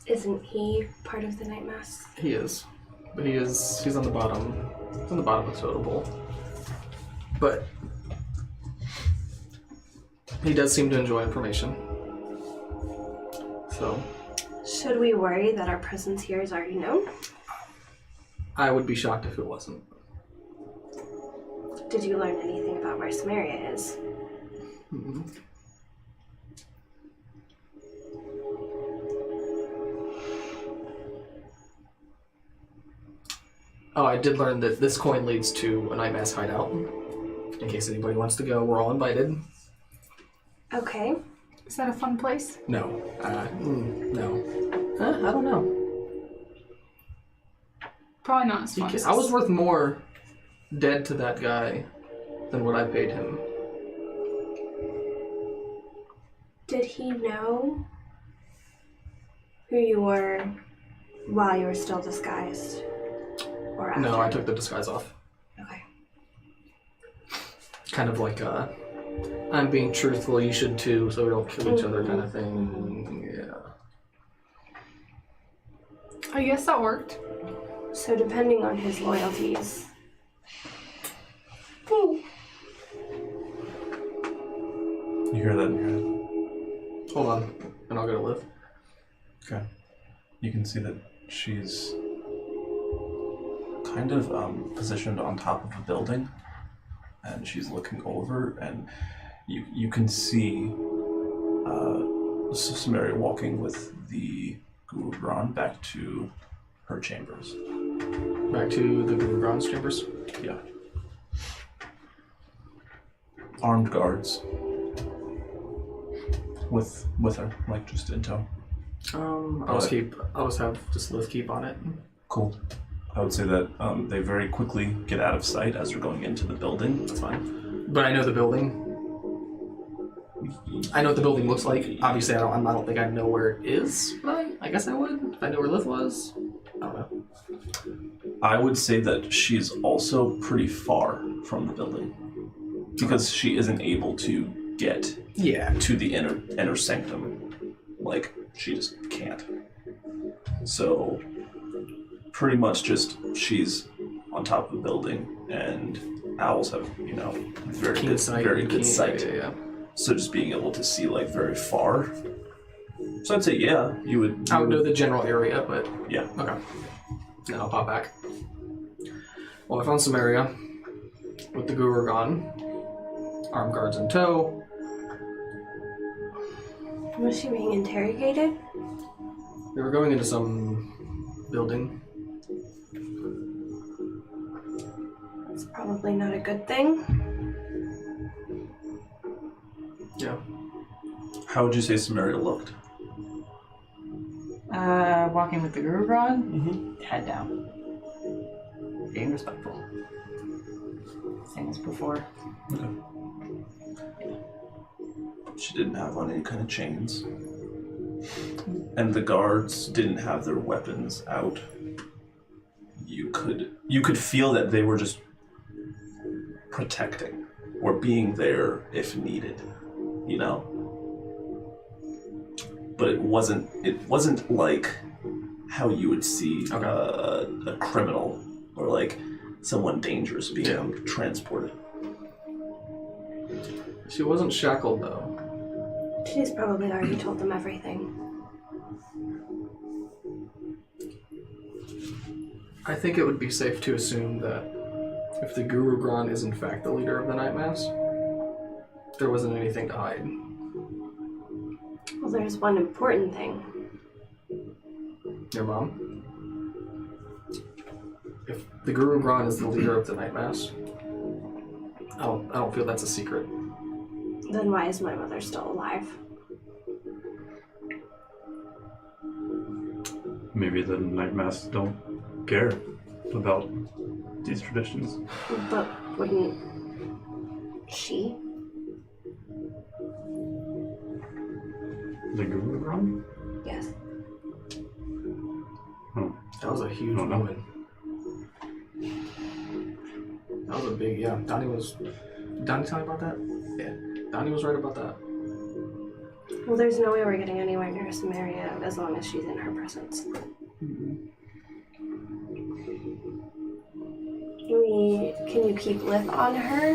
Isn't he part of the Night Mass? He is. But he's on the bottom. He's on the bottom of the totem pole. But he does seem to enjoy information. So Should we worry that our presence here is already known? I would be shocked if it wasn't. Did you learn anything about where Cimmeria is? Mm-hmm. Oh, I did learn that this coin leads to a Night Mass hideout. In case anybody wants to go, we're all invited. Okay. Is that a fun place? No. No. I don't know. Probably not as fun. I was worth more dead to that guy than what I paid him. Did he know who you were while you were still disguised? Or after? No, I took the disguise off. Okay. Kind of like I'm being truthful, you should too, so we don't kill each other kind of thing. Yeah. I guess that worked. So depending on his loyalties. You hear that in your head? Hold on, and I'll go to Liv. Okay. You can see that she's kind of positioned on top of a building, and she's looking over, and you can see Cimmeria walking with the Guru Gran back to her chambers. Back to the Guru Gran's chambers. Yeah. Armed guards with her, like just in tow. I'll just have just Liv keep on it. Cool. I would say that they very quickly get out of sight as they're going into the building. That's fine. But I know the building. I know what the building looks like. Obviously, I don't think I know where it is. But I guess I would if I knew where Liv was. I don't know. I would say that she's also pretty far from the building because she isn't able to get Yeah. to the inner sanctum. Like, she just can't. So pretty much just she's on top of a building, and owls have, very Keen good, sight. very good keen- sight. Yeah. So just being able to see like very far. So I'd say you would. I would know the general area, but Yeah. okay. Then I'll pop back. Well, I found Cimmeria with the guru gone, armed guards in tow. Was she being interrogated? They were going into some building. It's probably not a good thing. Yeah. How would you say Cimmeria looked? Walking with the guru on, Mm-hmm. head down. Being respectful. Same as before. Okay. She didn't have on any kind of chains. And the guards didn't have their weapons out. You could feel that they were just protecting or being there if needed, But it wasn't like how you would see a criminal or like someone dangerous being transported. She wasn't shackled though. She's probably already told them everything. I think it would be safe to assume that if the Guru Gran is in fact the leader of the Night Mass, there wasn't anything to hide. Well, there's one important thing. Your mom? If the Guru Gran is the leader of the Night Mass, I don't feel that's a secret. Then why is my mother still alive? Maybe the Night Mass don't care about these traditions. But wouldn't she? The Guru Gran? Yes. Oh. That was a huge Oh, no. woman. That was a big, yeah. Donnie tell you about that? Yeah. Donnie was right about that. Well, there's no way we're getting anywhere near Cimmeria as long as she's in her presence. Can you keep lip on her?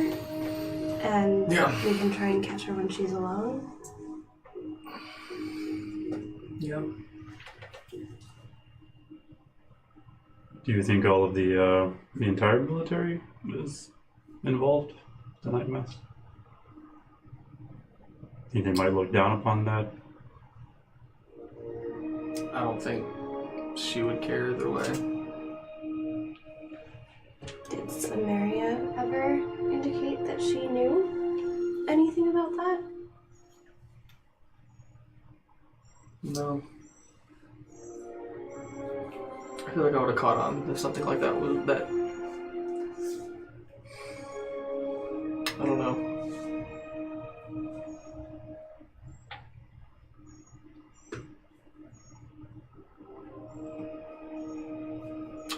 And Yeah. we can try and catch her when she's alone? Yeah. Do you think all of the entire military is involved? The Night Mass? Think they might look down upon that? I don't think she would care either way. Did Cimmeria ever indicate that she knew anything about that? No. I feel like I would have caught on if something like that was that. I don't know.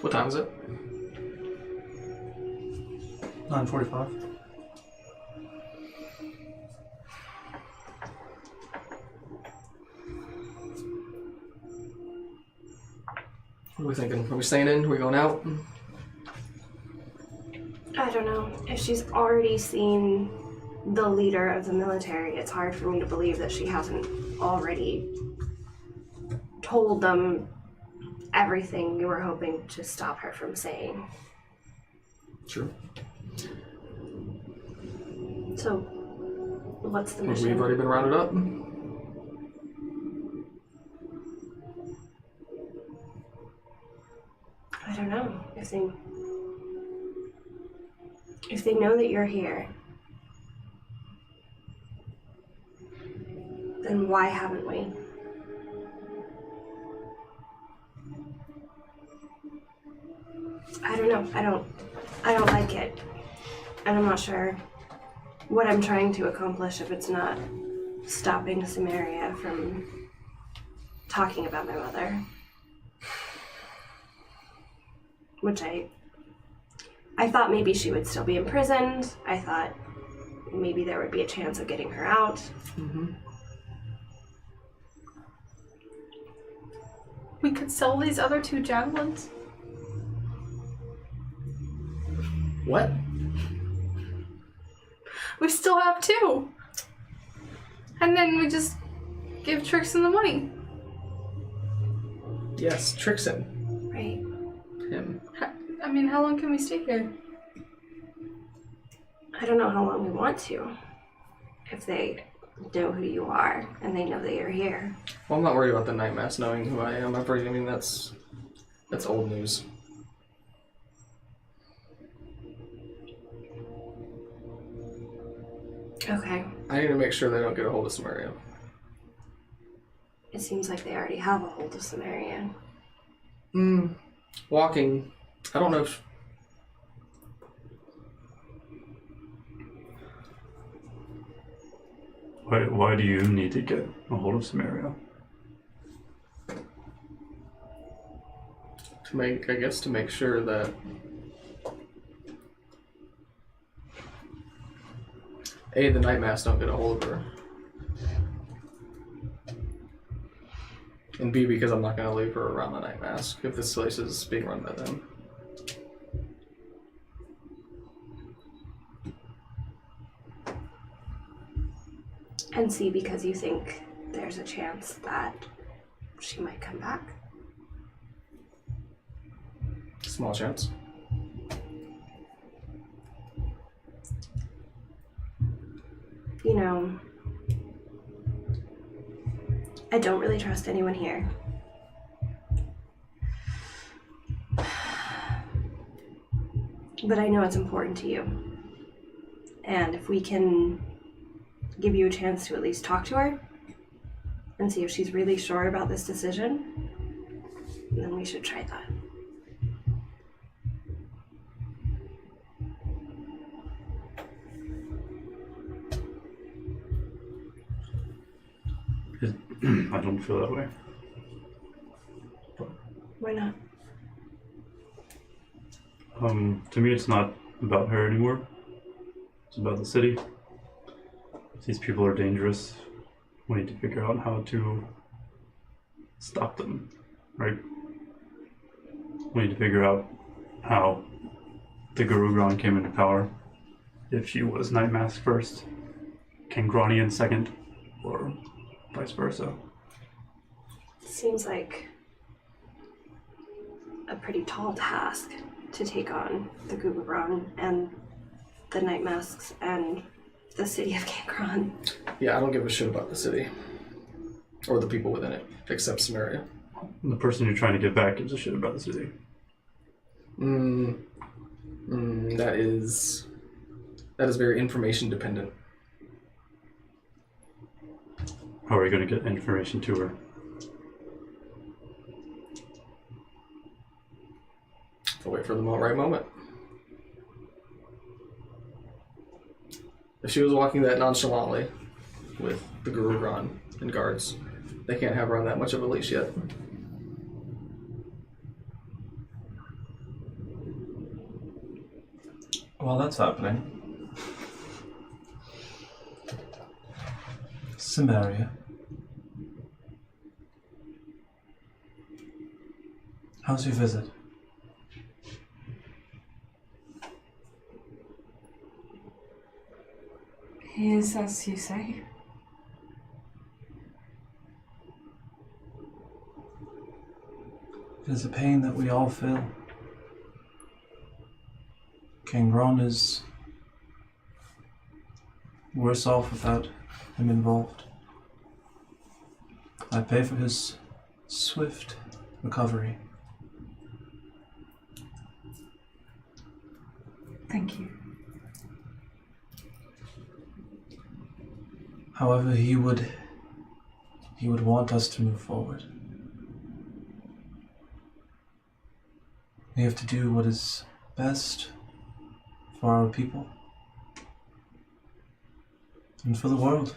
What time is it? 9:45. What are we thinking? Are we staying in? Are we going out? I don't know. If she's already seen the leader of the military, it's hard for me to believe that she hasn't already told them everything you were hoping to stop her from saying. Sure. So, what's the We've mission? already been rounded up. I don't know. If they know that you're here, then why haven't we? I don't know. I don't like it. And I'm not sure what I'm trying to accomplish if it's not stopping Cimmeria from talking about my mother. Which I thought maybe she would still be imprisoned. I thought maybe there would be a chance of getting her out. Mm-hmm. We could sell these other 2 javelins. What? We still have 2. And then we just give Trixon the money. Yes, Trixon. Right. Him. I mean, how long can we stay here? I don't know how long we want to. If they know who you are and they know that you're here. Well, I'm not worried about the Night Mask knowing who I am. I mean, that's old news. Okay. I need to make sure they don't get a hold of Cimmeria. It seems like they already have a hold of Cimmeria. Walking. I don't know if... Why do you need to get a hold of Cimmeria? To make sure that A, the Night Mask don't get a hold of her. And B, because I'm not going to leave her around the Night Mask if this place is being run by them. And C, because you think there's a chance that she might come back. Small chance. You know, I don't really trust anyone here. But I know it's important to you. And if we can give you a chance to at least talk to her and see if she's really sure about this decision, then we should try that. I don't feel that way. Why not? To me, it's not about her anymore. It's about the city. These people are dangerous. We need to figure out how to stop them, right? We need to figure out how the Guru Gran came into power. If she was Night Mask first, Kangranian second, or vice versa. Seems like a pretty tall task to take on the Gugubron and the Night Masks and the city of Cancron. Yeah, I don't give a shit about the city. Or the people within it, except Cimmeria. The person you're trying to get back gives a shit about the city. That is very information dependent. How are you going to get information to her? I'll wait for the right moment. If she was walking that nonchalantly with the Guru Gran and guards, they can't have her on that much of a leash yet. While that's happening, Cimmeria. How's your visit? He is as you say. It is a pain that we all feel. Kangron is worse off without him involved. I pray for his swift recovery. Thank you. However, he would want us to move forward. We have to do what is best for our people and for the world.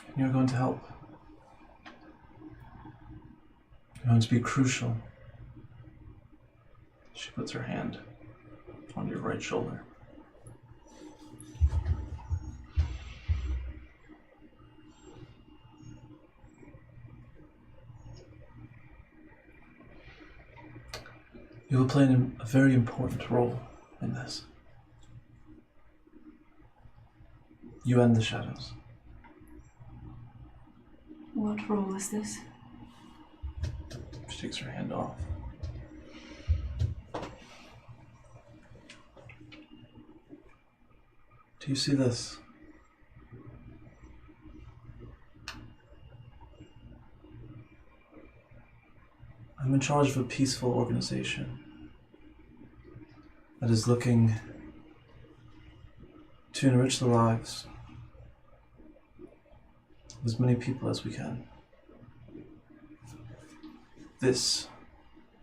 And you're going to help. You're going to be crucial. She puts her hand on your right shoulder. You will play a very important role in this. You and the shadows. What role is this? She takes her hand off. Do you see this? I'm in charge of a peaceful organization that is looking to enrich the lives of as many people as we can. This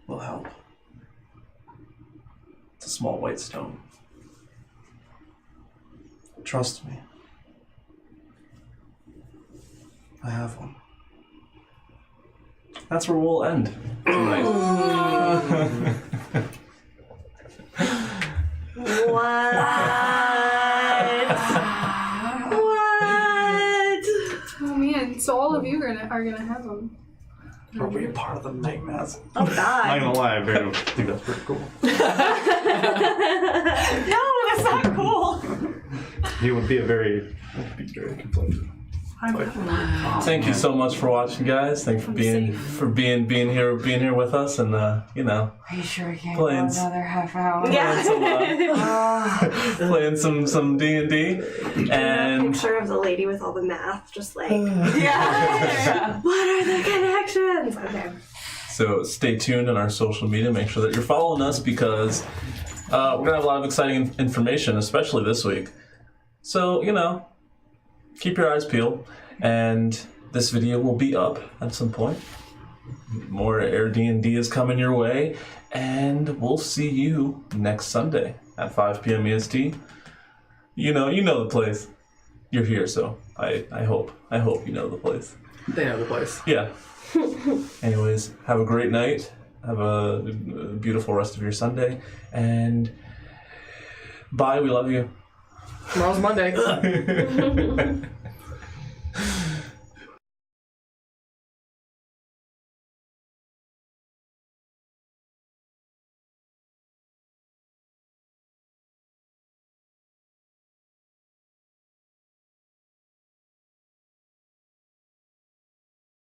will help. It's a small white stone. Trust me. I have one. That's where we'll end tonight. What? What? Oh man, so all of you are gonna have them. Are we a part of the night mask? Oh Not God. gonna lie, I think that's pretty cool. No, that's not cool. He would be very conflicted. Thank you so much for watching, guys. Thanks for being here with us, and Are you sure I can't Playing go another half hour? playing some D&D, and Picture of the lady with all the math, just like yeah. What are the connections? Okay. so stay tuned on our social media. Make sure that you're following us because we're gonna have a lot of exciting information, especially this week. So keep your eyes peeled, and this video will be up at some point. More Air D&D is coming your way, and we'll see you next Sunday at 5 p.m. EST. You know the place. You're here, so I hope you know the place. They know the place. Yeah. Anyways, have a great night. Have a beautiful rest of your Sunday, and bye. We love you. Tomorrow's Monday.